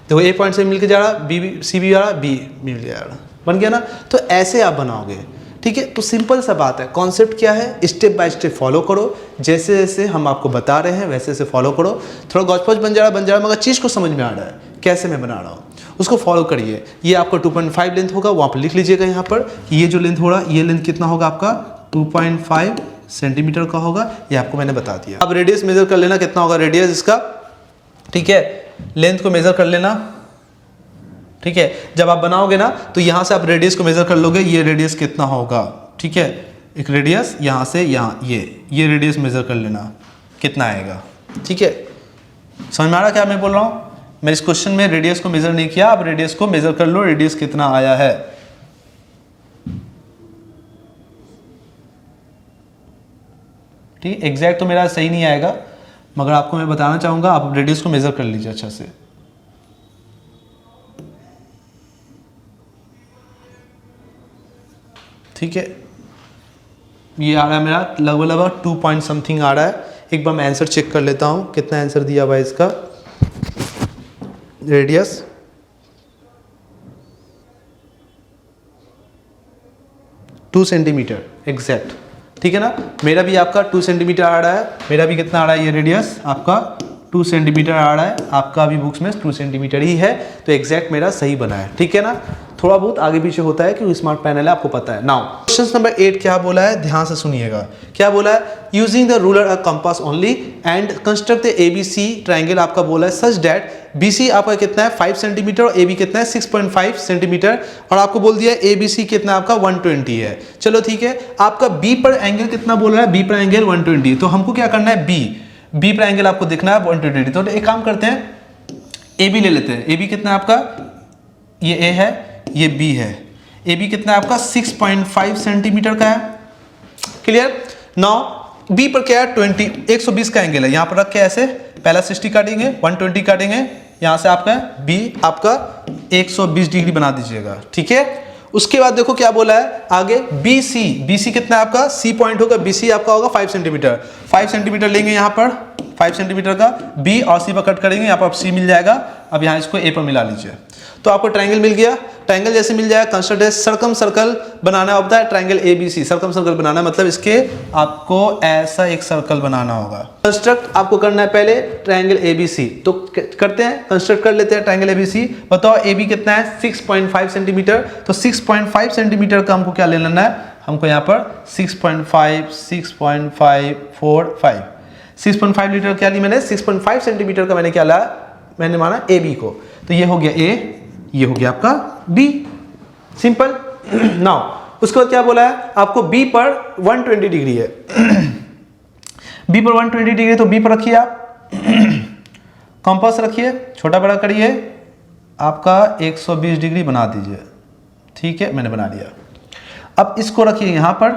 देखो ए पॉइंट से मिल के जा रहा, सी भी आ रहा, बी मिल जा रहा, बन गया ना। तो ऐसे आप बनाओगे, ठीक है। तो सिंपल सा बात है, कॉन्सेप्ट क्या है, स्टेप बाय स्टेप फॉलो करो, जैसे जैसे हम आपको बता रहे हैं वैसे वैसे फॉलो करो। थोड़ा गौचपौच बन जा रहा है, मगर चीज़ को समझ में आ रहा है कैसे मैं बना रहा हूँ, उसको फॉलो करिए। ये आपका 2.5 लेंथ होगा, वहाँ पर लिख लीजिएगा यहाँ पर कि ये जो लेंथ हो रहा है, ये लेंथ कितना होगा आपका 2.5 सेंटीमीटर का होगा, ये आपको मैंने बता दिया। अब रेडियस मेजर कर लेना, कितना होगा रेडियस इसका, ठीक है। लेंथ को मेजर कर लेना, ठीक है। जब आप बनाओगे ना तो यहाँ से आप रेडियस को मेजर कर लोगे, ये रेडियस कितना होगा, ठीक है। एक रेडियस यहाँ से यहाँ, ये रेडियस मेजर कर लेना कितना आएगा, ठीक है। समझ में आ रहा क्या मैं बोल रहा हूँ। मैं इस क्वेश्चन में रेडियस को मेजर नहीं किया, आप रेडियस को मेजर कर लो, रेडियस कितना आया है। ठीक है, एग्जैक्ट तो मेरा सही नहीं आएगा, मगर आपको मैं बताना चाहूंगा, आप रेडियस को मेजर कर लीजिए अच्छा से। ठीक है, ये आ रहा है मेरा लगभग 2 पॉइंट समथिंग आ रहा है, एक बार मैं आंसर चेक कर लेता हूँ कितना आंसर दिया हुआ है इसका। रेडियस 2 सेंटीमीटर एग्जैक्ट, ठीक है ना। मेरा भी आपका 2 सेंटीमीटर आ रहा है, मेरा भी कितना आ रहा है ये रेडियस आपका 2 सेंटीमीटर आ रहा है, आपका भी बुक्स में 2 सेंटीमीटर ही है, तो एग्जैक्ट मेरा सही बना है, ठीक है ना। थोड़ा बहुत आगे पीछे होता है क्योंकि स्मार्ट पैनल है, आपको पता है। नाउ क्वेश्चन नंबर 8 क्या बोला है, ध्यान से सुनिएगा। क्या बोला है, using the ruler a compass only and construct the ABC triangle, आपका बोला है सच दैट बीसी आपका कितना है 5 सेंटीमीटर और एबी कितना है 6.5 सेंटीमीटर, और आपको बोल दिया एबीसी कितना आपका 120 है। चलो ठीक है, आपका बी पर एंगल कितना बोल रहा है, बी पर एंगल 120, तो हमको क्या करना है, बी पर एंगल आपको देखना है 120। तो एक काम करते हैं, ए बी ले लेते हैं। ए बी कितना है आपका, ये ए है, ये बी है। ए बी कितना है आपका 6.5 सेंटीमीटर का है, क्लियर। नाउ बी पर क्या है 120 का एंगल है, यहां पर रख के ऐसे पहला 60 काटेंगे, 120 काटेंगे, यहां से आपका बी आपका 120 डिग्री बना दीजिएगा, ठीक है। उसके बाद देखो क्या बोला है आगे, BC, BC कितना है आपका, C पॉइंट होगा, BC आपका होगा 5 सेंटीमीटर, 5 सेंटीमीटर लेंगे यहाँ पर 5 सेंटीमीटर का, B और C पर कट करेंगे, यहाँ पर C मिल जाएगा। अब यहाँ इसको A पर मिला लीजिए, तो आपको ट्रायंगल मिल गया। ट्रायंगल जैसे मिल जाएगा, कंस्ट्रक्ट सर्कम सर्कल बनाना होता है, ट्रायंगल ABC सर्कम सर्कल बनाना, मतलब इसके आपको ऐसा एक सर्कल बनाना होगा। कंस्ट्रक्ट आपको करना है पहले ट्रायंगल ABC, तो करते हैं, कंस्ट्रक्ट कर लेते हैं ट्रायंगल ABC। बताओ AB कितना है 6.5 सेंटीमीटर, तो 6.5 सेंटीमीटर का हमको क्या ले लेना है, हमको यहाँ पर 6.5 6.545 6.5 लीटर क्या ली मैंने, 6.5 सेंटीमीटर का मैंने क्या लाया, मैंने माना AB को, तो ये हो गया A, ये हो गया आपका B, सिंपल। नाउ उसके बाद क्या बोला है आपको, B पर 120 डिग्री है, B पर 120 डिग्री, तो B पर रखिए आप कंपास रखिए, छोटा बड़ा करिए, आपका 120 डिग्री बना दीजिए, ठीक है, मैंने बना दिया। अब इसको रखिए यहाँ पर,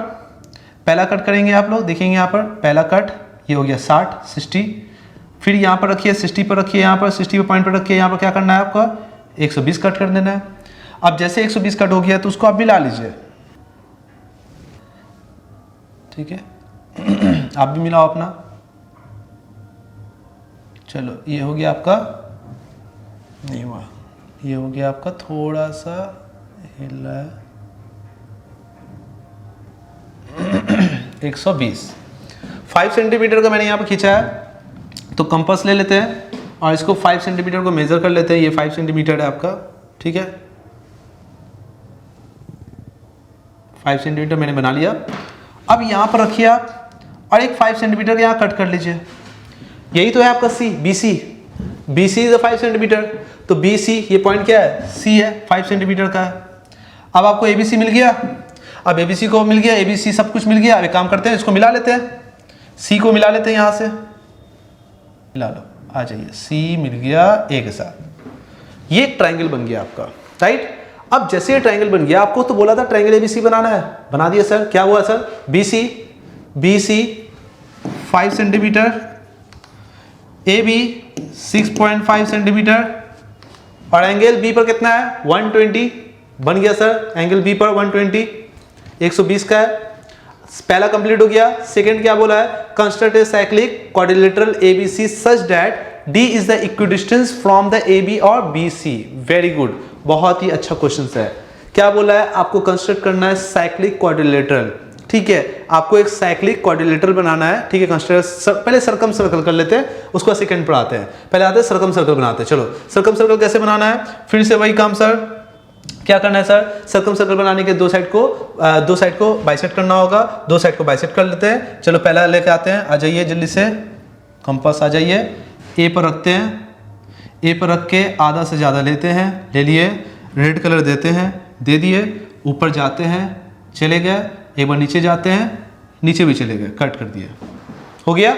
पहला कट करेंगे आप लोग, देखेंगे यहाँ पर पहला कट, ये हो गया 60, फिर यहाँ पर रखिए 60 पर रखिए, यहाँ पर 60 पर पॉइंट पर रखिए, यहाँ पर क्या करना है आपका 120 कट कर देना है। अब जैसे 120 कट हो गया तो उसको आप मिला लीजिए, ठीक है आप भी मिलाओ अपना। चलो ये हो गया आपका, नहीं हुआ, ये हो गया आपका, थोड़ा सा हिला 120, 5 सेंटीमीटर का मैंने यहाँ पर खींचा है, तो कंपास ले लेते हैं और इसको 5 सेंटीमीटर को मेजर कर लेते हैं, ये 5 सेंटीमीटर है आपका, ठीक है 5 सेंटीमीटर मैंने बना लिया। अब यहाँ पर रखिए आप और एक 5 सेंटीमीटर यहाँ कट कर लीजिए, यही तो है आपका C, BC इज 5 सेंटीमीटर, तो BC ये पॉइंट क्या है, C है, 5 सेंटीमीटर का है। अब आपको ABC मिल गया, अब ABC को मिल गया, ABC सब कुछ मिल गया। अब एक काम करते हैं, इसको मिला लेते हैं, C को मिला लेते हैं, यहाँ से मिला लो, आ जाइए, C मिल गया A के साथ, ये एक ट्रायंगल बन गया आपका, राइट। अब जैसे ये ट्रायंगल बन गया, आपको तो बोला था ट्रायंगल ABC बनाना है, बना दिया सर। क्या हुआ sir, BC 5 centimetre, AB 6.5 centimetre, और एंगल B पर कितना है 120, बन गया सर एंगल B पर 120, 120 का है। पहला कंप्लीट हो गया। सेकंड क्या बोला है, construct a cyclic quadrilateral ABC such that D is the equidistance from the AB और BC। वेरी गुड, बहुत ही अच्छा क्वेश्चन है। क्या बोला है, आपको कंस्ट्रक्ट करना है साइक्लिक क्वाड्रिलेटरल, ठीक है, आपको एक साइक्लिक क्वाड्रिलेटरल बनाना है, ठीक है। कंस्ट्रक्ट पहले सर्कम सर्कल कर लेते हैं, उसको सेकंड पर आते हैं, पहले आते हैं सर्कम सर्कल बनाते हैं। चलो सर्कम सर्कल कैसे बनाना है, फिर से वही काम सर, क्या करना है सर, सर्कम सर्कल बनाने के दो साइड को बाइसेक्ट करना होगा, दो साइड को बाइसेक्ट कर लेते हैं। चलो पहला लेके आते हैं, आ जाइए जल्दी से, कंपास आ जाइए, ए पर रखते हैं, ए पर रख के आधा से ज़्यादा लेते हैं, ले लिए, रेड कलर देते हैं, दे दिए, ऊपर जाते हैं, चले गए, एक बार नीचे जाते हैं, नीचे भी चले गए, कट कर दिए, हो गया।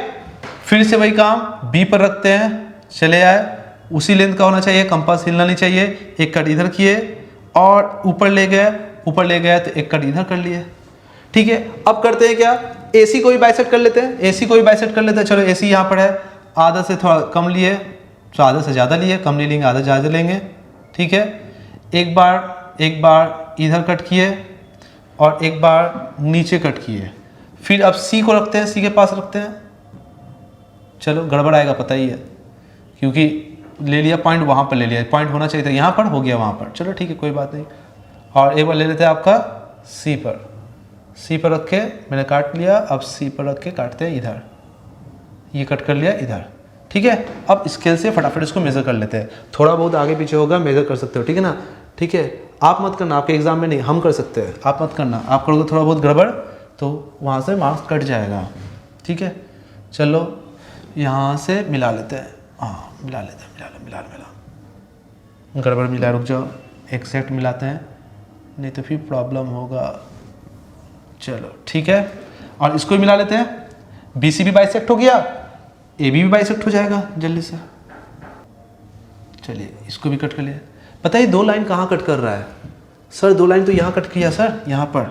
फिर से वही काम, बी पर रखते हैं, चले आए, उसी लेंथ का होना चाहिए, कंपास हिलना नहीं चाहिए, एक कट इधर किए और ऊपर ले गए तो एक कट इधर कर लिए, ठीक है। अब करते हैं क्या, AC को भी बाइसेक्ट कर लेते हैं, चलो AC यहाँ पर है, आधा से थोड़ा कम लिए, तो आधा से ज़्यादा लिए, कम नहीं लेंगे, आधा ज़्यादा लेंगे, ठीक है। एक बार इधर कट किए और एक बार नीचे कट किए। फिर अब C को रखते हैं, C के पास रखते हैं, चलो गड़बड़ आएगा पता ही है, क्योंकि ले लिया पॉइंट वहाँ पर ले लिया, पॉइंट होना चाहिए था यहाँ पर, हो गया वहाँ पर। चलो ठीक है कोई बात नहीं। और एक बार ले लेते हैं आपका सी पर रख के मैंने काट लिया। अब सी पर रख के काटते हैं इधर, ये कट कर लिया इधर, ठीक है। अब स्केल से फटाफट इसको मेज़र कर लेते हैं। थोड़ा बहुत आगे पीछे होगा, मेज़र कर सकते हो, ठीक है ना। ठीक है, आप मत करना, आपके एग्जाम में नहीं, हम कर सकते हैं, आप मत करना। आप करोगे थोड़ा बहुत गड़बड़ तो वहाँ से मार्क्स कट जाएगा, ठीक है। चलो यहाँ से मिला लेते हैं, हाँ मिला लेते हैं, मिला गड़बड़ मिला, रुक जाओ, एग्जैक्ट मिलाते हैं, नहीं तो फिर प्रॉब्लम होगा। चलो ठीक है, और इसको भी मिला लेते हैं। BC भी बाइसेक्ट हो गया, AB भी बाइसेक्ट हो जाएगा जल्दी से। चलिए इसको भी कट कर लिया। पता है 2 लाइन कहाँ कट कर रहा है सर? 2 लाइन तो यहाँ कट किया सर, यहाँ पर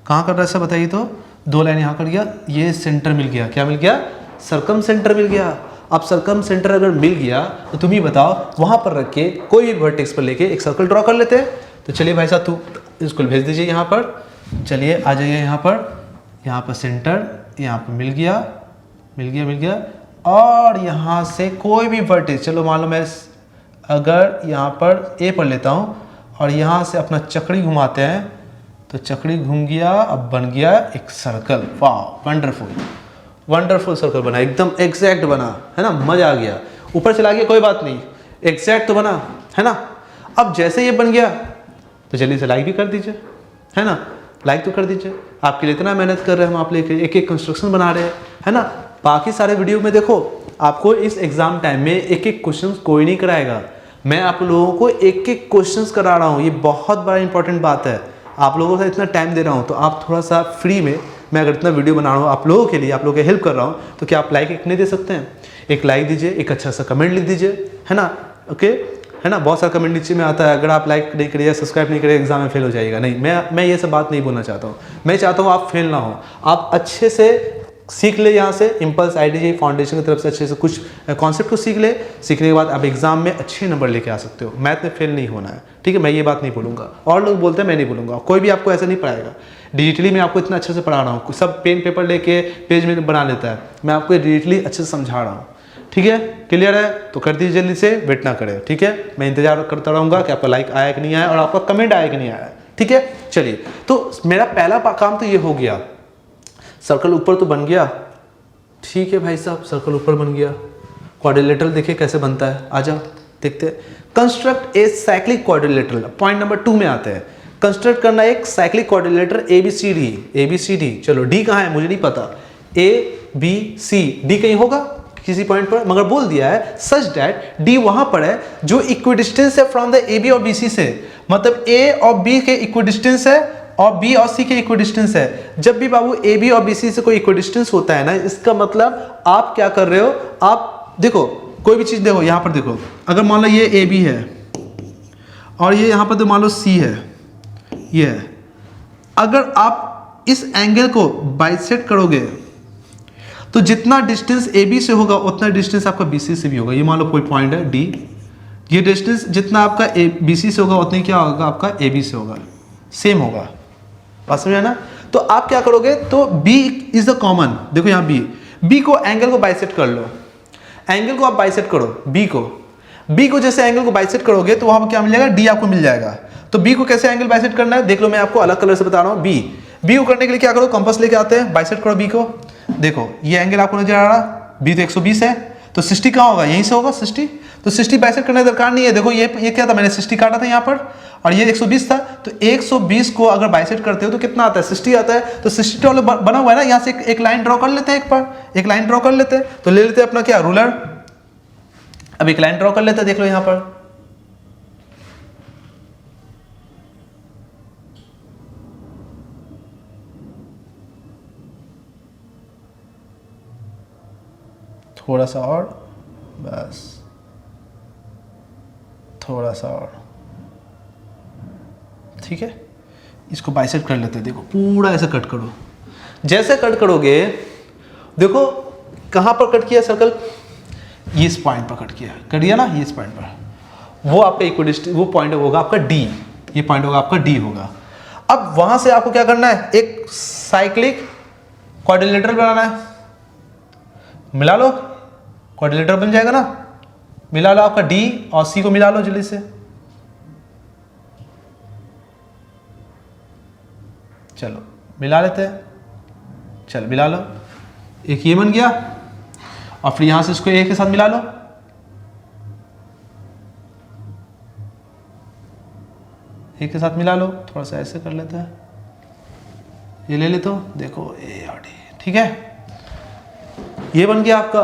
कहाँ कर रहा है सर बताइए तो? 2 लाइन यहाँ कट गया, ये सेंटर मिल गया। क्या मिल गया? सर्कम सेंटर मिल गया। अब सर्कम सेंटर अगर मिल गया तो तुम ही बताओ, वहाँ पर रख के कोई भी वर्टेक्स पर लेके एक सर्कल ड्रॉ कर लेते हैं। तो चलिए भाई साहब, तू इसको भेज दीजिए यहाँ पर। चलिए आ जाइए यहाँ पर सेंटर, यहाँ पर मिल गया। और यहाँ से कोई भी वर्टेक्स, चलो मान लो मैं अगर यहाँ पर A पर लेता हूँ और यहाँ से अपना चक्री घुमाते हैं, तो चक्री घूम गया, अब बन गया एक सर्कल। वाह, वंडरफुल सर्कल बना, एकदम एग्जैक्ट बना, है ना, मजा आ गया। ऊपर चला गया कोई बात नहीं, एग्जैक्ट तो बना, है ना। अब जैसे ये बन गया तो जल्दी से लाइक भी कर दीजिए, है ना, लाइक तो कर दीजिए। आपके लिए इतना मेहनत कर रहे हैं हम, आप लेके एक कंस्ट्रक्शन बना रहे हैं, है ना। बाकी सारे वीडियो में देखो, आपको इस एग्जाम टाइम में एक क्वेश्चन कोई नहीं कराएगा, मैं आप लोगों को एक क्वेश्चंस करा रहा हूँ। ये बहुत बड़ा इंपॉर्टेंट बात है। आप लोगों से इतना टाइम दे रहा हूँ तो आप थोड़ा सा फ्री में, मैं अगर इतना वीडियो बना रहा हूँ आप लोगों के लिए, आप लोगों के हेल्प कर रहा हूँ, तो क्या आप लाइक नहीं दे सकते हैं? एक लाइक दीजिए, एक अच्छा सा कमेंट लिख दीजिए, है ना। ओके, है ना, बहुत सारा कमेंट नीचे में आता है, अगर आप लाइक नहीं करिए, सब्सक्राइब नहीं करिए, एग्जाम में फेल हो जाएगा। नहीं, मैं ये सब बात नहीं बोलना चाहता हूँ। मैं चाहता हूँ आप फेल ना हो, आप अच्छे से सीख ले, यहाँ से इम्पल्स IITJEE फाउंडेशन की तरफ से अच्छे से कुछ कॉन्सेप्ट को सीख ले। सीखने के बाद आप एग्जाम में अच्छे नंबर लेके आ सकते हो। मैथ में फेल नहीं होना है, ठीक है। मैं ये बात नहीं बोलूँगा, और लोग बोलते हैं, मैं नहीं बोलूँगा। कोई भी आपको ऐसा नहीं पढ़ाएगा। डिजिटली मैं आपको इतना अच्छे से पढ़ा रहा हूँ, सब पेन पेपर लेके पेज में बना लेता है, मैं आपको डिजिटली अच्छे से समझा रहा हूँ, ठीक है। क्लियर है? तो कर दीजिए जल्दी से, वेट ना करें, ठीक है। मैं इंतजार करता रहूँगा कि आपका लाइक आया कि नहीं आया और आपका कमेंट आया कि नहीं आया, ठीक है। चलिए, तो मेरा पहला काम तो ये हो गया, सर्कल ऊपर तो बन गया, ठीक है भाई साहब, सर्कल ऊपर बन गया। क्वाड्रिलेटरल देखिए कैसे बनता है, आ जाओ देखते हैं। Construct a cyclic quadrilateral, point number 2 में आते हैं। कंस्ट्रक्ट करना एक साइक्लिक क्वाड्रिलेटरल ABCD। चलो D कहाँ है मुझे नहीं पता, ABC, D कहीं होगा किसी पॉइंट पर, मगर बोल दिया है सच दैट D वहां पर है जो इक्विडिस्टेंस है फ्रॉम द AB और BC से, मतलब A और B के इक्विडिस्टेंस है और B और C के इक्विडिस्टेंस है। जब भी बाबू AB और BC से कोई इक्विडिस्टेंस होता है ना, इसका मतलब आप क्या कर रहे हो, आप देखो कोई भी चीज देखो, यहाँ पर देखो, अगर मान लो ये AB है और ये यहाँ पर तो मान लो C है, ये है, अगर आप इस एंगल को बाइसेक्ट करोगे तो जितना डिस्टेंस AB से होगा उतना डिस्टेंस आपका BC से भी होगा। ये मान लो कोई पॉइंट है D, ये डिस्टेंस जितना आपका BC से होगा उतनी क्या होगा आपका AB से होगा, सेम होगा। बात समझ ना? तो आप क्या करोगे, तो B इज द कॉमन, देखो यहाँ B को एंगल को बाइसेक्ट कर लो, एंगल को आप बाइसेक्ट करो B को जैसे एंगल को बाइसेक्ट करोगे तो वहां पर क्या मिल जाएगा, D आपको मिल जाएगा। तो B को कैसे एंगल बाइसेक्ट करना है देख लो, मैं आपको अलग कलर से बता रहा हूँ। B को करने के लिए क्या करो, कंपास लेके आते हैं, बाइसेक्ट करो B को। देखो ये एंगल आपको नजर आ रहा, B तो 120 है, तो 60 कहाँ होगा, यहीं से होगा 60। तो 60 बाइसेक्ट करने की दरकार नहीं है। देखो ये क्या था, मैंने 60 काटा था यहाँ पर और ये 120 था, तो 120 को अगर बाइसेक्ट करते हो तो कितना आता है, 60 आता है। तो 60 वाला बना हुआ है ना, यहाँ से एक लाइन ड्रॉ कर लेते हैं, एक लाइन ड्रॉ कर लेते हैं। तो ले लेते हैं अपना क्या, रूलर। अब एक लाइन ड्रॉ कर लेते हैं, देख लो यहाँ पर, थोड़ा सा और, बस थोड़ा सा और, ठीक है। इसको बाइसेक्ट कर लेते हैं, देखो पूरा ऐसे कट करो। जैसे कट करोगे, देखो कहाँ पर कट किया सर्कल, ये इस पॉइंट पर कट किया, कर दिया ना, ये इस पॉइंट पर, वो आपका इक्विडिस्टेंस, वो पॉइंट होगा आपका D, ये पॉइंट होगा आपका D होगा। अब वहां से आपको क्या करना है, एक साइक्लिक क्वाड्रिलेटरल बनाना है, मिला लो क्वाड्रिलेटरल बन जाएगा ना। मिला लो आपका डी और सी को मिला लो जल्दी से। चलो मिला लेते हैं, चलो मिला लो। एक ये बन गया और फिर यहां से इसको ए के साथ मिला लो। ए के साथ मिला लो, थोड़ा सा ऐसे कर लेते हैं, ये ले लेते हो, देखो ए और डी, ठीक है, ये बन गया आपका।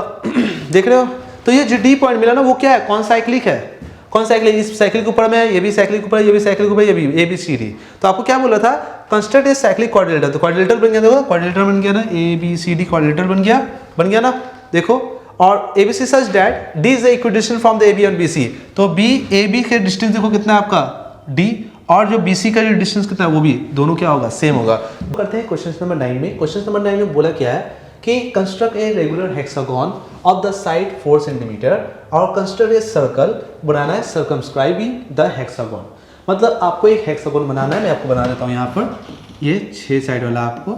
देख रहे हो, तो ये जो डी पॉइंट मिला ना वो क्या है, कौन साइक्लिक है, कौन साइक्लिक, इस साइकिल के ऊपर में है, ये भी साइकिल के ऊपर है, ये भी साइकिल के ऊपर, ये भी ए बी सी डी। तो आपको क्या बोला था, कंस्ट्रक्ट ए साइक्लिक क्वाड्रिलेटरल, तो क्वाड्रिलेटरल बन गया, देखो क्वाड्रिलेटरल बन गया ना, A B C D quadrilateral बन गया ना, देखो। और A B C such that D is the equidistance from the A B and B C, तो बी ए बी के डिस्टेंस देखो कितना है आपका डी, और जो BC का जो डिस्टेंस कितना है वो भी दोनों क्या होगा, सेम होगा। करते हैं क्वेश्चन नंबर 9 में। क्वेश्चन नंबर 9 में बोला क्या है कि construct a regular hexagon of the side 4 centimetre और कंस्ट्रक्ट ए सर्कल, बनाना है सर्कमस्क्राइबिंग द हेक्सागोन, मतलब आपको एक हेक्सागोन बनाना है। मैं आपको बना देता हूँ यहाँ पर, ये 6 साइड वाला आपको,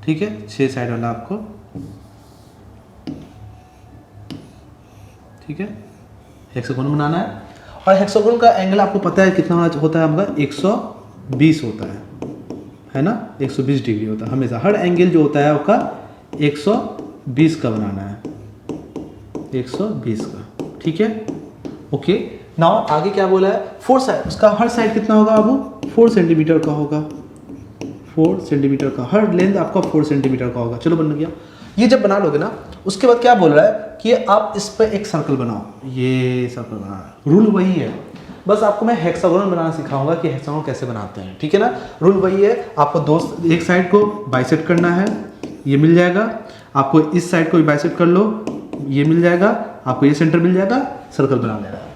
ठीक है, 6 साइड वाला आपको, ठीक है, हेक्सागोन बनाना है। और हेक्सागोन का एंगल आपको पता है कितना होता है आपका, 120 होता है ना, 120 डिग्री होता है हमेशा, हर एंगल जो होता है आपका 120 का बनाना है, 120 का, ठीक है, ओके। नाउ आगे क्या बोला है, 4 साइड, उसका हर साइड कितना होगा आपको, 4 सेंटीमीटर का होगा, 4 सेंटीमीटर का, हर लेंथ आपका 4 सेंटीमीटर का होगा। चलो बन गया। ये जब बना लोगे ना, उसके बाद क्या बोल रहा है कि आप इस पर एक सर्कल बनाओ, ये सर्कल बनाना है, रूल वही है, बस आपको मैं हेक्सागोन बनाना सिखाऊंगा कि हेक्सागोन कैसे बनाते हैं, ठीक है ना। रूल वही है, आपको दोस्त एक साइड को बाइसेक्ट करना है, ये मिल जाएगा, आपको इस साइड को भी बाइसेक्ट कर लो, ये मिल जाएगा, आपको ये सेंटर मिल जाएगा, सर्कल बना लेना है,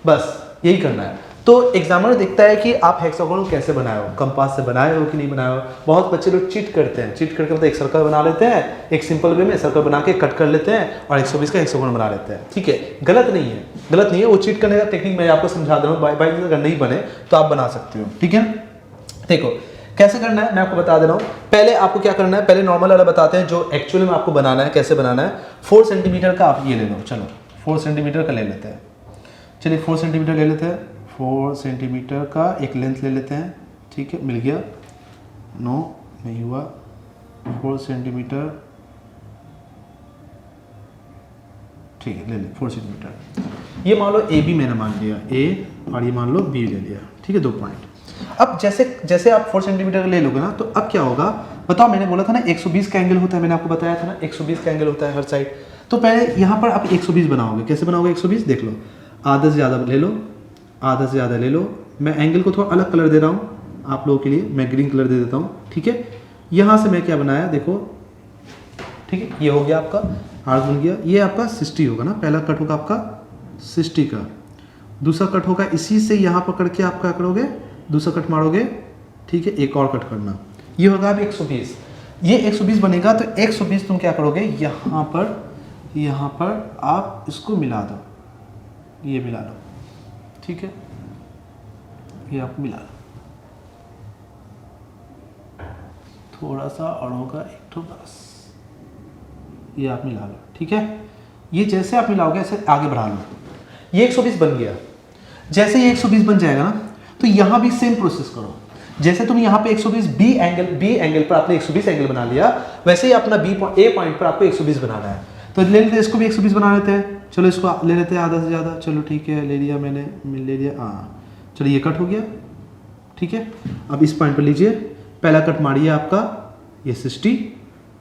बस यही करना है। तो एग्जामिनर देखता है कि आप हेक्सागोन कैसे बनाए हो, कंपास से बनाए हो कि नहीं बनाए हो। बहुत बच्चे लोग चीट करते हैं, चीट करके मतलब एक सर्कल बना लेते हैं, एक सिंपल वे में सर्कल बना के कट कर लेते हैं और 120 का हेक्सागोन बना लेते हैं, ठीक है, गलत नहीं है, गलत नहीं है, वो चीट करने का टेक्निक मैं आपको समझा दे रहा हूँ, बाई अगर नहीं बने तो आप बना सकते हो, ठीक है। देखो कैसे करना है मैं आपको बता दे रहा हूँ। पहले आपको क्या करना है, पहले नॉर्मल वाला बताते हैं जो एक्चुअली में आपको बनाना है, कैसे बनाना है। 4 सेंटीमीटर का आप ये ले लो, चलो 4 सेंटीमीटर का ले लेते हैं, चलिए 4 सेंटीमीटर ले लेते हैं, 4 सेंटीमीटर का एक लेंथ ले लेते हैं, ठीक है, मिल गया, नो नहीं हुआ, 4 सेंटीमीटर, ठीक है, ले ले 4 सेंटीमीटर। ये मान लो ए बी मैंने मान लिया, ए, और ये मान लो बी ले लिया, ठीक है, 2 पॉइंट। अब जैसे जैसे आप 4 सेंटीमीटर ले लोगे ना, तो अब क्या होगा बताओ, मैंने बोला था ना 120 का एंगल होता है, मैंने आपको बताया था ना 120 का एंगल होता है हर साइड। तो पहले यहाँ पर आप 120 बनाओगे, कैसे बनाओगे 120, देख लो, आधा से ज़्यादा ले लो, आधा से ज़्यादा ले लो, मैं एंगल को थोड़ा अलग कलर दे रहा हूँ आप लोगों के लिए, मैं ग्रीन कलर दे देता हूँ, ठीक है। यहाँ से मैं क्या बनाया देखो, ठीक है, ये हो गया आपका आर्क बन गया, ये आपका 60 होगा ना, पहला कट होगा आपका 60 का, दूसरा कट होगा इसी से यहाँ पकड़ के आप क्या करोगे, दूसरा कट मारोगे, ठीक है, एक और कट करना, ये होगा अब 120, ये 120 बनेगा। तो 120 तुम क्या करोगे, यहाँ पर आप इसको मिला दो, ये मिला लो, ठीक है, ये आप मिला लो, थोड़ा सा और होगा एक तो बस, ये आप मिला लो, ठीक है। ये जैसे आप मिलाओगे ऐसे आगे बढ़ा लो, ये 120 बन गया। जैसे ये 120 बन जाएगा ना, तो यहाँ भी सेम प्रोसेस करो, जैसे तुम यहाँ पे 120 बी एंगल पर आपने 120 एंगल बना लिया, वैसे ही अपना ए पॉइंट पर आपको 120 बनाना है। तो ले लेते हैं, इसको भी 120 बना लेते हैं, चलो इसको ले लेते हैं आधा से ज़्यादा, चलो ठीक है, ले लिया मैंने, ले लिया, हाँ चलो ये कट हो गया, ठीक है। अब इस पॉइंट पर लीजिए, पहला कट मारिए आपका ये 60,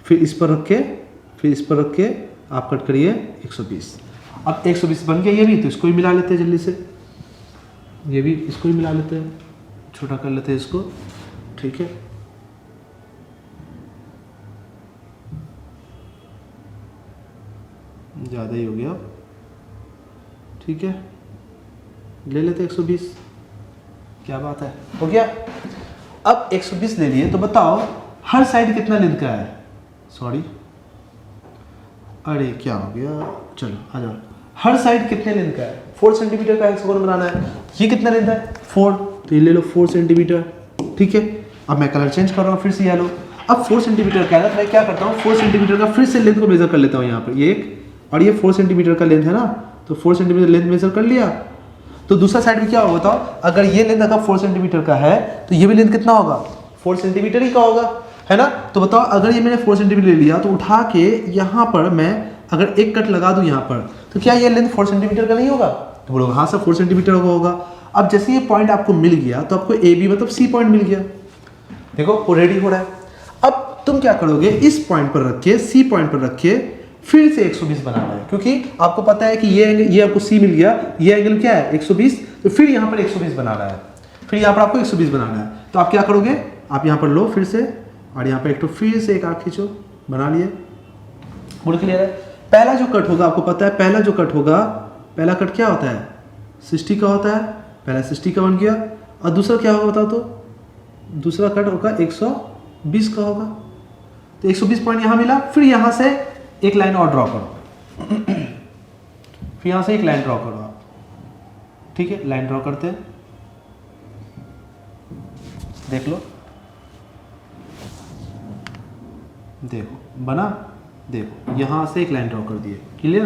फिर इस पर रख के, फिर इस पर रख के आप कट करिए 120। अब 120 बन गया ये भी, तो इसको भी मिला लेते हैं जल्दी से, ये भी इसको भी मिला लेते हैं, छोटा कर लेते हैं इसको, ठीक है, ज़्यादा ही हो गया, ठीक है, ले लेते 120, क्या बात है, हो गया। अब 120 ले लिए, तो बताओ हर साइड कितना लेंथ का है, सॉरी, अरे क्या हो गया, चलो आ जाओ, हर साइड कितने लेंथ का है, 4 सेंटीमीटर का हेक्सागोन बनाना है, ये कितना लेंथ है 4, तो ये ले लो 4 सेंटीमीटर, ठीक है। अब मैं कलर चेंज कर रहा हूँ, फिर से येलो, अब 4 सेंटीमीटर का है ना, तो मैं क्या करता हूँ 4 सेंटीमीटर का फिर से लेंथ को मेजर कर लेता हूँ, यहाँ पर ये 1 और ये 4 सेंटीमीटर का लेंथ है ना, तो 4 सेंटीमीटर लेंथ मेजर कर लिया। तो दूसरा साइड में क्या होगा बताओ, अगर ये लेंथ अगर 4 सेंटीमीटर का है तो ये भी लेंथ कितना होगा, 4 सेंटीमीटर ही का होगा, है ना। तो बताओ अगर ये मैंने 4 सेंटीमीटर ले लिया तो उठा के यहाँ पर मैं अगर एक कट लगा दूँ यहाँ पर, तो क्या ये लेंथ 4 सेंटीमीटर का नहीं होगा? तो बोलोगे हाँ सर 4 सेंटीमीटर का होगा। अब जैसे ये पॉइंट आपको मिल गया तो आपको ए बी मतलब सी पॉइंट मिल गया, देखो वो रेडी हो रहा है। अब तुम क्या करोगे, इस पॉइंट पर रखिए, सी पॉइंट पर रखिए, फिर से 120 बनाना है, क्योंकि आपको पता है कि ये एंगल, ये आपको सी मिल गया, ये एंगल क्या है 120, तो फिर यहाँ पर 120 बनाना है, फिर यहाँ पर आपको 120 बनाना है। तो आप क्या करोगे, आप यहाँ पर लो फिर से, और यहाँ पर एक तो फिर से एक आप खींचो, बना लिए, बोल क्लियर है। पहला जो कट होगा आपको पता है, पहला जो कट होगा, पहला कट क्या होता है 60 का होता है, पहला 60 का बन गया। और दूसरा क्या होगा बताओ, तो दूसरा कट होगा 120 का होगा, तो 120 पॉइंट यहाँ मिला। फिर यहाँ से एक लाइन और ड्रॉ करो, फिर यहाँ से एक लाइन ड्रॉ करो आप, ठीक है। लाइन ड्रॉ करते हैं, देख लो, देखो बना, देखो यहाँ से एक लाइन ड्रॉ कर दिए, क्लियर।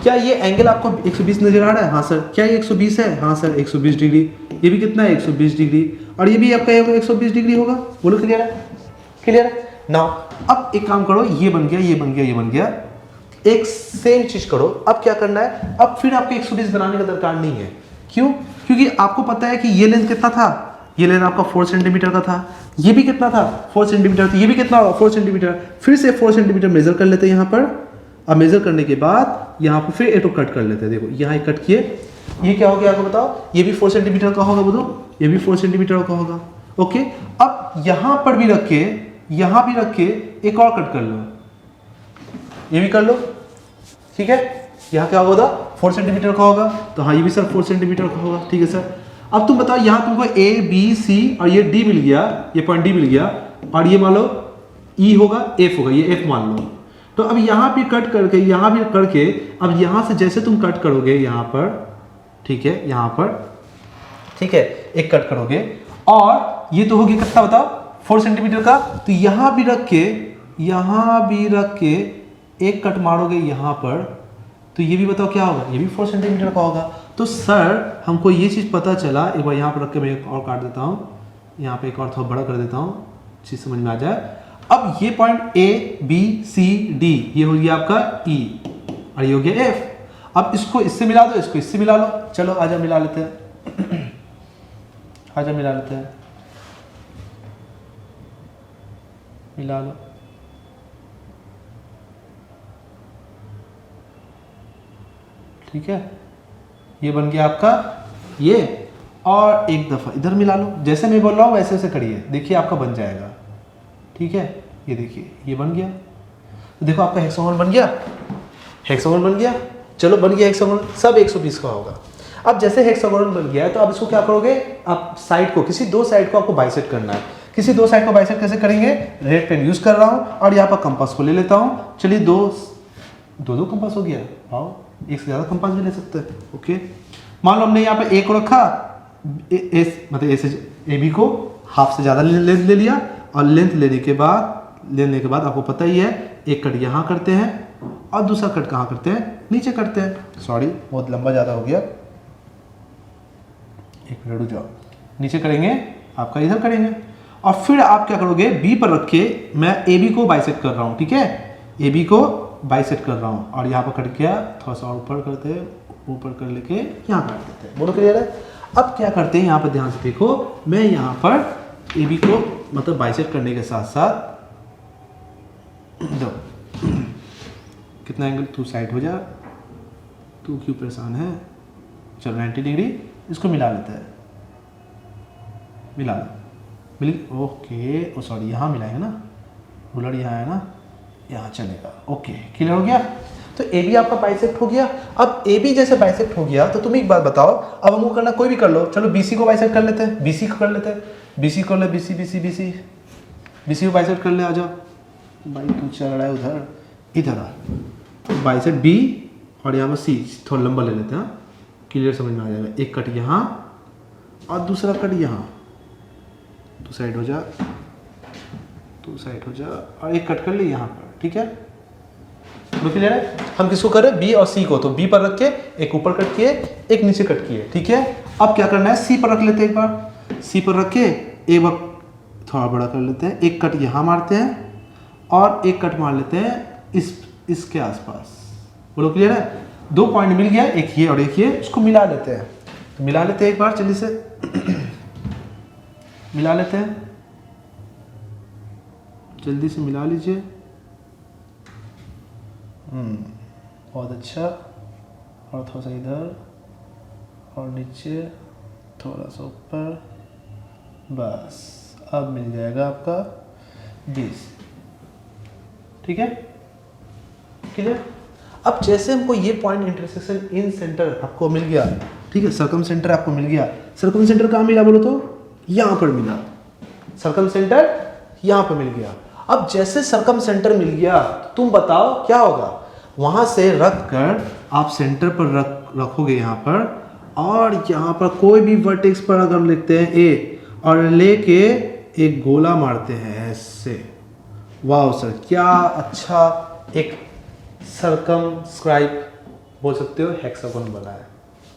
क्या ये एंगल आपको 120 नजर आ रहा है? हाँ सर। क्या ये 120 है? हाँ सर 120 डिग्री। ये भी कितना है 120 डिग्री, और ये भी आपका 120 डिग्री होगा, बोलो क्लियर है, क्लियर है। नाउ अब एक काम करो, ये बन गया, ये बन गया, ये बन गया, एक सेम चीज करो। अब क्या करना है, अब फिर आपको 120 बनाने का दरकार नहीं है, क्यों? क्योंकि आपको पता है कि ये लेंथ कितना था, ये लेंथ आपका 4 सेंटीमीटर का था, ये भी कितना था 4 सेंटीमीटर, तो ये भी कितना होगा 4 सेंटीमीटर। फिर से 4 सेंटीमीटर मेजर कर लेते हैं यहाँ पर। अब मेजर करने के बाद यहाँ पर फिर एटो कट कर लेते हैं, देखो यहाँ एक कट किए, ये क्या हो गया आपको बताओ, ये भी 4 सेंटीमीटर का होगा, बोलो ये भी 4 सेंटीमीटर का होगा, ओके। अब यहाँ पर भी रख के, यहाँ भी रख के एक और कट कर लो, ये भी कर लो, ठीक है। यहाँ क्या होगा 4 सेंटीमीटर का होगा, तो हाँ ये भी सर 4 सेंटीमीटर का होगा, ठीक है सर। अब तुम बताओ, यहाँ तुमको ए बी सी और ये डी मिल गया, ये पॉइंट डी मिल गया, और ये मान लो ई होगा, एफ होगा, ये एफ मान लो। तो अब यहाँ भी कट करके, यहाँ भी करके, अब यहाँ से जैसे तुम कट करोगे यहाँ पर, ठीक है, यहाँ पर, ठीक है, एक कट करोगे, और ये तो हो गया कितना बताओ 4 सेंटीमीटर का, तो यहाँ भी रख के, यहाँ भी रख के एक कट मारोगे यहाँ पर, तो ये भी बताओ क्या होगा, ये भी 4 सेंटीमीटर का होगा। तो सर हमको ये चीज़ पता चला, एक बार यहाँ पर रख के मैं एक और काट देता हूँ, यहाँ पे एक और थोड़ा बड़ा कर देता हूँ, चीज़ समझ में आ जाए। अब ये point A B C D, ये हो गया आपका ई, और ये हो गया एफ। अब इसको इससे मिला दो, इसको इससे मिला लो, चलो आजा मिला लेते हैं, आजा मिला लेते हैं, मिला लो, ठीक है। ये बन गया आपका ये, और एक दफ़ा इधर मिला लो, जैसे मैं बोल रहा हूँ वैसे वैसे करिए, देखिए आपका बन जाएगा, ठीक है। ये देखिए ये बन गया, तो देखो आपका हेक्सागोन बन गया, हेक्सागोन बन गया, चलो बन गया हेक्सागोन, सब 120 का होगा। अब जैसे हेक्सागोन बन गया है तो आप इसको क्या करोगे, आप साइड को, किसी दो साइड को आपको बाइसेक्ट करना है। किसी दो साइड को बाइसेक्ट कैसे करेंगे, रेड पेन यूज कर रहा हूँ, और यहाँ पर कंपास को ले लेता हूँ। चलिए दो कंपास हो गया, आओ एक से ज़्यादा कंपास भी ले सकते हैं, ओके। मान लो हमने यहाँ पे ए को रखा, मतलब ए से ए बी को हाफ से ज़्यादा लेंथ ले लिया, और लेंथ लेने के बाद आपको पता ही है, एक कट यहाँ करते हैं और दूसरा कट कहाँ करते हैं, नीचे करते हैं। सॉरी बहुत लंबा ज़्यादा हो गया, एक मिनट रुक जाओ, नीचे करेंगे आपका, इधर करेंगे, और फिर आप क्या करोगे, बी पर रख के मैं ए बी को बाइसेक्ट कर रहा हूँ, ठीक है, ए बी को बाइसेक्ट कर रहा हूँ, और यहाँ पर कट किया, थोड़ा सा ऊपर करते हैं, ऊपर कर लेके यहाँ काट देते हैं, बोलो क्लियर है। अब क्या करते हैं, यहाँ पर ध्यान से देखो, मैं यहाँ पर ए बी को मतलब बाइसेक्ट करने के साथ साथ, दो कितना एंगल, तू साइड हो जा, तू क्यों परेशान है, चलो 90 डिग्री, इसको मिला लेते हैं, मिला लो, मिल, ओके, ओ सॉरी यहाँ मिलाएंगे ना, बुलर यहाँ है ना, यहाँ चलेगा, ओके क्लियर हो गया। तो ए बी आपका बाइसेक्ट हो गया। अब ए बी जैसे बाइसेक्ट हो गया तो तुम एक बात बताओ, अब हमको करना कोई भी कर लो, चलो बी सी को बाइसेक्ट कर लेते हैं, बी सी को कर लेते हैं, बी सी कर ले, B C B C B C B C को बाइसेक्ट कर ले, आ जाओ भाई, तू चल रहा है उधर, इधर आ, बाइसेक्ट बी और यहाँ पर सी, थोड़ा लंबा ले लेते हैं, क्लियर समझ में आ जाएगा। एक कट यहाँ और दूसरा कट यहाँ, तू साइड हो जा, तू साइड हो जा, और एक कट कर ले यहाँ पर, ठीक है, तो क्लियर है। हम किसको कर रहे हैं, बी और सी को, तो बी पर रख के एक ऊपर कट किए, एक नीचे कट किए, ठीक है। अब क्या करना है, सी पर रख लेते हैं, एक बार सी पर रख के एक बार थोड़ा बड़ा कर लेते हैं, एक कट यहाँ मारते हैं और एक कट मार लेते हैं इसके आसपास। बोलो क्लियर है। 2 पॉइंट मिल गया, एक ये और एक ये, इसको मिला लेते हैं। तो मिला लेते हैं एक बार, जल्दी से मिला लेते हैं, जल्दी से मिला लीजिए। बहुत अच्छा। और थोड़ा सा इधर और नीचे, थोड़ा सा ऊपर, बस अब मिल जाएगा आपका 20, ठीक है क्लियर। अब जैसे हमको ये पॉइंट इंटरसेक्शन इन सेंटर आपको मिल गया, ठीक है, सर्कम सेंटर आपको मिल गया। सर्कम सेंटर कहाँ मिला बोलो तो, यहाँ पर मिला, सर्कम सेंटर यहाँ पर मिल गया। अब जैसे सर्कम सेंटर मिल गया, तुम बताओ क्या होगा, वहां से रख कर आप सेंटर पर रखोगे यहाँ पर, और यहाँ पर कोई भी वर्टेक्स पर अगर लिखते हैं ए और लेके एक गोला मारते हैं ऐसे। वाह सर, क्या अच्छा एक सर्कमस्क्राइब बोल सकते हो हेक्सागोन बना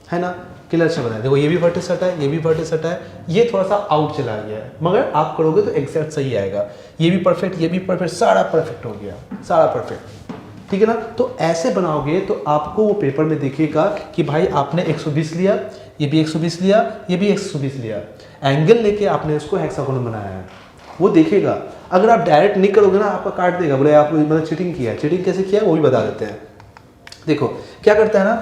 है ना, क्लियर से बनाया। देखो ये भी वर्टेक्स हटा है, ये भी वर्टेक्स हटा है, ये थोड़ा सा आउट चला गया है, मगर आप करोगे तो एग्जैक्ट सही आएगा। ये भी परफेक्ट, ये भी परफेक्ट, सारा परफेक्ट हो गया, सारा परफेक्ट, ठीक है ना। तो ऐसे बनाओगे तो आपको वो पेपर में दिखेगा कि भाई आपने 120 लिया, ये भी 120 लिया, ये भी 120 लिया, एंगल लेके आपने इसको हेक्सागोन बनाया है, वो देखेगा। अगर आप डायरेक्ट नहीं करोगे ना, आपका काट देगा, बोले आप मतलब चीटिंग किया है। चीटिंग कैसे किया है वो भी बता देते हैं। देखो क्या करता है ना,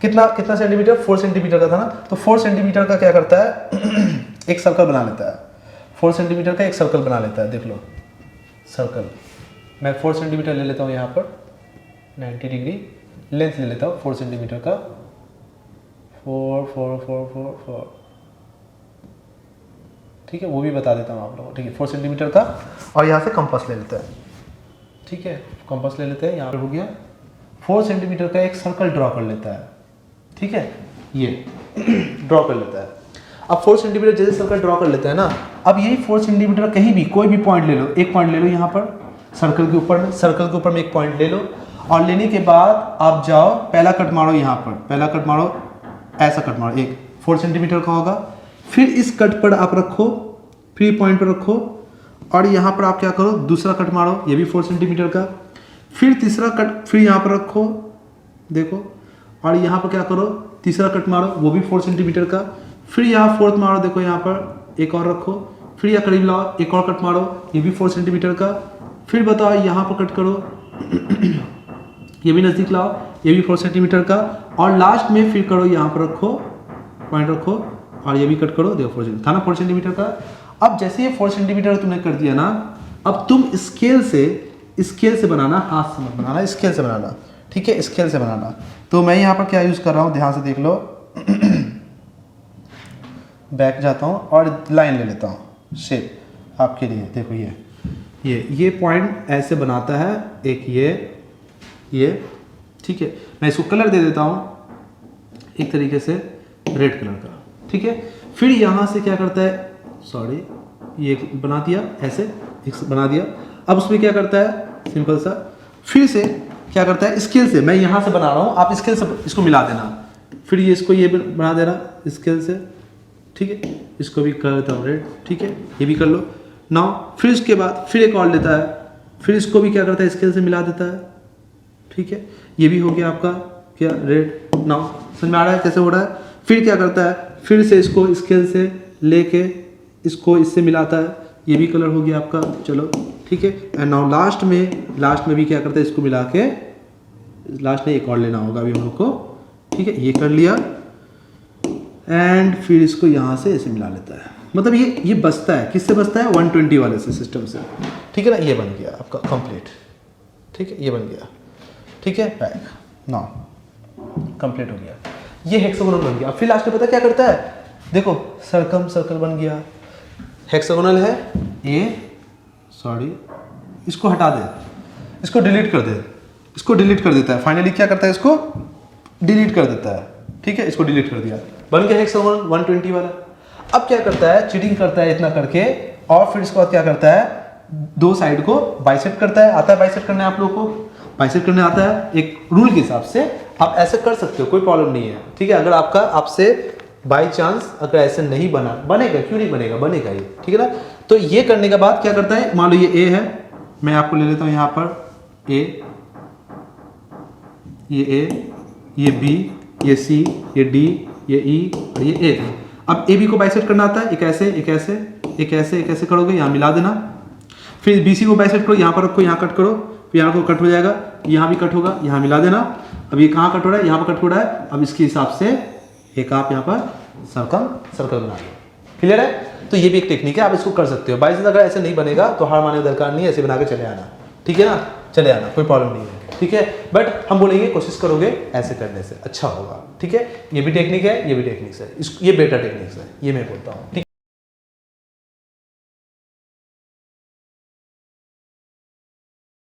कितना सेंटीमीटर, 4 सेंटीमीटर का था ना, तो 4 सेंटीमीटर का क्या करता है एक सर्कल बना लेता है। 4 सेंटीमीटर का एक सर्कल बना लेता है, देख लो सर्कल। मैं 4 सेंटीमीटर ले लेता हूँ, यहाँ पर 90 डिग्री लेंथ ले लेता हूँ 4 सेंटीमीटर का, 4 4 4 4 4, ठीक है, वो भी बता देता हूँ आप लोगों को, ठीक है। 4 सेंटीमीटर का, और यहाँ से कंपास ले लेता है, ठीक है, कंपास ले लेते हैं, यहाँ पर हो गया 4 सेंटीमीटर का एक सर्कल ड्रॉ कर लेता है, ठीक है, ये ड्रॉ कर लेता है। अब 4 सेंटीमीटर जैसे सर्कल ड्रॉ कर लेता है ना, अब यही 4 सेंटीमीटर कहीं भी कोई भी पॉइंट ले लो, एक पॉइंट ले लो यहाँ पर सर्कल के ऊपर में एक पॉइंट ले लो, और लेने के बाद आप जाओ, पहला कट मारो यहाँ पर, पहला कट मारो, ऐसा कट मारो, एक 4 सेंटीमीटर का होगा। फिर इस कट पर आप रखो, फिर पॉइंट पर रखो, और यहाँ पर आप क्या करो, दूसरा कट मारो, ये भी 4 सेंटीमीटर का, फिर तीसरा कट, फिर यहाँ पर रखो, देखो, और यहाँ पर क्या करो, तीसरा कट मारो, वो भी 4 सेंटीमीटर का, फिर यहाँ फोर्थ मारो, देखो यहाँ पर एक और रखो, फिर यहाँ करीब लाओ, एक और कट मारो, ये भी 4 सेंटीमीटर का, फिर बताओ यहाँ पर कट करो, ये भी नज़दीक लाओ, ये भी 4 सेंटीमीटर का, और लास्ट में फिर करो, यहाँ पर रखो, पॉइंट रखो, और ये भी कट करो, देखो 4 था ना 4 सेंटीमीटर का। अब जैसे ये 4 सेंटीमीटर तुमने कर दिया ना, अब तुम स्केल से बनाना, हाथ से मत बनाना, स्केल से बनाना, ठीक है, स्केल से बनाना। तो मैं यहाँ पर क्या यूज़ कर रहा हूँ, ध्यान से देख लो बैक जाता हूँ और लाइन ले लेता हूँ शेप आपके लिए। देखो ये पॉइंट ऐसे बनाता है, एक ये, ठीक है। मैं इसको कलर दे देता हूँ एक तरीके से रेड कलर का, ठीक है। फिर यहाँ से क्या करता है, सॉरी, ये बना दिया, ऐसे एक बना दिया। अब उसमें क्या करता है, सिंपल सा, फिर से क्या करता है, स्केल से, मैं यहाँ से बना रहा हूँ, आप स्केल से इसको मिला देना, फिर ये बना देना स्केल से, ठीक है। इसको भी कर देता हूँ रेड, ठीक है, ये भी कर लो नाउ। फिर इसके बाद फिर एक और लेता है, फिर इसको भी क्या करता है, स्केल से मिला देता है, ठीक है। ये भी हो गया आपका क्या, रेड। नाउ समझ में आ रहा है कैसे हो रहा है। फिर क्या करता है, फिर से इसको स्केल से लेके इसको इससे मिलाता है, ये भी कलर हो गया आपका, चलो ठीक है। एंड नाउ लास्ट में भी क्या करता है, इसको मिला के लास्ट में एक और लेना होगा अभी हम लोग को, ठीक है। ये कर लिया, एंड फिर इसको यहाँ से ऐसे मिला लेता है, मतलब ये बचता है, किससे बचता है, 120 वाले से सिस्टम से, ठीक है ना। ये बन गया आपका कंप्लीट, ठीक है, ये बन गया, ठीक है, बैक नाउ कंप्लीट हो गया, ये हेक्सागोनल बन गया। फिर लास्ट में पता क्या करता है, देखो सर्कल बन गया, हेक्सागोनल है ये, सॉरी इसको हटा दे, इसको डिलीट कर दे, इसको डिलीट कर देता है, फाइनली क्या करता है, इसको डिलीट कर देता है, ठीक है। इसको डिलीट कर दिया, बन गया हेक्सागोनल 120 वाला। अब क्या करता है, चीटिंग करता है इतना करके, और फिर इसके बाद क्या करता है, दो साइड को बाइसेक्ट करता है। आता है बाइसेक्ट करने आप लोगों को, बाइसेक्ट करने आता है, एक रूल के हिसाब से आप ऐसे कर सकते हो, कोई प्रॉब्लम नहीं है, ठीक है। अगर आपसे बाई चांस अगर ऐसे नहीं बनेगा, क्यों नहीं बनेगा, बनेगा ये, ठीक है ना। तो ये करने के बाद क्या करता है, मान लो ये ए है, मैं आपको ले लेता हूँ यहाँ पर ए, ये बी, ये सी, ये डी, ये ई और ये ए। अब ए बी को बाइसेक्ट करना आता है, एक ऐसे एक ऐसे एक ऐसे एक ऐसे करोगे, यहाँ मिला देना। फिर बी सी को बाइसेक्ट करो, यहाँ पर रखो, यहाँ कट करो, फिर यहाँ को कट हो जाएगा, यहाँ भी कट होगा, यहाँ मिला देना। अब ये कहाँ कट हो रहा है, यहाँ पर कट हो रहा है। अब इसके हिसाब से एक आप यहाँ पर सर्कल बना लो, क्लियर है। तो ये भी एक टेक्निक है, आप इसको कर सकते हो। बाई चांस अगर ऐसे नहीं बनेगा तो हार मानने का दरकार नहीं है, ऐसे बना के चले आना, ठीक है ना, चले आना, कोई प्रॉब्लम नहीं है, ठीक है। बट हम बोलेंगे कोशिश करोगे ऐसे करने से अच्छा होगा, ठीक है। ये भी टेक्निक है, ये भी टेक्निक्स है, ये बेटर टेक्निक्स है, ये मैं बोलता हूँ, ठीक है।